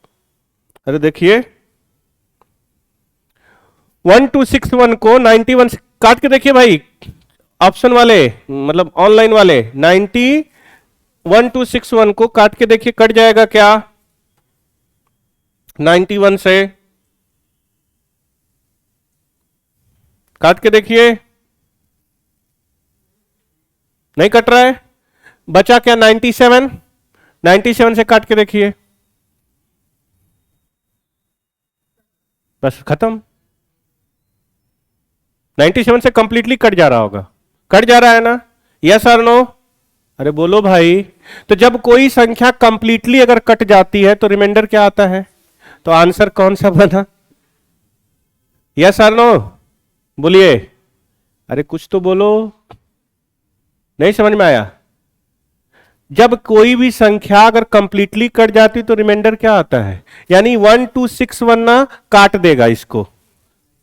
अरे देखिए 1 2 6 1 को 91 से काट के देखिए भाई, ऑप्शन वाले मतलब ऑनलाइन वाले 1 2 6 1 को काट के देखिए कट जाएगा क्या 91 से, काट के देखिए, नहीं कट रहा है। बचा क्या? 97। 97 से काट के देखिए, बस खत्म। 97 से कंप्लीटली कट जा रहा होगा, कट जा रहा है ना? यस और नो? अरे बोलो भाई। तो जब कोई संख्या कंप्लीटली अगर कट जाती है तो रिमाइंडर क्या आता है? तो आंसर कौन सा बना? यस और नो? बोलिए, अरे कुछ तो बोलो, नहीं समझ में आया? जब कोई भी संख्या अगर कंप्लीटली कट जाती तो रिमाइंडर क्या आता है? यानी 1261 ना काट देगा इसको।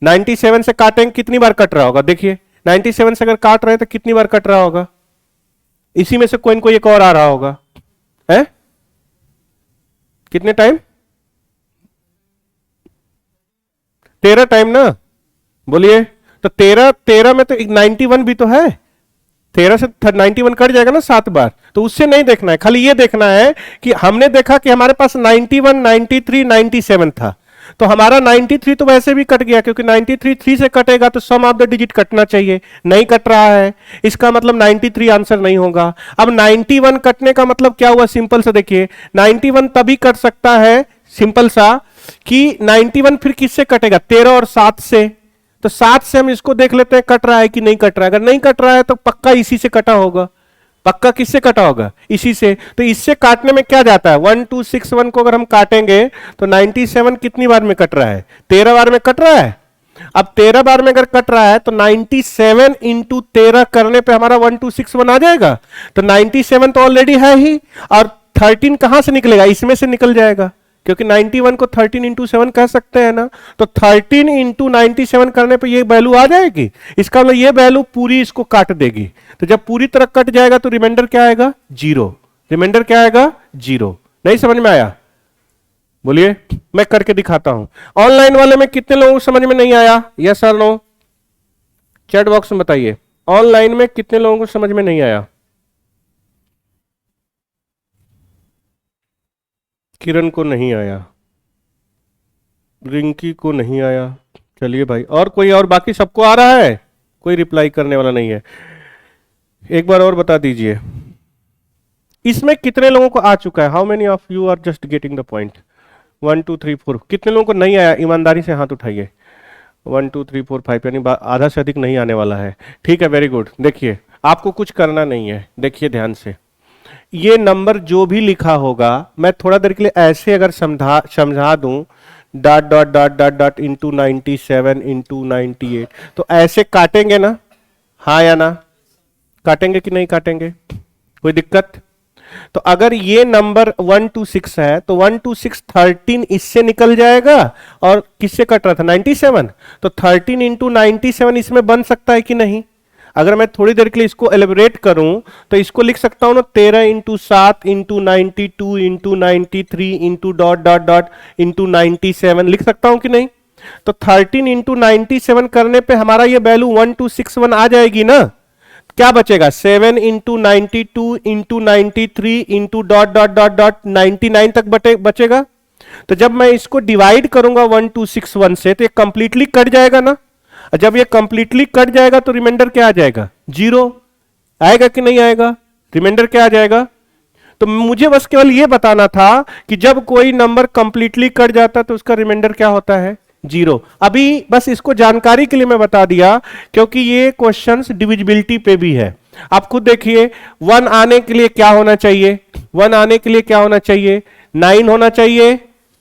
97 से काटेंगे, कितनी बार कट रहा होगा? देखिए 97 से अगर काट रहे हैं तो कितनी बार कट रहा होगा? इसी में से कोई न कोई एक और आ रहा होगा, है? कितने टाइम? 13 टाइम ना? बोलिए। तो 13 में तो 91 भी तो है। 13 से 91 कट जाएगा ना 7 बार। तो उससे नहीं देखना है, खाली ये देखना है कि हमने देखा कि हमारे पास 91, 93, 97 था, तो हमारा 93 तो वैसे भी कट गया, क्योंकि 93 3 से कटेगा तो सम ऑफ द डिजिट कटना चाहिए, नहीं कट रहा है, इसका मतलब 93 आंसर नहीं होगा। अब 91 कटने का मतलब क्या हुआ? सिंपल से देखिए, 91 तभी कट सकता है सिंपल सा कि 91 फिर किससे कटेगा? 13 और 7 से। तो 7 से हम इसको देख लेते हैं कट रहा है कि नहीं कट रहा है। अगर नहीं कट रहा है तो पक्का इसी से कटा होगा। पक्का किससे कटा होगा? इसी से। तो इससे काटने में क्या जाता है? 1261 को अगर हम काटेंगे तो 97 कितनी बार में कट रहा है? 13 बार में कट रहा है। अब 13 बार में अगर कट रहा है तो 97 इंटू 13 करने पे हमारा 1261 आ जाएगा। तो 97 तो ऑलरेडी है ही, और 13 कहां से निकलेगा? इसमें से निकल जाएगा, क्योंकि 91 को 13 इंटू 7 कह सकते हैं ना। तो 13 इंटू 97 करने पे ये वैल्यू आ जाएगी। इसका मतलब ये वैल्यू पूरी इसको काट देगी। तो जब पूरी तरह कट जाएगा तो रिमाइंडर क्या आएगा? 0। रिमाइंडर क्या आएगा? 0। नहीं समझ में आया? बोलिए, मैं करके दिखाता हूं। ऑनलाइन वाले में कितने लोगों को समझ में नहीं आया? यस और नो? चैट बॉक्स में बताइए, ऑनलाइन में कितने लोगों को समझ में नहीं आया? किरण को नहीं आया, रिंकी को नहीं आया। चलिए भाई, और कोई? और बाकी सबको आ रहा है? कोई रिप्लाई करने वाला नहीं है? एक बार और बता दीजिए, इसमें कितने लोगों को आ चुका है? How many of you are just getting the point? 1 2 3 4। कितने लोगों को नहीं आया? ईमानदारी से हाथ उठाइए। 1 2 3 4 5, यानी आधा से अधिक नहीं आने वाला है। ठीक है, वेरी गुड। देखिए, आपको कुछ करना नहीं है, देखिए ध्यान से। ये नंबर जो भी लिखा होगा, मैं थोड़ा देर के लिए ऐसे अगर समझा दूं, dot dot dot dot dot into 97 into 98, तो ऐसे काटेंगे ना? हाँ या ना? काटेंगे कि नहीं काटेंगे? कोई दिक्कत? तो अगर ये नंबर 126 है तो 126 13 इससे निकल जाएगा, और किससे कट रहा था? 97। तो 13 इंटू 97 इसमें बन सकता है कि नहीं? अगर मैं थोड़ी देर के लिए इसको एलिब्रेट करूं तो इसको लिख सकता हूं ना, 13 into 7 into 92 into 93 into dot dot dot into 97 लिख सकता हूं कि नहीं? तो 13 इंटू 97 करने पे हमारा ये वैल्यू 1261 आ जाएगी ना। क्या बचेगा? 7 into 92 into 93 into dot dot dot dot 99 तक बचेगा। तो जब मैं इसको डिवाइड करूंगा 1261 से तो ये कंप्लीटली कट जाएगा ना। जब ये कंप्लीटली कट जाएगा तो रिमाइंडर क्या आ जाएगा? 0 आएगा कि नहीं आएगा? रिमाइंडर क्या आ जाएगा? तो मुझे बस केवल ये बताना था कि जब कोई नंबर कंप्लीटली कट जाता है तो उसका रिमाइंडर क्या होता है? 0। अभी बस इसको जानकारी के लिए मैं बता दिया, क्योंकि ये क्वेश्चंस डिविजिबिलिटी पे भी है। आप खुद देखिए, 1 आने के लिए क्या होना चाहिए? 1 आने के लिए क्या होना चाहिए? 9 होना चाहिए,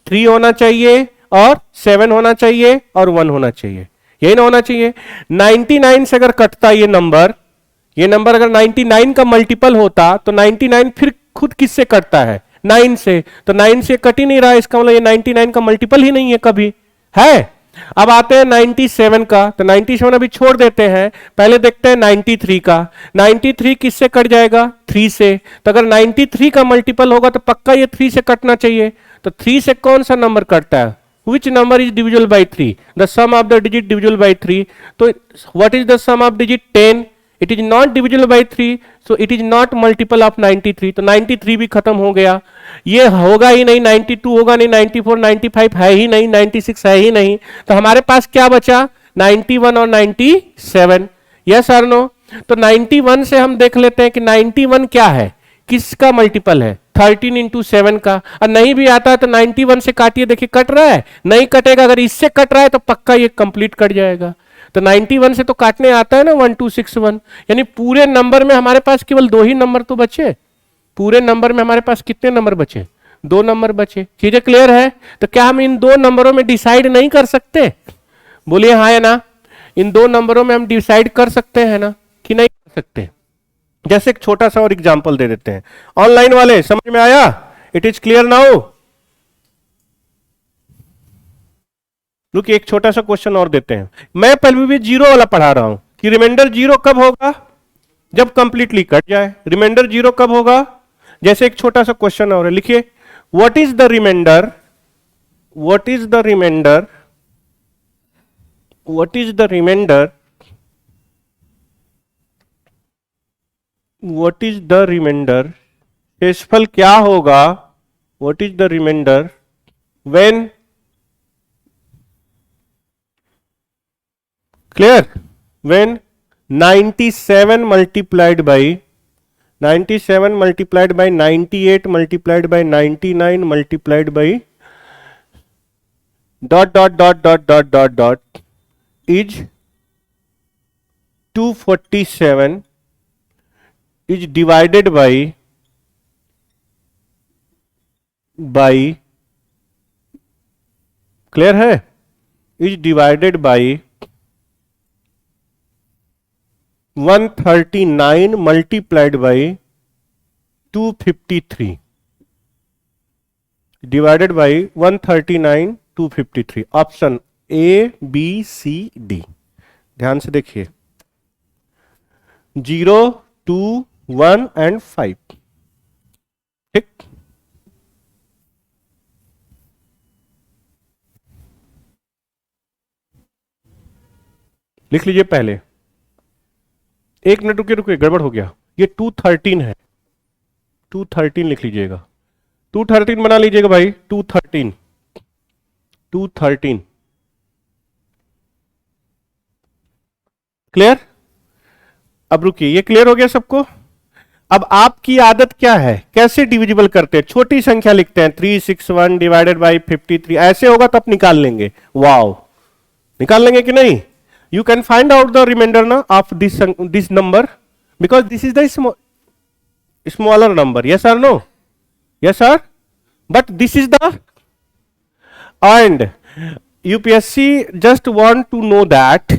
3 होना चाहिए, और 7 होना चाहिए, और 1 होना चाहिए। यही ना होना चाहिए? 99 से अगर कटता ये नंबर अगर 99 का मल्टीपल होता तो 99 फिर खुद किससे कटता है? 9 से। तो 9 से कट ही नहीं रहा, इसका मतलब ये 99 का मल्टीपल ही नहीं है कभी, है? अब आते हैं 97 का, तो 97 अभी छोड़ देते हैं, पहले देखते हैं 93 का। 93 किससे कट जाएगा? 3 से। तो अगर 93 का मल्टीपल होगा तो पक्का ये 3 से कटना चाहिए। तो 3 से कौन सा नंबर कटता है? Which number is divisible by 3? The sum of the digit divisible by 3. So what is the sum of digit? 10. It is not divisible by 3, so it is not multiple of 93. तो 93 भी खत्म हो गया। ये होगा ही नहीं, 92 होगा नहीं, 94 95 है ही नहीं, 96 है ही नहीं। तो हमारे पास क्या बचा? 91 और 97, यस और नो। तो 91 से हम देख लेते हैं कि 91 क्या है, किसका मल्टीपल है, 13 इंटू 7 का। और नहीं भी आता है तो 91 से काटिए, देखिए कट रहा है, नहीं कटेगा। अगर इससे कट रहा है तो पक्का ये कंप्लीट कट जाएगा। तो 91 से तो काटने आता है ना 1261, यानी पूरे नंबर में हमारे पास केवल 2 ही नंबर तो बचे। पूरे नंबर में हमारे पास कितने नंबर बचे, 2 नंबर बचे। चीजें क्लियर है? तो क्या हम इन 2 नंबरों में डिसाइड नहीं कर सकते? बोलिए हाँ या ना। इन 2 नंबरों में हम डिसाइड कर सकते हैं ना कि नहीं कर सकते? जैसे एक छोटा सा और एग्जांपल दे देते हैं। ऑनलाइन वाले समझ में आया? It is clear now? रुकिए एक छोटा सा क्वेश्चन और देते हैं। मैं पहले भी 0 वाला पढ़ा रहा हूं कि रिमाइंडर 0 कब होगा, जब कंप्लीटली कट जाए। रिमाइंडर 0 कब होगा? जैसे एक छोटा सा क्वेश्चन और है, लिखिए what is the reminder, what is the reminder, what is the reminder, what is the reminder, शेषफल क्या होगा, what is the reminder when, clear, when 97 multiplied by 98 multiplied by 99 multiplied by dot is 247 is divided by clear है, is divided by 139 multiplied by 253, divided by 139 253। Option A B C D। ध्यान से देखिए 0 2 1 and 5। ठीक, लिख लीजिए पहले। एक minute रुकिए रुकिए, गड़बड़ हो गया। ये 213 है, 213 लिख लीजिएगा, 213 बना लीजिएगा भाई, 213 213। क्लियर? अब रुकिए, ये क्लियर हो गया सबको? अब आपकी आदत क्या है, कैसे डिविजिबल करते हैं? छोटी संख्या लिखते हैं, 361 डिवाइडेड बाई 53। ऐसे होगा तो आप निकाल लेंगे। वाओ, निकाल लेंगे कि नहीं? You can find out the remainder na of this number because this is the smaller number. Yes or no? Yes sir. But this is the, and UPSC just want to know that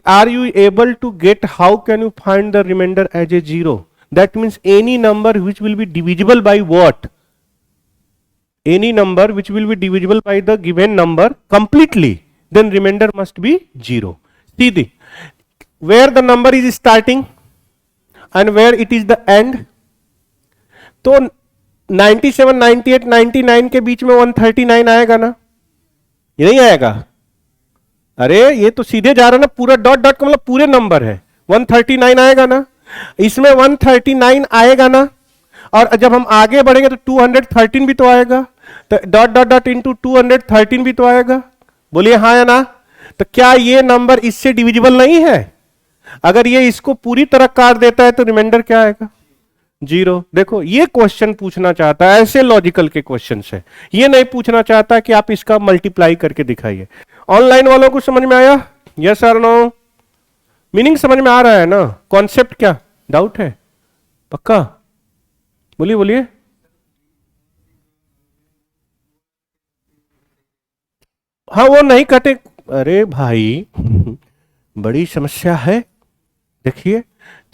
are you able to get, how can you find the remainder as a 0? That means any number which will be divisible by what? Any number which will be divisible by the given number completely, then remainder must be 0. See the where the number is starting and where it is the end. तो 97 98 99 के बीच में 139 आएगा ना? ये नहीं आएगा? अरे ये तो सीधे जा रहा ना, पूरा डॉट डॉट का मतलब पूरे नंबर है, 139 आएगा ना? इसमें 139 आएगा ना? और जब हम आगे बढ़ेंगे तो 213 भी तो आएगा, तो डॉट डॉट डॉट इंटू 213 भी तो आएगा। बोलिए हाँ या ना? तो क्या ये नंबर इससे डिविजिबल नहीं है? अगर ये इसको पूरी तरह काट देता है तो रिमाइंडर क्या आएगा? 0। देखो ये क्वेश्चन पूछना चाहता है, ऐसे लॉजिकल के क्वेश्चन से, ये नहीं पूछना चाहता कि आप इसका मल्टीप्लाई करके दिखाइए। ऑनलाइन वालों को समझ में आया? यस और नो? मीनिंग समझ में आ रहा है ना? कॉन्सेप्ट क्या डाउट है? पक्का बोलिए बोलिए। हाँ वो नहीं कटे, अरे भाई बड़ी समस्या है। देखिए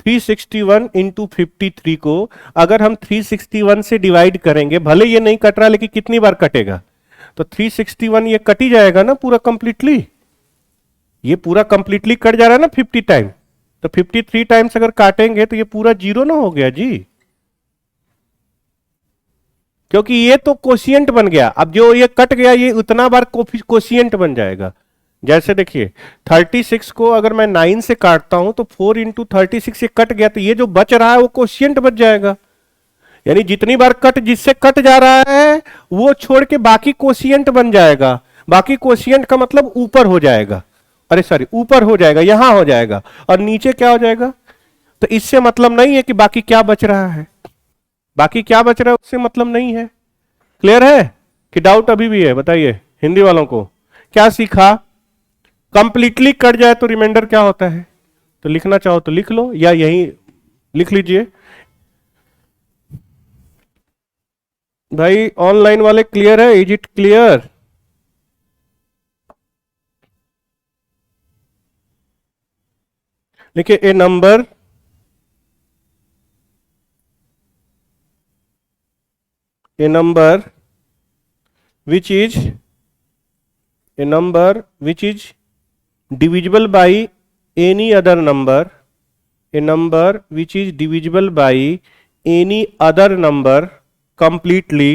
361 इंटू 53 को अगर हम 361 से डिवाइड करेंगे, भले ये नहीं कट रहा लेकिन कितनी बार कटेगा? तो 361 ये कट ही जाएगा ना पूरा कंप्लीटली, ये पूरा कंप्लीटली कट जा रहा है ना 50 टाइम, तो 53 टाइम्स अगर काटेंगे तो ये पूरा 0 ना हो गया जी, क्योंकि ये तो कोशिएंट बन गया। अब जो ये कट गया ये उतना बार कोशिएंट बन जाएगा। जैसे देखिए 36 को अगर मैं 9 से काटता हूं तो 4 इंटू 36 ये कट गया, तो ये जो बच रहा है वो कोशिएंट बच जाएगा। यानी जितनी बार कट जिससे कट जा रहा है वो छोड़ के बाकी कोशिएंट बन जाएगा। बाकी कोशिएंट का मतलब ऊपर हो जाएगा, अरे सॉरी ऊपर हो जाएगा, यहां हो जाएगा, और नीचे क्या हो जाएगा। तो इससे मतलब नहीं है कि बाकी क्या बच रहा है, बाकी क्या बच रहा है उससे मतलब नहीं है। क्लियर है कि डाउट अभी भी है? बताइए हिंदी वालों को क्या सीखा। कंप्लीटली कट जाए तो रिमाइंडर क्या होता है, तो लिखना चाहो तो लिख लो या यही लिख लीजिए। भाई ऑनलाइन वाले क्लियर है? Is it clear? देखिए ए number which is a number which is divisible by any other number, a number which is divisible by any other number completely,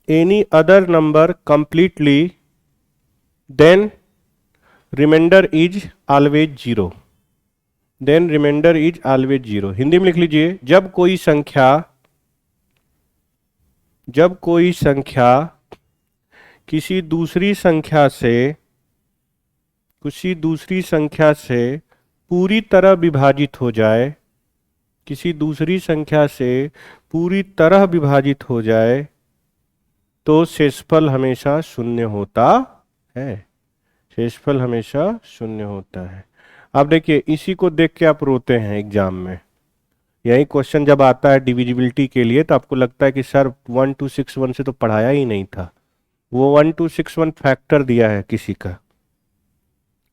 any other number completely, then remainder is always zero, then remainder is always zero। Hindi में लिख लीजिए, जब कोई संख्या किसी दूसरी संख्या से पूरी तरह विभाजित हो जाए, किसी दूसरी संख्या से पूरी तरह विभाजित हो जाए तो शेषफल हमेशा शून्य होता है, शेषफल हमेशा शून्य होता है। अब देखिए इसी को देख के आप रोते हैं एग्जाम में, यही क्वेश्चन जब आता है डिविजिबिलिटी के लिए तो आपको लगता है कि सर 1261 से तो पढ़ाया ही नहीं था। वो 1261 फैक्टर दिया है किसी का,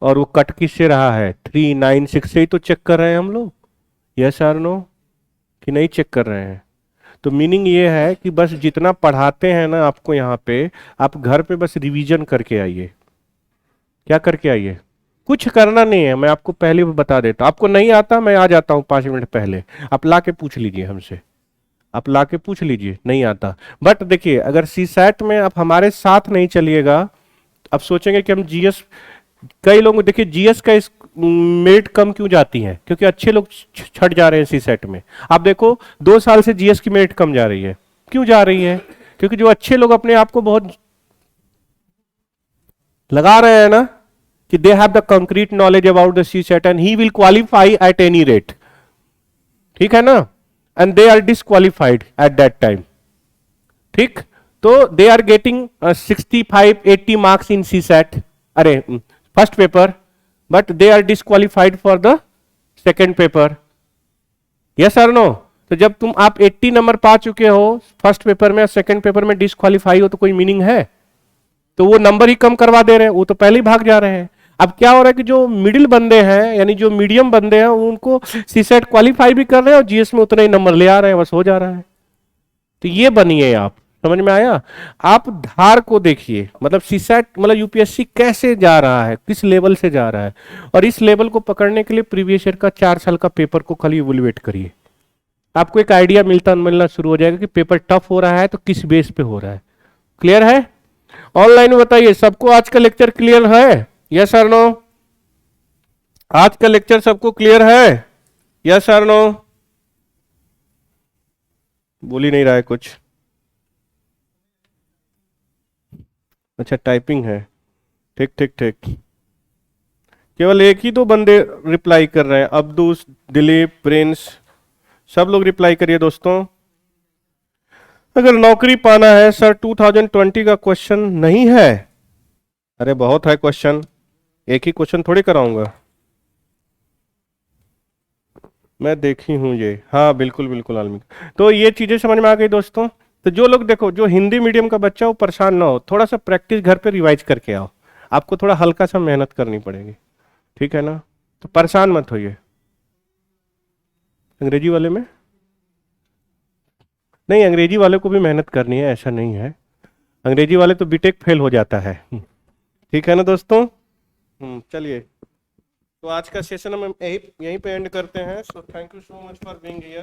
और वो कट किससे रहा है, 396 से ही तो चेक कर रहे हैं हम लोग, यस और नो, कि नहीं चेक कर रहे हैं। तो मीनिंग ये है कि बस जितना पढ़ाते हैं ना आपको यहाँ पे, आप घर पे बस रिवीजन करके आइए। क्या करके आइए? कुछ करना नहीं है, मैं आपको पहले भी बता देता हूँ। आपको नहीं आता, मैं आ जाता हूँ 5 मिनट पहले, आप ला के पूछ लीजिए हमसे, आप ला के पूछ लीजिए, नहीं आता। बट देखिए अगर सीसैट में आप हमारे साथ नहीं चलिएगा, आप सोचेंगे कि हम जीएस, कई लोग देखिए जीएस का इस मेरिट कम क्यों जाती है, क्योंकि अच्छे लोग छट जा रहे हैं सीसैट में। आप देखो 2 साल से जीएस की मेरिट कम जा रही है, क्यों जा रही है? क्योंकि जो अच्छे लोग अपने आप को बहुत लगा रहे हैं ना कि they have the concrete knowledge about the CSAT and he will qualify at any rate, ठीक है ना, and they are disqualified at that time, ठीक। तो they are getting 65-80 marks in CSAT, अरे first paper, but they are disqualified for the second paper, yes और no. तो जब तुम आप 80 नंबर पा चुके हो फर्स्ट पेपर में, सेकेंड पेपर में डिसक्वालीफाई हो, तो कोई मीनिंग है? तो वो नंबर ही कम करवा दे रहे हैं, वो तो पहले ही भाग जा रहे हैं। अब क्या हो रहा है कि जो मिडिल बंदे हैं, यानी जो मीडियम बंदे हैं, उनको सीसेट क्वालिफाई भी कर रहे हैं और जीएस में उतने ही नंबर ले आ रहे हैं, बस हो जा रहा है। तो ये बनिए आप, समझ में आया? आप धार को देखिए, मतलब सीसेट मतलब यूपीएससी कैसे जा रहा है, किस लेवल से जा रहा है, और इस लेवल को पकड़ने के लिए प्रीवियस ईयर का 4 साल का पेपर को खाली इवैल्यूएट करिए, आपको एक आइडिया मिलना शुरू हो जाएगा कि पेपर टफ हो रहा है तो किस बेस पे हो रहा है। क्लियर है? ऑनलाइन में बताइए सबको आज का लेक्चर क्लियर है, यस और नो? आज का लेक्चर सबको क्लियर है, यस और नो? बोल ही नहीं रहा है कुछ। अच्छा टाइपिंग है, ठीक ठीक ठीक। केवल एक ही 2 बंदे रिप्लाई कर रहे हैं, अब्दुस, दिलीप, प्रिंस, सब लोग रिप्लाई करिए दोस्तों। अगर नौकरी पाना है सर 2020 का क्वेश्चन नहीं है, अरे बहुत है क्वेश्चन, एक ही क्वेश्चन थोड़ी कराऊंगा मैं, देखी हूं ये, हाँ बिल्कुल बिल्कुल आलमी। तो ये चीजें समझ में आ गई दोस्तों। तो जो लोग देखो, जो हिंदी मीडियम का बच्चा, वो परेशान ना हो, थोड़ा सा प्रैक्टिस घर पे रिवाइज करके आओ, आपको थोड़ा हल्का सा मेहनत करनी पड़ेगी, ठीक है ना? तो परेशान मत होइए। अंग्रेजी वाले में नहीं, अंग्रेजी वाले को भी मेहनत करनी है, ऐसा नहीं है, अंग्रेजी वाले तो बीटेक फेल हो जाता है, ठीक है ना दोस्तों? चलिए, तो आज का सेशन हम यहीं पे एंड करते हैं। So thank you so much for being here.